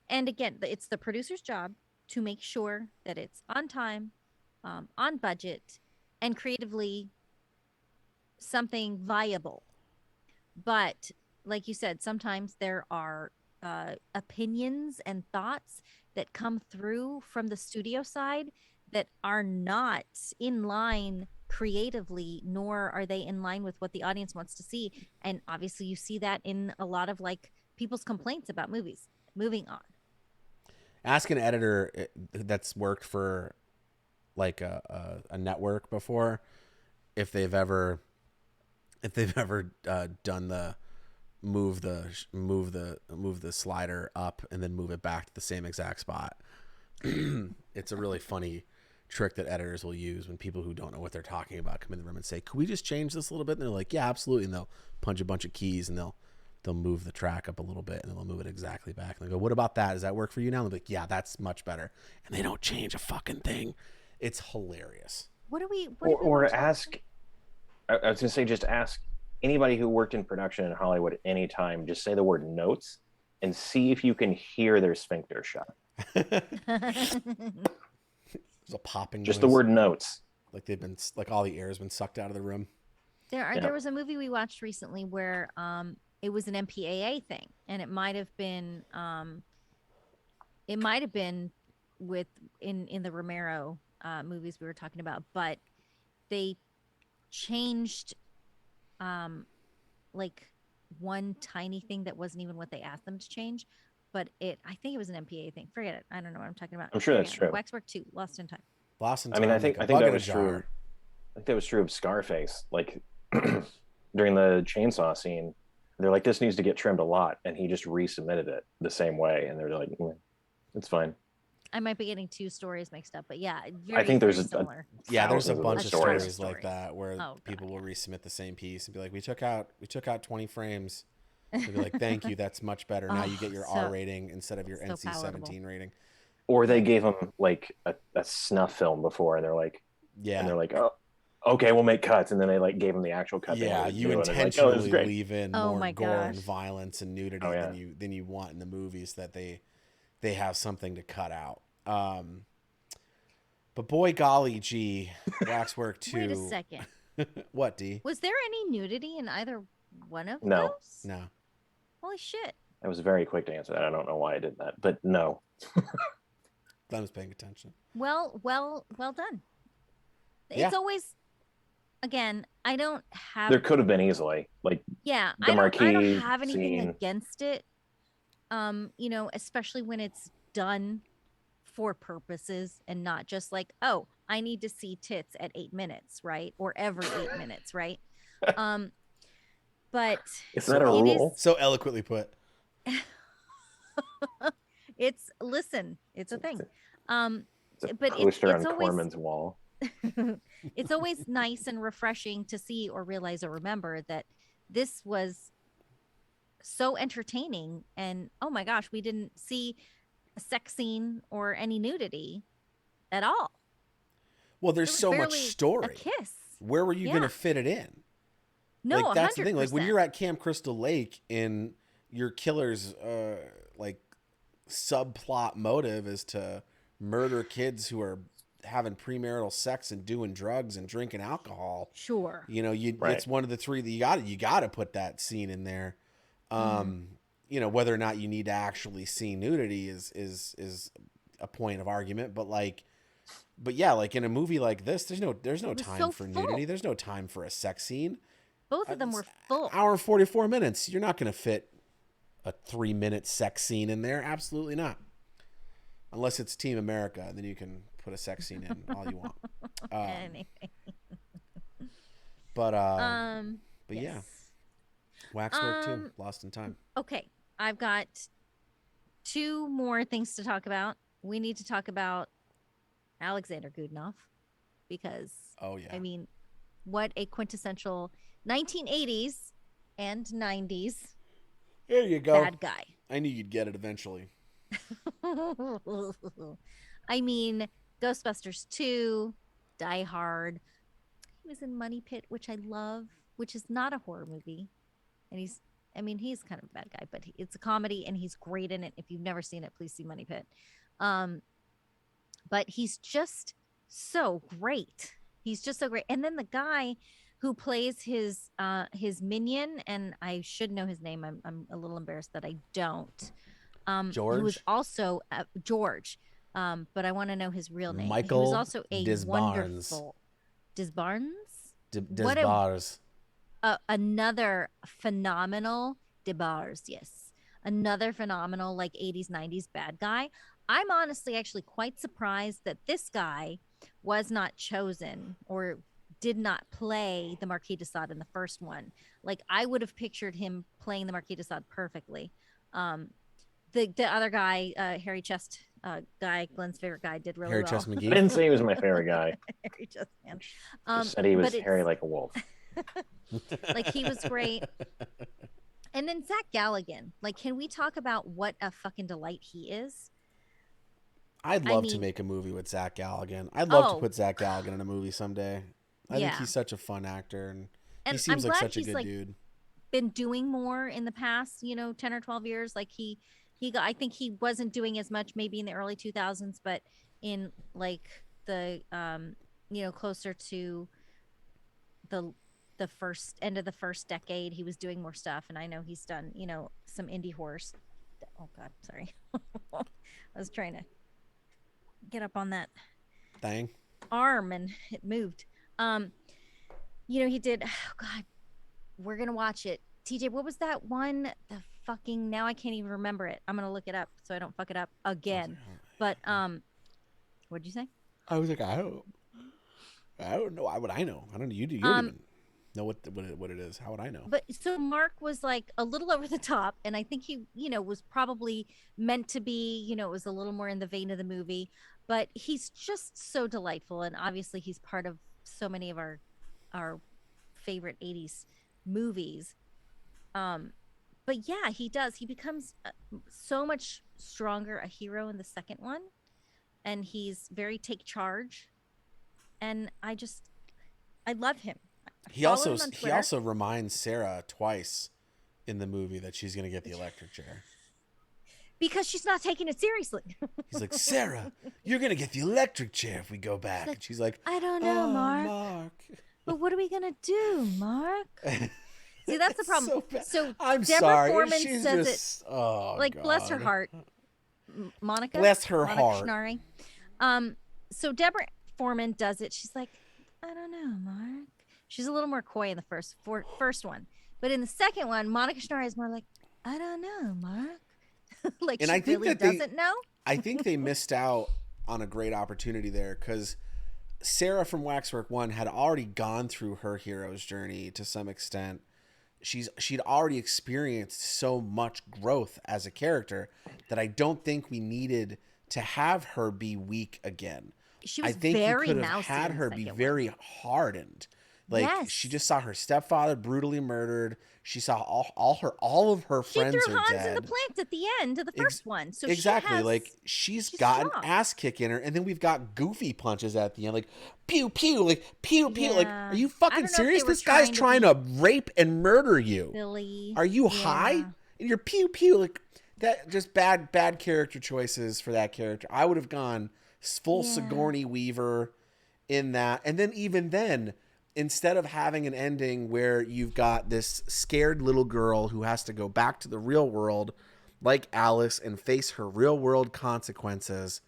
and again, it's the producer's job to make sure that it's on time, on budget, and creatively something viable. But like you said, sometimes there are opinions and thoughts that come through from the studio side that are not in line creatively, nor are they in line with what the audience wants to see. And obviously you see that in a lot of like people's complaints about movies. Moving on. Ask an editor that's worked for like a network before if they've ever done the move the slider up and then move it back to the same exact spot. It's a really funny trick that editors will use when people who don't know what they're talking about come in the room and say, "Could we just change this a little bit?" And they're like, "Yeah, absolutely." And they'll punch a bunch of keys and they'll move the track up a little bit and then they'll move it exactly back. And they go, "What about that? Does that work for you now?" And they're like, "Yeah, that's much better." And they don't change a fucking thing. It's hilarious. Or ask. I was gonna say, just ask anybody who worked in production in Hollywood at any time. Just say the word notes and see if you can hear their sphincter shut. There's a popping just noise. The word notes, like they've been like all the air has been sucked out of the room. There was a movie we watched recently where it was an MPAA thing, and it might have been with in the Romero movies we were talking about, but they changed like one tiny thing that wasn't even what they asked them to change. But I think it was an MPA thing. Forget it. I don't know what I'm talking about. I'm sure that's true. Waxwork 2, Lost in Time. Lost in Time. I mean, I think that was true. I think that was true of Scarface. Like during the chainsaw scene, they're like, "This needs to get trimmed a lot," and he just resubmitted it the same way. And they're like, It's fine. I might be getting two stories mixed up, but yeah, I think there's very a similar. Yeah, there's a thousands of bunch those of stories. stories like that where people will resubmit the same piece and be like, we took out 20 frames. They'll be like, thank you, that's much better. Now you get your R rating instead of your so NC-17 rating. Or they gave them like a snuff film before, and they're like, oh, okay, we'll make cuts, and then they like gave them the actual cut. Yeah, they you do, intentionally leave in Oh more my gore and gosh. violence and nudity than you want in the movies that they have something to cut out. But boy, golly gee, Waxwork 2. Wait a second. What, D? Was there any nudity in either one of No. those? No. Holy shit. I was very quick to answer that. I don't know why I did that, but no. I was paying attention. Well done. Yeah. It's always, again, I don't have. There could have been easily, like, yeah, the I marquee don't have anything scene. against it. You know, especially when it's done for purposes and not just like, oh, I need to see tits at 8 minutes, right? Or every 8 minutes, right? But it's not a rule. So eloquently put. It's a thing. It's a but poster it's on always Corman's wall. it's always nice and refreshing to see or realize or remember that this was so entertaining, and oh my gosh, we didn't see a sex scene or any nudity at all. Well, there's so much story. A kiss. Where were you going to fit it in? No, like, that's 100%. the thing. Like when you're at Camp Crystal Lake and your killer's like subplot motive is to murder kids who are having premarital sex and doing drugs and drinking alcohol. Sure. You know, it's one of the three that you got to put that scene in there. You know, whether or not you need to actually see nudity is a point of argument, but yeah, like in a movie like this, there's no time for nudity. There's no time for a sex scene. Both of them were full. Hour and 44 minutes. You're not going to fit a 3-minute sex scene in there. Absolutely not. Unless it's Team America, and then you can put a sex scene in all you want. Anyway. But yes. yeah. Waxwork 2, Lost in Time. Okay. I've got 2 more things to talk about. We need to talk about Alexander Goodenough because, I mean, what a quintessential 1980s and 90s there you go. bad guy. I knew you'd get it eventually. I mean, Ghostbusters 2, Die Hard. He was in Money Pit, which I love, which is not a horror movie. And he's kind of a bad guy, but it's a comedy and he's great in it. If you've never seen it, please see Money Pit. But he's just so great. He's just so great. And then the guy who plays his minion, and I should know his name. I'm a little embarrassed that I don't. George? He was also George, but I want to know his real name. Michael he was also a Desbarnes. wonderful Desbarnes. Desbarres. Another phenomenal DeBars, yes. Another phenomenal like 80s, 90s bad guy. I'm honestly actually quite surprised that this guy was not chosen or did not play the Marquis de Sade in the first one. Like I would have pictured him playing the Marquis de Sade perfectly. The other guy, Harry Chest guy, Glenn's favorite guy, did really Harry well. Chest McGee. I didn't say he was my favorite guy. Harry Chest man. Just said he was hairy like a wolf. Like he was great. And then Zach Galligan. Like, can we talk about what a fucking delight he is? I'd love to make a movie with Zach Galligan. I'd love to put Zach Galligan in a movie someday. I think he's such a fun actor, and he seems like such a good dude. Been doing more in the past, 10 or 12 years. Like I think he wasn't doing as much maybe in the early 2000s, but in like the closer to the first end of the first decade, he was doing more stuff. And I know he's done, some indie horror. Oh God, sorry. I was trying to get up on that thing arm and it moved. He did, oh God, we're going to watch it. TJ, what was that one? The fucking, now I can't even remember it. I'm going to look it up so I don't fuck it up again. But, what'd you say? I was like, I don't know. Why would I know? I don't know. You do. You're even. know what it is. How would I know? But so Mark was like a little over the top, and I think he, was probably meant to be, it was a little more in the vein of the movie, but he's just so delightful, and obviously he's part of so many of our favorite 80s movies. But yeah, he does. He becomes so much stronger a hero in the second one, and he's very take charge, and I love him. I He follow also him on he Twitter. also reminds Sarah twice in the movie that she's gonna get the electric chair. Because she's not taking it seriously. He's like, Sarah, you're gonna get the electric chair if we go back. like, And she's like, I don't know, oh, Mark. Mark. But what are we gonna do, Mark? See, that's the problem. So bad. So I'm Deborah sorry. Foreman She's says just, oh, like, God. bless her heart, Monica. Bless her Monica heart. Schnarry. So Deborah Foreman does it. She's like, I don't know, Mark. She's a little more coy in the first one, but in the second one, Monica Schnarry is more like, I don't know, Mark. Like, And she I think really that they- doesn't know. I think they missed out on a great opportunity there because Sarah from Waxwork 1 had already gone through her hero's journey to some extent. She'd already experienced so much growth as a character that I don't think we needed to have her be weak again. She was I think very you could have mousy had in the her be second one. very hardened. Like, Yes. she just saw her stepfather brutally murdered. She saw all of her She friends threw are Hans dead. in the plant at the end of the first one. So Exactly. she has, Like, she's she's got strong. an ass kick in her, and then we've got goofy punches at the end, like pew pew, like pew pew. Like, Yeah. are you I fucking don't know if serious? they were This guy's trying trying to to rape and murder you. Billy. Are you Yeah. high? And you're pew pew. Like, that, just bad character choices for that character. I would have gone full Yeah. Sigourney Weaver in that, and then even then, instead of having an ending where you've got this scared little girl who has to go back to the real world like Alice and face her real world consequences,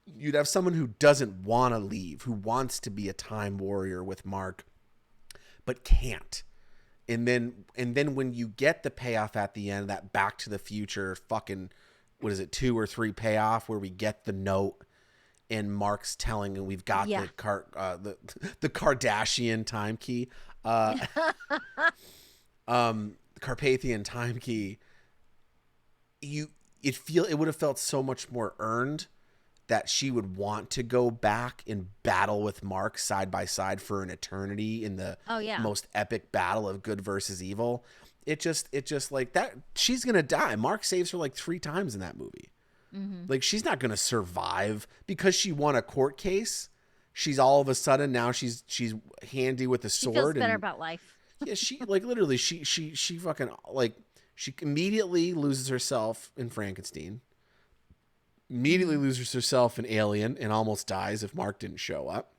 you'd have someone who doesn't want to leave, who wants to be a time warrior with Mark but can't. And then when you get the payoff at the end, that Back to the Future fucking, what is it, 2 or 3 payoff where we get the note and Mark's telling, and we've got Yeah. the Kardashian time key, Carpathian time key. It would have felt so much more earned that she would want to go back and battle with Mark side by side for an eternity in the Oh, yeah. most epic battle of good versus evil. It just like that. She's gonna die. Mark saves her like 3 times in that movie. Like, she's not going to survive because she won a court case. She's all of a sudden now she's handy with a She sword. feels better and, about life. yeah, she like literally she fucking, like, she immediately loses herself in Frankenstein. Immediately loses herself in Alien and almost dies if Mark didn't show up.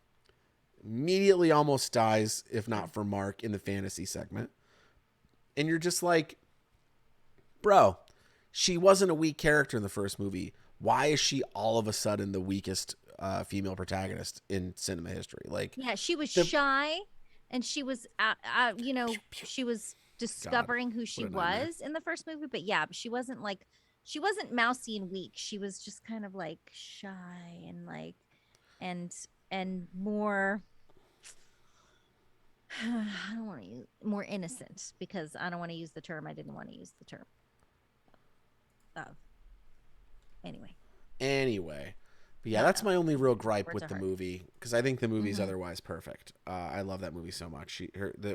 Immediately almost dies if not for Mark in the fantasy segment. And you're just like, bro, she wasn't a weak character in the first movie. Why is she all of a sudden the weakest female protagonist in cinema history? Like, Yeah, she was shy, and she was, she was discovering who she what a nightmare. was in the first movie. But yeah, she wasn't mousy and weak. She was just kind of like shy and like, and more. I don't want to use more innocent, because I don't want to use the term. I didn't want to use the term. Anyway. But yeah, No, that's my only real gripe Words with are the hard. movie, because I think the movie's otherwise perfect. I love that movie so much.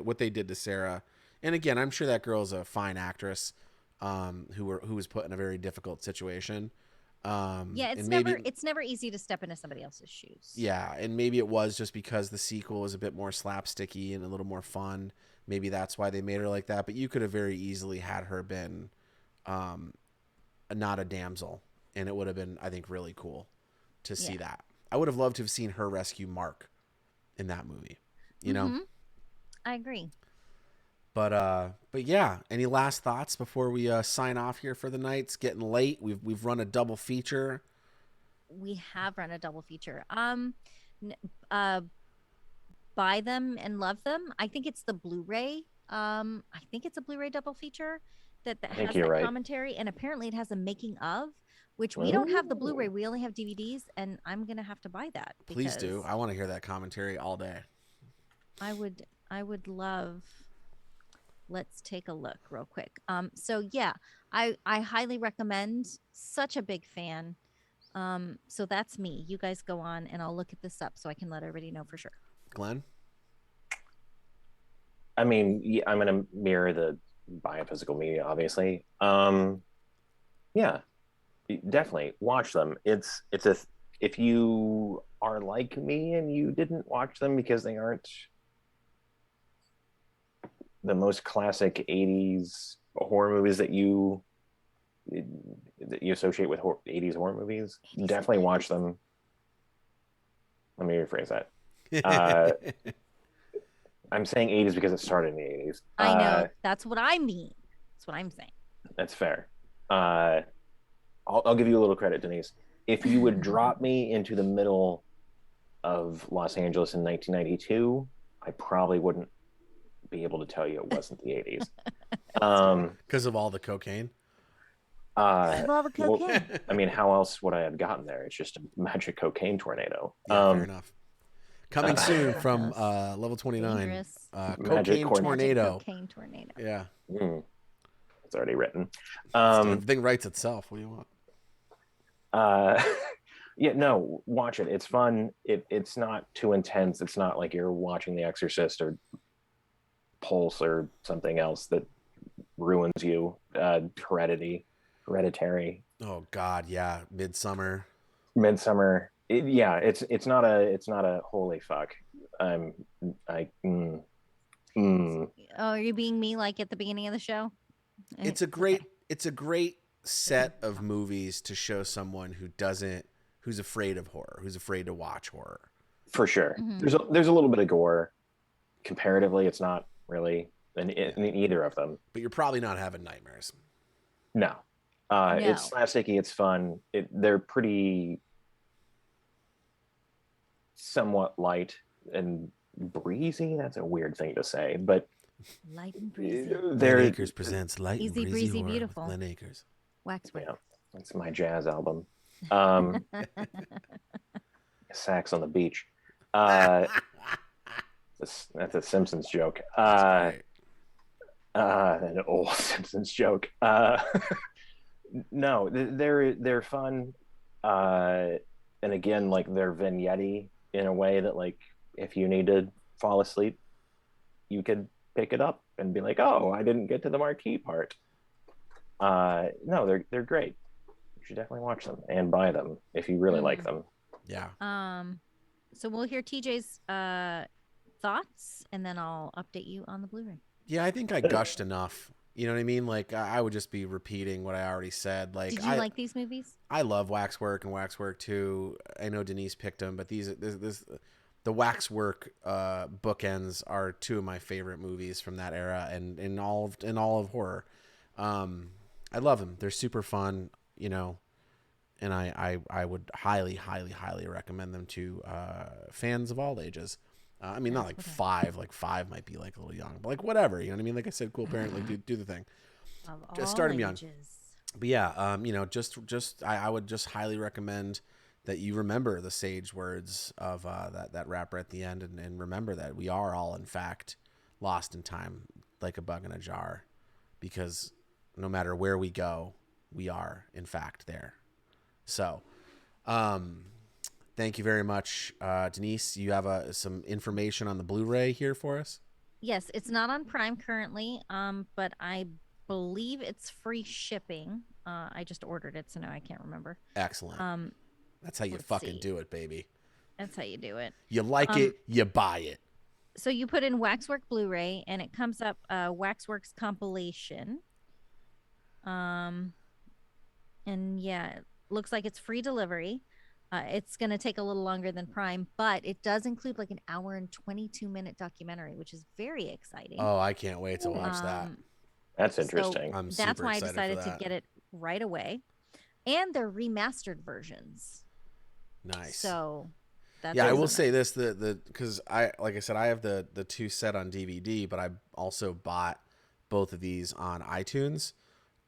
What they did to Sarah, and again, I'm sure that girl's a fine actress, who was put in a very difficult situation. Yeah, and maybe, it's never easy to step into somebody else's shoes. yeah, and maybe it was just because the sequel was a bit more slapsticky and a little more fun. Maybe that's why they made her like that. But you could have very easily had her been, not a damsel, and it would have been, I think, really cool to see that. I would have loved to have seen her rescue Mark in that movie, you know? I agree. But yeah, any last thoughts before we sign off here for the night? It's getting late. We've run a double feature. We have run a double feature. Buy them and love them. I think it's the Blu-ray. I think it's a Blu-ray double feature that I think has you're that right. commentary, and apparently it has a making of, which we don't have the Blu-ray. We only have DVDs, and I'm gonna have to buy that. Please do. because I want to hear that commentary all day. I would I would love. Let's take a look real quick. So yeah, I highly recommend. Such a big fan. So that's me. You guys go on, and I'll look at this up so I can let everybody know for sure. Glenn? I mean, yeah, I'm gonna mirror the biophysical media, obviously. Yeah, definitely watch them. It's a if you are like me and you didn't watch them because they aren't the most classic 80s horror movies that you associate with 80s horror movies, definitely watch them. Let me rephrase that. Uh, I'm saying 80s because it started in the 80s. I know. That's what I mean. That's what I'm saying. That's fair. I'll give you a little credit, Denise. If you would drop me into the middle of Los Angeles in 1992, I probably wouldn't be able to tell you it wasn't the 80s. Because of all the cocaine? I love a cocaine. Well, I mean, how else would I have gotten there? It's just a magic cocaine tornado. Yeah, fair enough. Coming soon from level 29. Dangerous. Magic Cocaine tornado. Magic cocaine tornado. Yeah. It's already written. Everything writes itself. What do you want? Yeah, no, watch it. It's fun. It's not too intense. It's not like you're watching The Exorcist or Pulse or something else that ruins you. Hereditary. Oh God, yeah. Midsummer. It's not a holy fuck. Oh, are you being me like at the beginning of the show? It's a great set of movies to show someone who's afraid of horror, who's afraid to watch horror. For sure. Mm-hmm. There's a little bit of gore. Comparatively, it's not really in either of them. But you're probably not having nightmares. No. No. It's slapsticky. It's fun. They're pretty somewhat light and breezy. That's a weird thing to say, but light and breezy. Glenn Akers presents Light Easy, and Breezy breezy, Horror beautiful. with Glenn Akers. Waxwork. Yeah, that's my jazz album. Sax on the beach. That's a Simpsons joke. An old Simpsons joke. No, they're fun, and again, like they're vignette-y in a way that, like, if you need to fall asleep, you could pick it up and be like, oh, I didn't get to the marquee part. No, they're great. You should definitely watch them and buy them if you really like them. Yeah. So we'll hear TJ's thoughts, and then I'll update you on the Blu-ray. Yeah, I think I gushed enough. You know what I mean? Like, I would just be repeating what I already said. Like, did you like these movies? I love Waxwork and Waxwork 2. I know Denise picked them, but the Waxwork bookends are two of my favorite movies from that era and in all of horror. I love them. They're super fun, you know, and I would highly, highly, highly recommend them to fans of all ages. I mean, not like five. Like 5 might be like a little young, but like whatever. You know what I mean? Like I said, cool parent, like do the thing. Just start them young. But yeah, you know, I would just highly recommend that you remember the sage words of that rapper at the end, and remember that we are all in fact lost in time, like a bug in a jar, because no matter where we go, we are in fact there. So, thank you very much, Denise. You have some information on the Blu-ray here for us? Yes, it's not on Prime currently, but I believe it's free shipping. I just ordered it, so now I can't remember. Excellent. That's how you fucking do it, baby. That's how you do it. You like it, you buy it. So you put in Waxwork Blu-ray, and it comes up Waxworks compilation. And yeah, it looks like it's free delivery. It's going to take a little longer than Prime, but it does include like an hour and 22-minute documentary, which is very exciting. Oh, I can't wait to watch that. That's interesting. So that's why I decided to get it right away. And they're remastered versions. Nice. So that's I will say this, because like I said, I have the 2 set on DVD, but I also bought both of these on iTunes.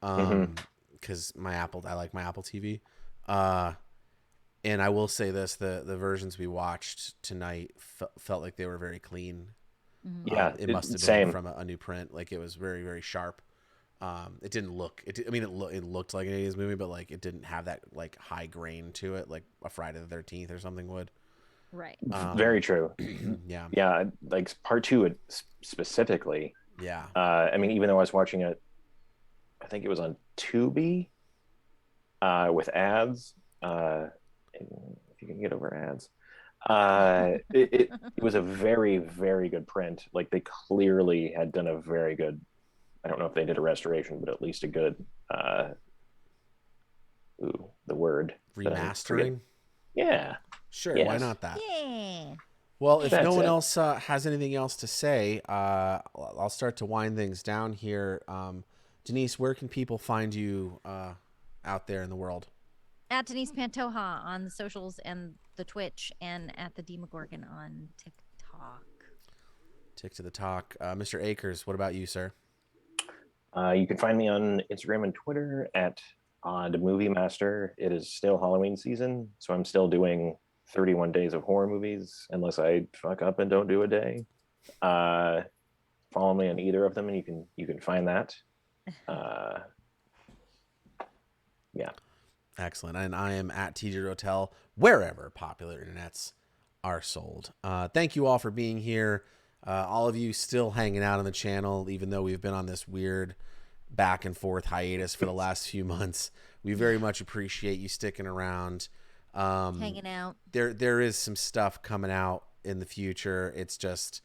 Because I like my Apple TV. And I will say this, the versions we watched tonight felt like they were very clean. Yeah, It must have been same. from a new print. Like, it was very, very sharp. It didn't look. I mean, it looked like an '80s movie, but like it didn't have that like high grain to it, like a Friday the 13th or something would. Right. Very true. Yeah. Yeah, like part two specifically. Yeah. I mean, even though I was watching it, I think it was on Tubi with ads. If you can get over ads, it was a very, very good print. Like, they clearly had done a very good. I don't know if they did a restoration, but at least a good. The word Remastering. Yeah. Sure. Yes. Why not that? Yeah. Well, if That's no one it. else has anything else to say, I'll start to wind things down here. Denise, where can people find you out there in the world? At Denise Pantoja on the socials and the Twitch, and at the D McGorgon on TikTok. Tick to the talk. Mr. Akers, what about you, sir? You can find me on Instagram and Twitter at Odd Movie Master. It is still Halloween season, so I'm still doing 31 days of horror movies, unless I fuck up and don't do a day. Follow me on either of them, and you can find that. Yeah. Excellent. And I am at TJ Rotell, wherever popular internets are sold. Thank you all for being here. All of you still hanging out on the channel, even though we've been on this weird back and forth hiatus for the last few months. We very much appreciate you sticking around. Hanging out. There is some stuff coming out in the future. It's just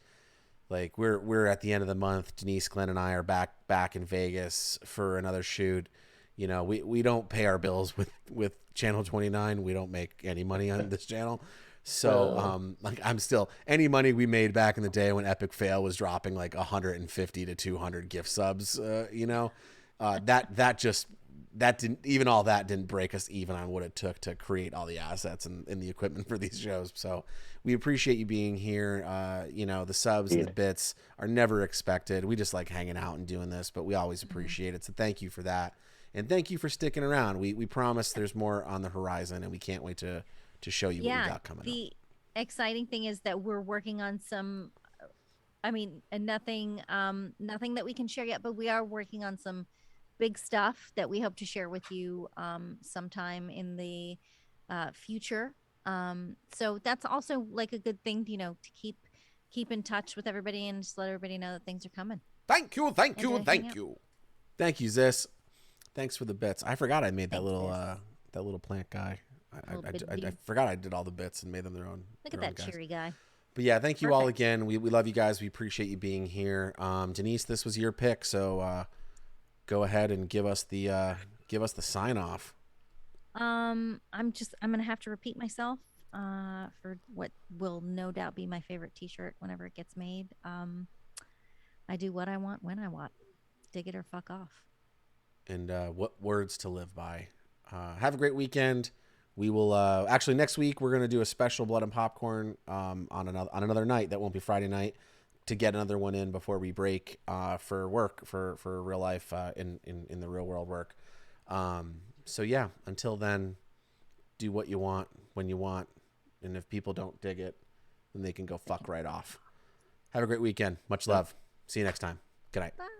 like we're at the end of the month. Denise, Glenn, and I are back in Vegas for another shoot. You know, we don't pay our bills with Channel 29. We don't make any money on this channel. So like, I'm still, any money we made back in the day when Epic Fail was dropping like 150 to 200 gift subs, you know, that didn't, even all that didn't break us even on what it took to create all the assets and the equipment for these shows. So we appreciate you being here. You know, the subs and the bits are never expected. We just like hanging out and doing this, but we always appreciate it. So thank you for that. And thank you for sticking around. We promise there's more on the horizon, and we can't wait to show you what we got coming up. The exciting thing is that we're working on some, I mean, nothing that we can share yet, but we are working on some big stuff that we hope to share with you sometime in the future. So that's also like a good thing, you know, to keep in touch with everybody and just let everybody know that things are coming. Thank you. Thank you, Zis. Thanks for the bits. I forgot I made that little plant guy. I forgot I did all the bits and made them their own. Look at that cheery guy. But yeah, thank you all again. We love you guys. We appreciate you being here. Denise, this was your pick, so go ahead and give us the sign off. I'm gonna have to repeat myself for what will no doubt be my favorite T-shirt whenever it gets made. I do what I want when I want. Dig it or fuck off. And what words to live by. Have a great weekend. We will actually next week we're gonna do a special Blood and Popcorn on another night that won't be Friday night, to get another one in before we break for work for real life in the real world work. So yeah, until then, do what you want when you want, and if people don't dig it, then they can go fuck right off. Have a great weekend. Much love. See you next time. Good night. Bye.